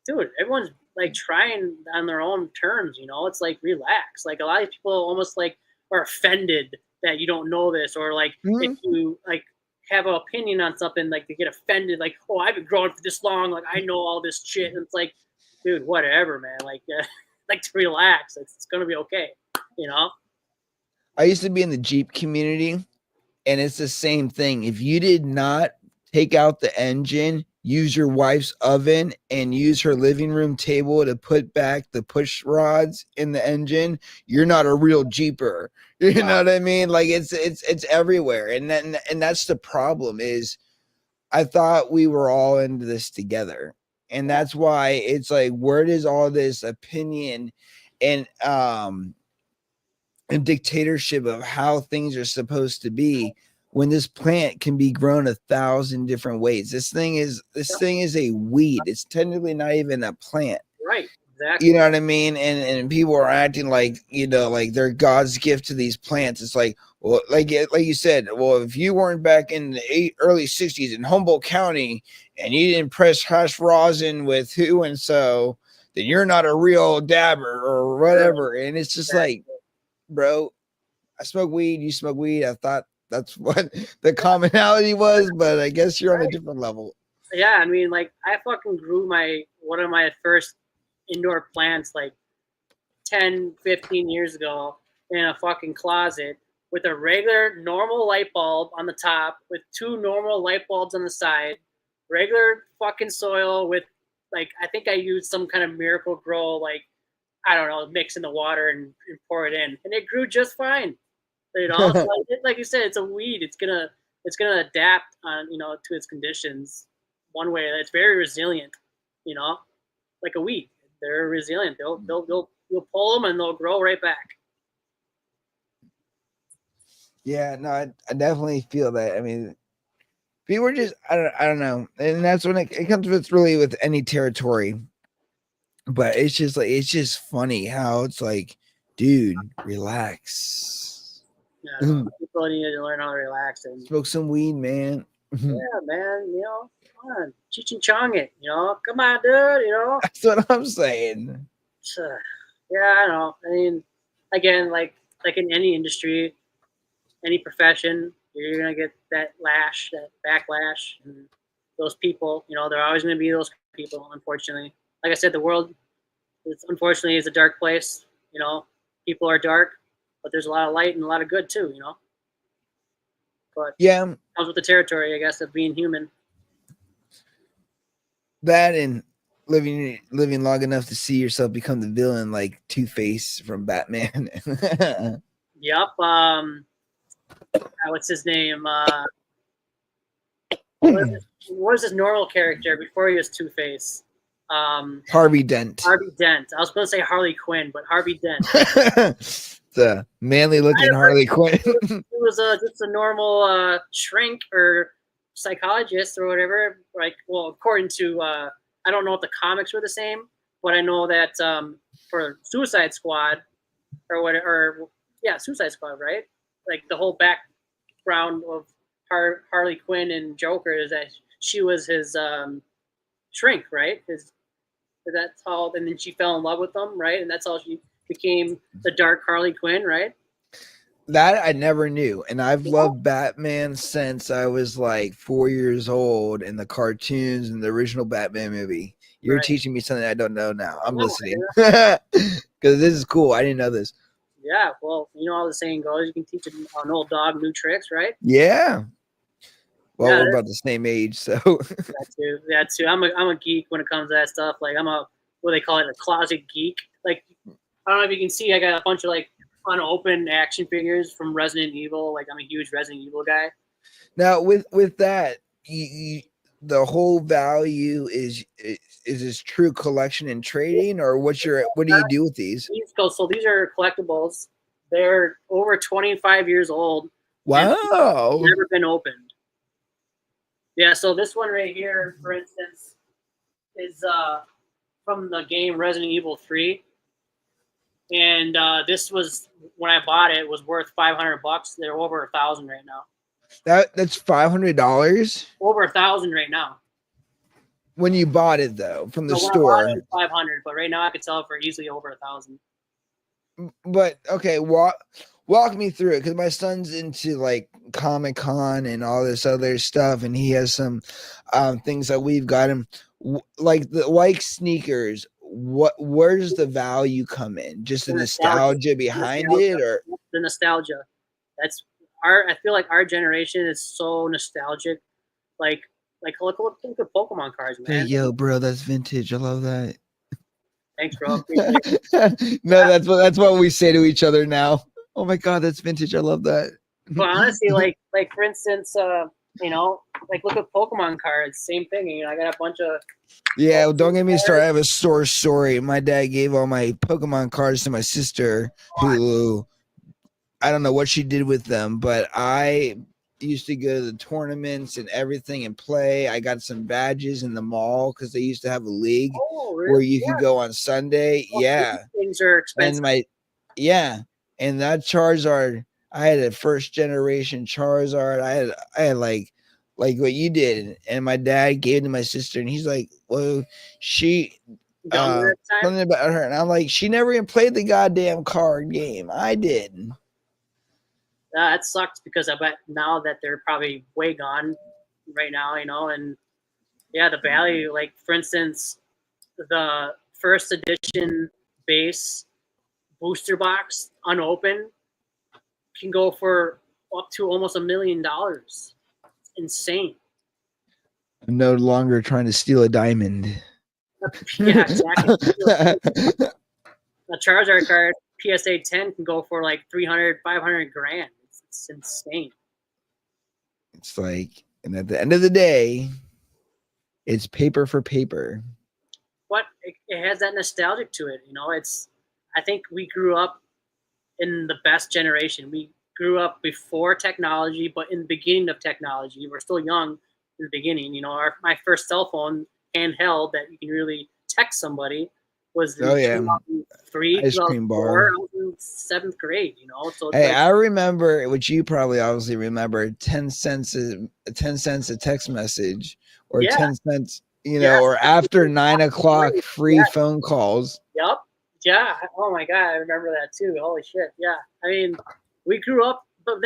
dude, everyone's like trying on their own terms, you know? It's like, relax. Like, a lot of people almost like are offended that you don't know this, or like if you like have an opinion on something, like they get offended, like, oh, I've been growing for this long, like I know all this shit. And it's like, dude, whatever, man. Like, like to relax. It's gonna be okay, you know? I used to be in the Jeep community, and it's the same thing. If you did not take out the engine, use your wife's oven, and use her living room table to put back the push rods in the engine, you're not a real Jeeper. You know what I mean? Like it's everywhere. And that's the problem is I thought we were all into this together. And that's why it's like, where does all this opinion and dictatorship of how things are supposed to be when this plant can be grown 1,000 different ways? This thing is a weed. It's technically not even a plant. Right. Exactly. You know what I mean? And people are acting like, you know, like they're God's gift to these plants. It's like, well, like you said, well, if you weren't back in the early 60s in Humboldt County and you didn't press hash rosin with who and so, then you're not a real dabber or whatever. And it's just like, bro, I smoke weed, you smoke weed. I thought that's what the commonality was, but I guess you're on a different level. Yeah, I mean, like I fucking grew one of my first indoor plants like 10, 15 years ago in a fucking closet with a regular normal light bulb on the top with 2 normal light bulbs on the side, regular fucking soil with like, I think I used some kind of Miracle Grow, like, I don't know, mix in the water and pour it in, and it grew just fine. You know, so like you said, it's a weed. It's gonna adapt on, you know, to its conditions one way. It's very resilient, you know, like a weed. They're resilient. You'll pull them and they'll grow right back. Yeah, no, I definitely feel that. I mean, people are just I don't know, and that's when it comes with really with any territory. But it's just like it's just funny how it's like, dude, relax. Yeah, people need to learn how to relax and smoke some weed, man. Yeah, man. You know, come on, Cheech and Chong it. You know, come on, dude. You know, That's what I'm saying. Yeah, I know. I mean, again, like in any industry, any profession, you're gonna get that backlash, and those people. You know, they're always gonna be those people. Unfortunately, like I said, the world, unfortunately, is a dark place. You know, people are dark, but there's a lot of light and a lot of good too. You know, but yeah, comes with the territory, I guess, of being human. That and living long enough to see yourself become the villain, like Two-Face from Batman. Yep. What's his name? What was his normal character before he was Two-Face? Harvey Dent. Harvey Dent. I was going to say Harley Quinn, but Harvey Dent. The manly looking Harley Quinn. He was just a normal shrink or psychologist or whatever. Like, well, according to I don't know if the comics were the same, but I know that for Suicide Squad or whatever, Suicide Squad, right? Like the whole background of Harley Quinn and Joker is that she was his shrink, right? That's how, and then she fell in love with him, right? And that's how she became the dark Harley Quinn, right? That I never knew, and I've loved Batman since I was like 4 years old in the cartoons and the original Batman movie. You're teaching me something I don't know now. I'm listening because this is cool. I didn't know this. Yeah, well, you know how the saying goes: you can teach an old dog new tricks, right? Yeah. Well, we're about the same age, so that too. I'm a geek when it comes to that stuff. Like I'm a what they call it, a closet geek. Like I don't know if you can see, I got a bunch of like unopened action figures from Resident Evil. Like I'm a huge Resident Evil guy. Now with that, the whole value is this true collection and trading, or what do you do with these? So these are collectibles. They're over 25 years old. Wow. Never been opened. Yeah, so this one right here, for instance, is from the game Resident Evil 3. And this was, when I bought it, was worth $500. They're over $1,000 right now. That's $500 Over 1,000 right now. when you bought it though from the So when I bought store. it, it was 500, but right now I could sell it for easily over 1,000. But okay, walk me through it because my son's into like Comic-Con and all this other stuff, and he has some things that we've got him like sneakers. Where does the value come in? Just the nostalgia behind it, or the nostalgia? That's I feel like our generation is so nostalgic. Like look at Pokemon cards, man. hey, yo, bro, that's vintage. I love that. Thanks, bro. No, that's what we say to each other now. Oh my god, that's vintage. I love that. But honestly, like for instance, you know, like look at Pokemon cards, same thing. You know, I got a bunch of yeah. Well, don't get me started. I have a story. My dad gave all my Pokemon cards to my sister, who I don't know what she did with them, but I used to go to the tournaments and everything and play. I got some badges in the mall because they used to have a league where you could go on Sunday. Well, yeah. things are expensive. And that Charizard, I had a first generation Charizard. I had like what you did, and my dad gave it to my sister, and he's like, well, she something about her, and I'm like, she never even played the goddamn card game. I did. That sucks because I bet now that they're probably way gone right now, you know, and yeah, the value, like for instance, the first edition base booster box unopened can go for up to almost $1 million. It's insane. I'm no longer trying to steal a diamond. Yeah, exactly. A Charizard card, PSA 10 can go for like 300, 500 grand. It's insane. It's like, and at the end of the day, it's paper for paper. But it has that nostalgic to it. You know, I think we grew up in the best generation. We grew up before technology, but in the beginning of technology. We're still young in the beginning. You know, my first cell phone handheld that you can really text somebody was in 2003, ice cream bar. I was in 7th grade, you know. So hey, I remember, which you probably obviously remember, 10 cents a text message, or 10 cents, you know, or after 9 o'clock free phone calls. Yep. Yeah. Oh my god, I remember that too. Holy shit. Yeah. I mean, we grew up, but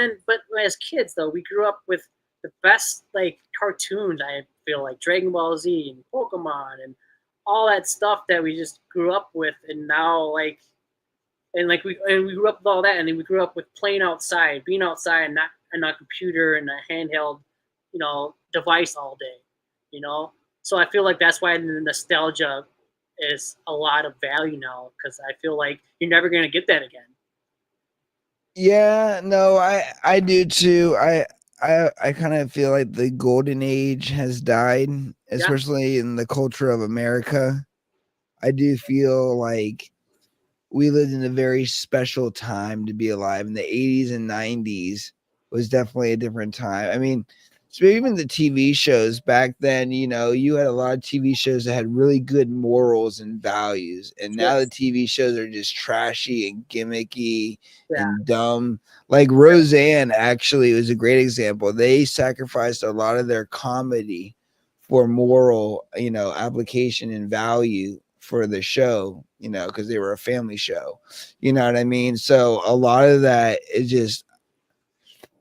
as kids though, we grew up with the best like cartoons. I feel like Dragon Ball Z and Pokemon and all that stuff that we just grew up with, and now we grew up with all that, and then we grew up with playing outside, being outside, and not a computer and a handheld, you know, device all day, you know. So I feel like that's why the nostalgia is a lot of value now, because I feel like you're never gonna get that again. Yeah, no, I do too. I kind of feel like the golden age has died, especially in the culture of America. I do feel like we lived in a very special time to be alive. In the 80s and 90s was definitely a different time. I mean, so even the TV shows back then, you know, you had a lot of TV shows that had really good morals and values. And now the TV shows are just trashy and gimmicky and dumb. Like Roseanne actually was a great example. They sacrificed a lot of their comedy for moral, you know, application and value for the show, you know, because they were a family show. You know what I mean? So a lot of that is just,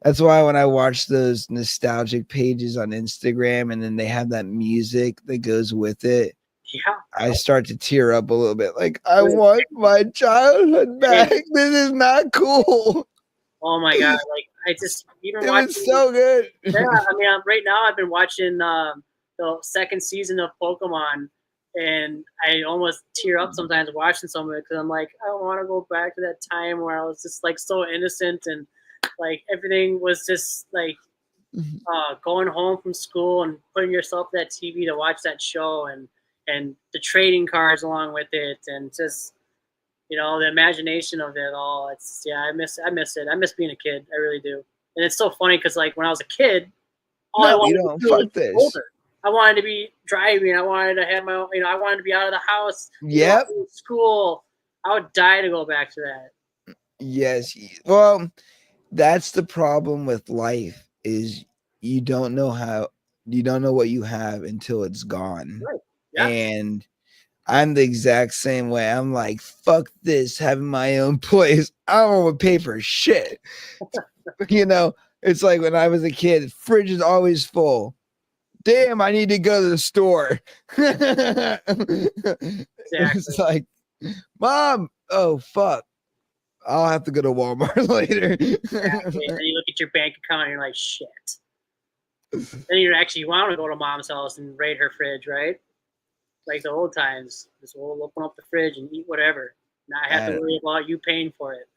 that's why when I watch those nostalgic pages on Instagram and then they have that music that goes with it, I start to tear up a little bit. Like, I want my childhood back. This is not cool. Oh my god! Like I just even it was so good. Yeah, I mean, right now I've been watching the 2nd season of Pokemon, and I almost tear up sometimes watching some of it because I'm like, I want to go back to that time where I was just like so innocent and like everything was just like going home from school and putting yourself at that TV to watch that show and the trading cards along with it and just, you know, the imagination of it all. It's I miss it. I miss being a kid. I really do. And it's so funny because like when I was a kid, all I wanted to do was older. I wanted to be driving. I wanted to have my own, you know, I wanted to be out of the house. Yep. School. I would die to go back to that. Yes. Well, that's the problem with life is you don't know what you have until it's gone. Right. Yeah. And I'm the exact same way. I'm like, fuck this, having my own place. I don't want to pay for shit. It's like when I was a kid, fridge is always full. Damn, I need to go to the store. It's like, Mom, oh fuck. I'll have to go to Walmart later. Exactly. And then you look at your bank account and you're like, shit. Then you actually want to go to mom's house and raid her fridge, right? Like the old times. Just we'll open up the fridge and eat whatever. Not have to worry about you paying for it.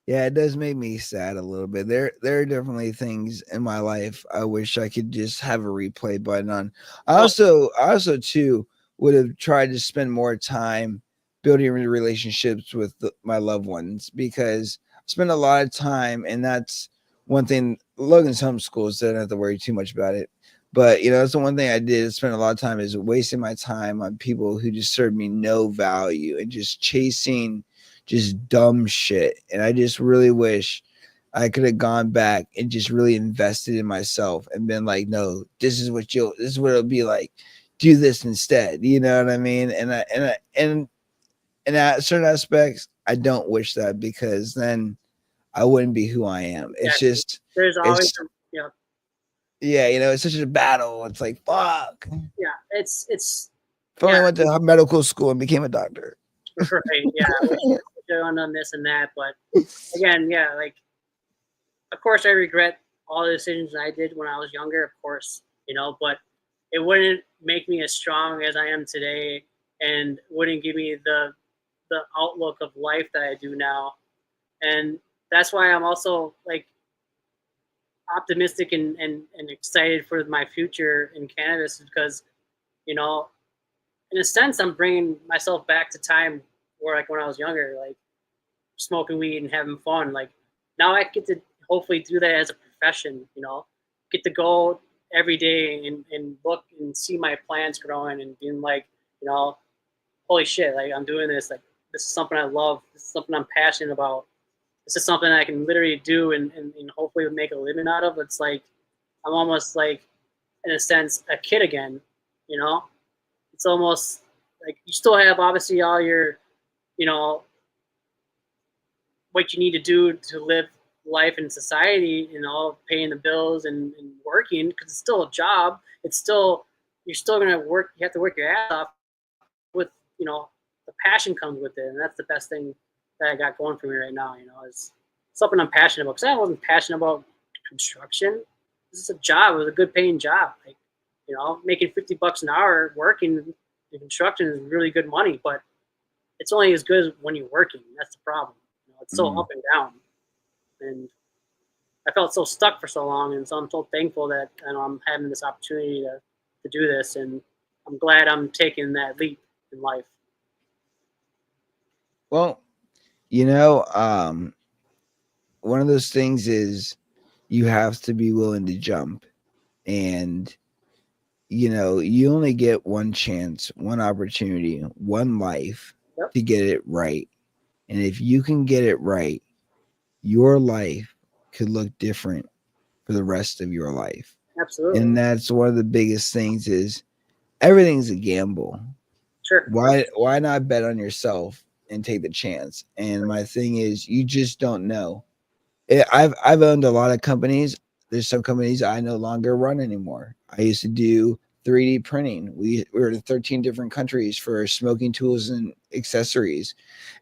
Yeah, it does make me sad a little bit. There are definitely things in my life I wish I could just have a replay button on. I also too would have tried to spend more time building relationships with my loved ones, because I spend a lot of time, and that's one thing. Logan's homeschooled, so I don't have to worry too much about it. But that's the one thing I did spend a lot of time, is wasting my time on people who just served me no value and just chasing just dumb shit. And I just really wish I could have gone back and just really invested in myself and been like, no, this is what it'll be like. Do this instead. You know what I mean? And at certain aspects, I don't wish that, because then I wouldn't be who I am. It's just, there's always, it's such a battle. It's like, fuck. Yeah, it's. If only I went to medical school and became a doctor. Right. Yeah. On this and that, but again, yeah, like, of course I regret all the decisions I did when I was younger, of course, but it wouldn't make me as strong as I am today, and wouldn't give me the outlook of life that I do now. And that's why I'm also like optimistic and excited for my future in cannabis, because in a sense I'm bringing myself back to time where, like, when I was younger, like smoking weed and having fun. Like, now I get to hopefully do that as a profession, get to go every day and look and see my plants growing and being like, holy shit, like, I'm doing this. Like, this is something I love. This is something I'm passionate about. This is something I can literally do and hopefully make a living out of. It's like, I'm almost like, in a sense, a kid again, It's almost like you still have obviously all your, what you need to do to live life in society, paying the bills and working, because it's still a job. It's still, you're still going to work. You have to work your ass off with, the passion comes with it. And that's the best thing that I got going for me right now, is something I'm passionate about. Because I wasn't passionate about construction. This is a job. It was a good paying job. Like, making $50 an hour working in construction is really good money, but it's only as good as when you're working. That's the problem. It's so up and down. And I felt so stuck for so long. And so I'm so thankful that I'm having this opportunity to do this. And I'm glad I'm taking that leap in life. Well, one of those things is you have to be willing to jump, and you only get one chance, one opportunity, one life to get it right. And if you can get it right, your life could look different for the rest of your life. Absolutely. And that's one of the biggest things, is everything's a gamble. Sure. Why not bet on yourself and take the chance? And my thing is, you just don't know. I've owned a lot of companies. There's some companies I no longer run anymore. I used to do 3D printing. We were in 13 different countries for smoking tools and accessories.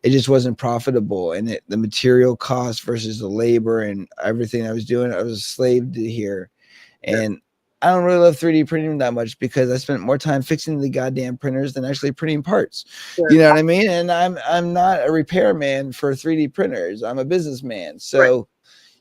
It just wasn't profitable. And the material cost versus the labor and everything I was doing, I was a slave to here. And I don't really love 3D printing that much, because I spent more time fixing the goddamn printers than actually printing parts. Sure. You know what I mean? And I'm not a repairman for 3D printers. I'm a businessman. So,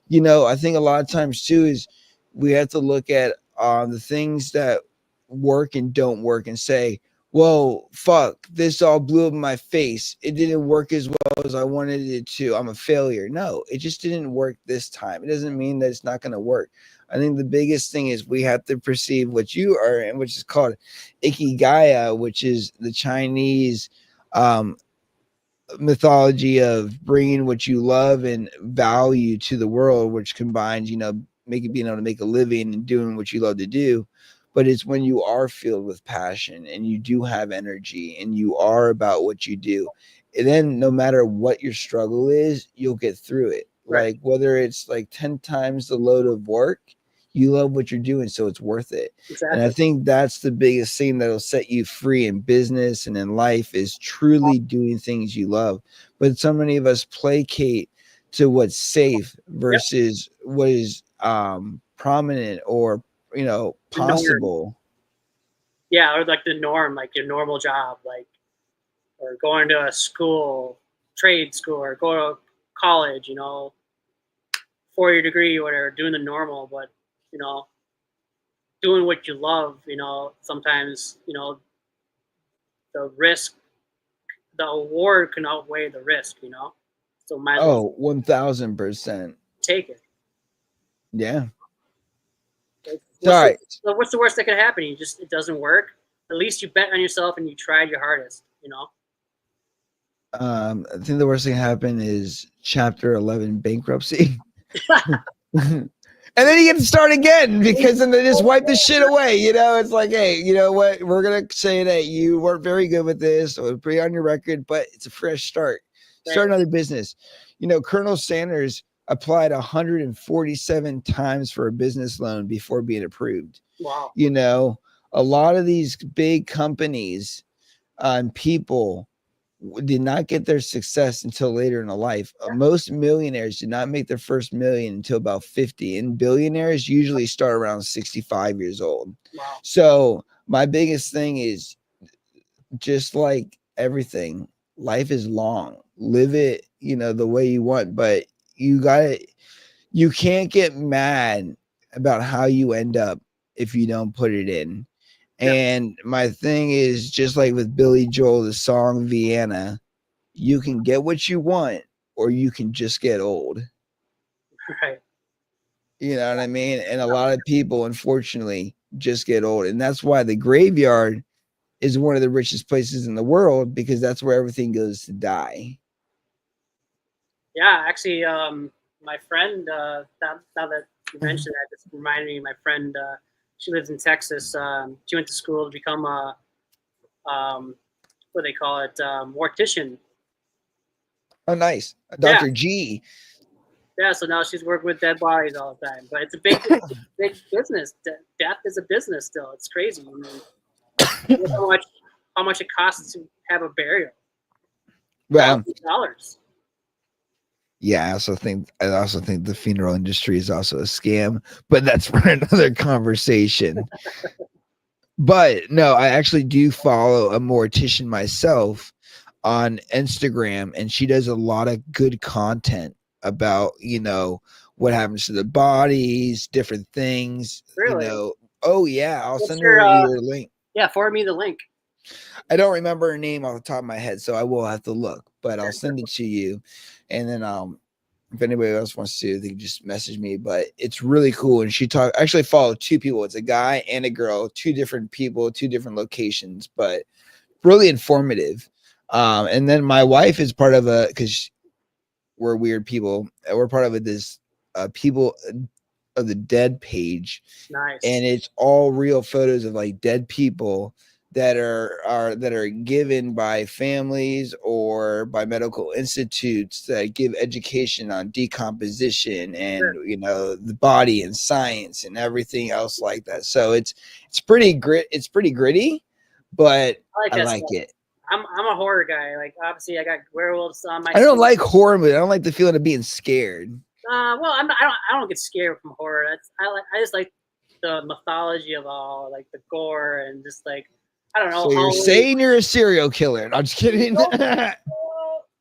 I think a lot of times too is we have to look at the things that work and don't work and say, whoa, fuck, this all blew up in my face. It didn't work as well as I wanted it to. I'm a failure. No, it just didn't work this time. It doesn't mean that it's not going to work. I think the biggest thing is we have to perceive what you are, and which is called Ikigai, which is the Chinese mythology of bringing what you love and value to the world, which combines, being able to make a living and doing what you love to do. But it's when you are filled with passion and you do have energy and you are about what you do. And then no matter what your struggle is, you'll get through it. Right. Like whether it's like 10 times the load of work, you love what you're doing, so it's worth it. And I Exactly. think that's the biggest thing that'll set you free in business and in life is truly doing things you love. But so many of us placate to what's safe Yep. versus what is prominent or The norm. possible. Yeah, or like the norm, like your normal job, like or going to a school, trade school, or go to college. 4-year degree or whatever, doing the normal, but you know, doing what you love. Sometimes the risk, the award can outweigh the risk. So might as well 1000%. take it. Yeah. Like, Sorry. what's the worst that could happen? It doesn't work. At least you bet on yourself and you tried your hardest. I think the worst thing happened is Chapter 11 bankruptcy. And then you get to start again because then they just wipe the shit away. It's like, hey, you know what? We're going to say that you weren't very good with this or put it on your record, but it's a fresh start. Start another business. Colonel Sanders applied 147 times for a business loan before being approved. Wow. A lot of these big companies and people did not get their success until later in life. Most millionaires did not make their first million until about 50, and billionaires usually start around 65 years old. Wow. So my biggest thing is just like everything, life is long. Live it, the way you want, but you can't get mad about how you end up if you don't put it in. And my thing is just like with Billy Joel, the song Vienna, you can get what you want or you can just get old. Right. You know what I mean? And a lot of people, unfortunately, just get old. And that's why the graveyard is one of the richest places in the world because that's where everything goes to die. Yeah, actually, my friend, now that you mentioned that, just reminded me of my friend. She lives in Texas. She went to school to become a, what do they call it, mortician. Oh, nice. Dr. G. Yeah, so now she's working with dead bodies all the time. But it's a big business. Death is a business still. It's crazy. How much it costs to have a burial. Well, $1,000. Yeah, I also think the funeral industry is also a scam, but that's for another conversation. But no, I actually do follow a mortician myself on Instagram, and she does a lot of good content about what happens to the bodies, different things. Really? Oh yeah, I'll send her your link. Yeah, forward me the link. I don't remember her name off the top of my head, so I will have to look, but I'll send it to you. And then if anybody else wants to, they can just message me. But it's really cool. And she actually followed two people. It's a guy and a girl, two different people, two different locations, but really informative. And then my wife is part of because we're weird people. We're part of this people of the dead page. Nice. And it's all real photos of like dead people that are given by families or by medical institutes that give education on decomposition and the body and science and everything else like that. So it's pretty gritty, but I like it. I'm a horror guy. Like obviously I got werewolves on my. I don't like horror movies. I don't like the feeling of being scared. Well, I don't get scared from horror. I just like the mythology of all, like the gore and just like. I don't know. So you're saying you're a serial killer? I'm just kidding. Well,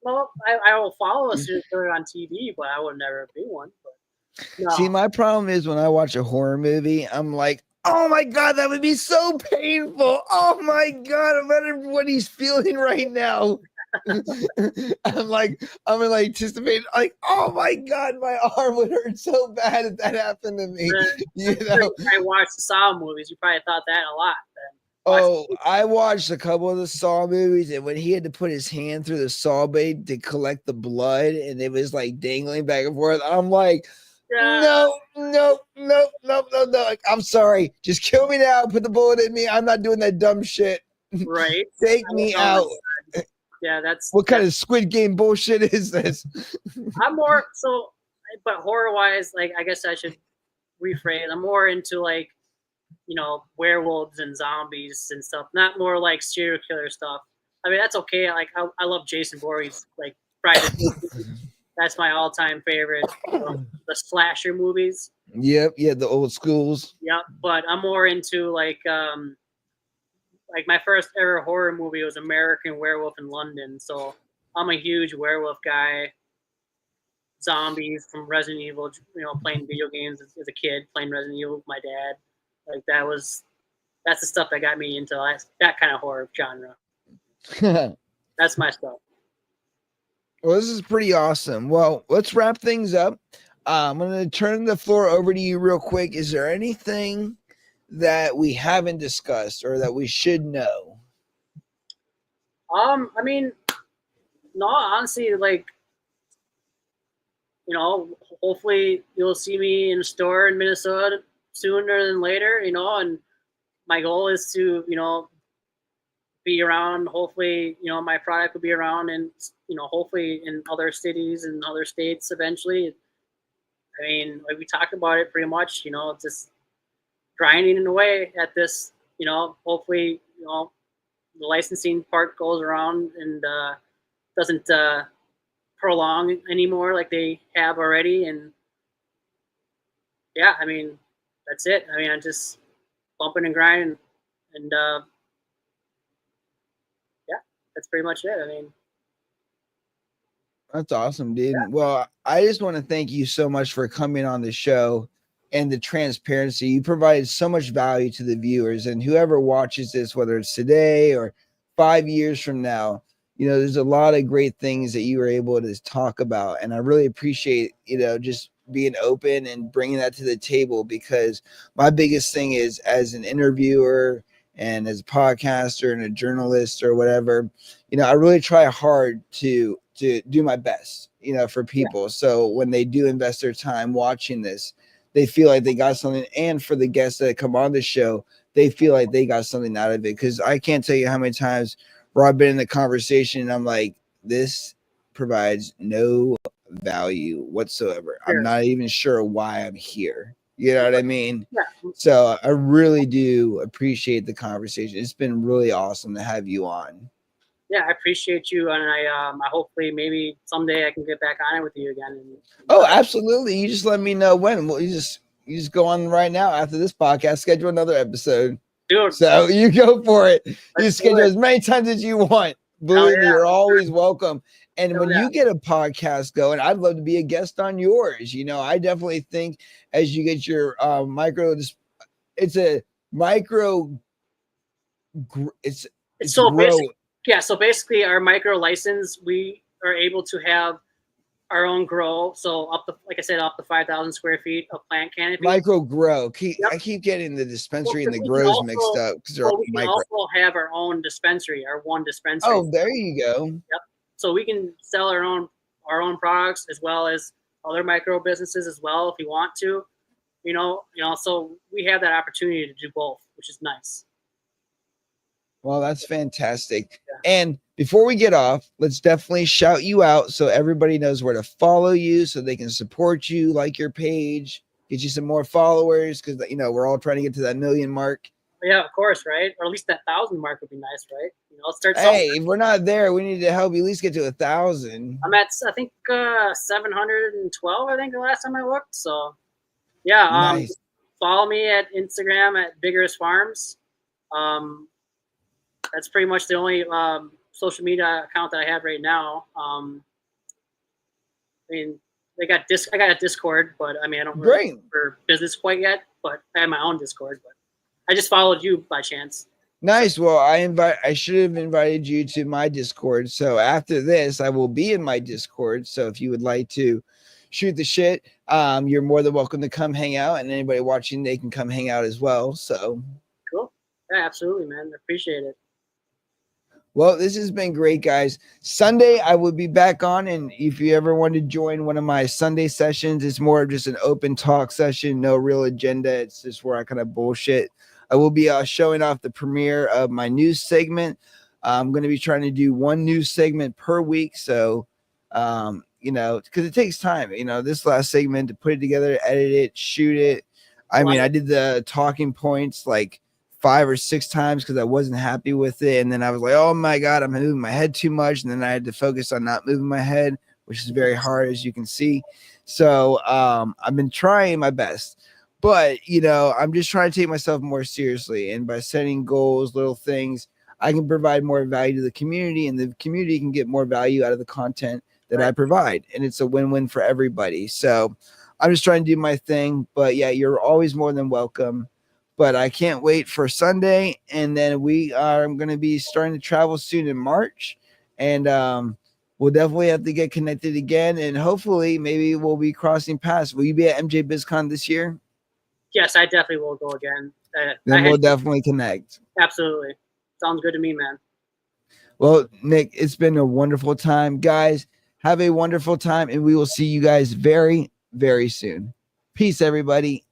I will follow a serial killer on TV, but I would never be one. But no. See, my problem is when I watch a horror movie, I'm like, oh my God, that would be so painful. Oh my God, imagine what he's feeling right now. I'm like anticipating, like, oh my God, my arm would hurt so bad if that happened to me. I watched the Saw movies. You probably thought that a lot then. Oh, I watched a couple of the Saw movies, and when he had to put his hand through the saw blade to collect the blood, and it was like dangling back and forth, I'm like, No, no, no, no, no, no. I'm sorry. Just kill me now. Put the bullet in me. I'm not doing that dumb shit. Right. Take me Oh my out. God. Yeah, What kind of Squid Game bullshit is this? I'm more so, but horror wise, like I guess I should rephrase. I'm more into like werewolves and zombies and stuff, not more like serial killer stuff. I mean that's okay. Like I love Jason Voorhees, like Friday. That's my all time favorite. The slasher movies. Yep, yeah, the old schools. Yep, but I'm more into like my first ever horror movie was American Werewolf in London. So I'm a huge werewolf guy. Zombies from Resident Evil, playing video games as a kid, playing Resident Evil with my dad. Like that's the stuff that got me into that kind of horror genre. That's my stuff. Well, this is pretty awesome. Well, let's wrap things up. I'm going to turn the floor over to you real quick. Is there anything that we haven't discussed or that we should know? I mean, no, honestly, like, hopefully you'll see me in a store in Minnesota sooner than later, and my goal is to, be around. Hopefully, my product will be around and, hopefully in other cities and other states eventually. I mean, like we talked about it pretty much, just grinding away at this, hopefully, the licensing part goes around and doesn't prolong anymore like they have already. And yeah, I mean, that's it. I mean, I'm just bumping and grinding and yeah, that's pretty much it. I mean, that's awesome, dude. Yeah. Well, I just want to thank you so much for coming on the show and the transparency. You provided so much value to the viewers, and whoever watches this, whether it's today or 5 years from now, there's a lot of great things that you were able to talk about. And I really appreciate, just being open and bringing that to the table, because my biggest thing is, as an interviewer and as a podcaster and a journalist or whatever, I really try hard to do my best, for people. Yeah. So when they do invest their time watching this, they feel like they got something. And for the guests that come on the show, they feel like they got something out of it. Because I can't tell you how many times where I've been in the conversation and I'm like, this provides no value whatsoever. Sure. I'm not even sure why I'm here. You know what I mean? Yeah. So I really do appreciate the conversation. It's been really awesome to have you on. Yeah, I appreciate you, and I hopefully maybe someday I can get back on it with you again. Oh, absolutely! You just let me know when. Well, you just go on right now after this podcast. Schedule another episode, dude. So you go for it. You schedule as many times as you want. Believe me, you're always welcome. And when you get a podcast going, I'd love to be a guest on yours. I definitely think as you get your micro, it's a micro. It's so basic. Yeah, so basically our micro license, we are able to have our own grow. So like I said, up to 5,000 square feet of plant canopy. Micro grow. I keep getting the dispensary and the grows mixed up because they're we can also have our own dispensary, our one dispensary. Oh, there you go. Yep. So we can sell our own products as well as other micro businesses as well if we want to. So we have that opportunity to do both, which is nice. Well, that's fantastic. Yeah. And before we get off, let's definitely shout you out so everybody knows where to follow you so they can support you, like your page, get you some more followers, because, we're all trying to get to that 1 million mark. Yeah, of course, right? Or at least that 1,000 mark would be nice, right? Start somewhere. Hey, if we're not there, we need to help you at least get to 1,000. I'm at, I think, 712, I think, the last time I looked. So, yeah. Nice. Follow me at Instagram at VigorousFarms. That's pretty much the only social media account that I have right now. I mean, I got a Discord, but I mean, I don't really for business quite yet. But I have my own Discord. But I just followed you by chance. Nice. Well, I should have invited you to my Discord. So after this, I will be in my Discord. So if you would like to shoot the shit, you're more than welcome to come hang out. And anybody watching, they can come hang out as well. So cool. Yeah, absolutely, man. I appreciate it. Well, this has been great, guys. Sunday, I will be back on. And if you ever want to join one of my Sunday sessions, it's more of just an open talk session, no real agenda. It's just where I kind of bullshit. I will be showing off the premiere of my news segment. I'm going to be trying to do one news segment per week. So, because it takes time, this last segment to put it together, edit it, shoot it. I mean, I did the talking points like 5 or 6 times because I wasn't happy with it. And then I was like, oh my God, I'm moving my head too much. And then I had to focus on not moving my head, which is very hard, as you can see. So I've been trying my best. But, I'm just trying to take myself more seriously. And by setting goals, little things, I can provide more value to the community, and the community can get more value out of the content that I provide. And it's a win-win for everybody. So I'm just trying to do my thing. But yeah, you're always more than welcome. But I can't wait for Sunday. And then we are going to be starting to travel soon in March. And we'll definitely have to get connected again. And hopefully maybe we'll be crossing paths. Will you be at MJ BizCon this year? Yes, I definitely will go again. Then we'll definitely connect. Absolutely. Sounds good to me, man. Well, Nick, it's been a wonderful time. Guys, have a wonderful time. And we will see you guys very, very soon. Peace, everybody.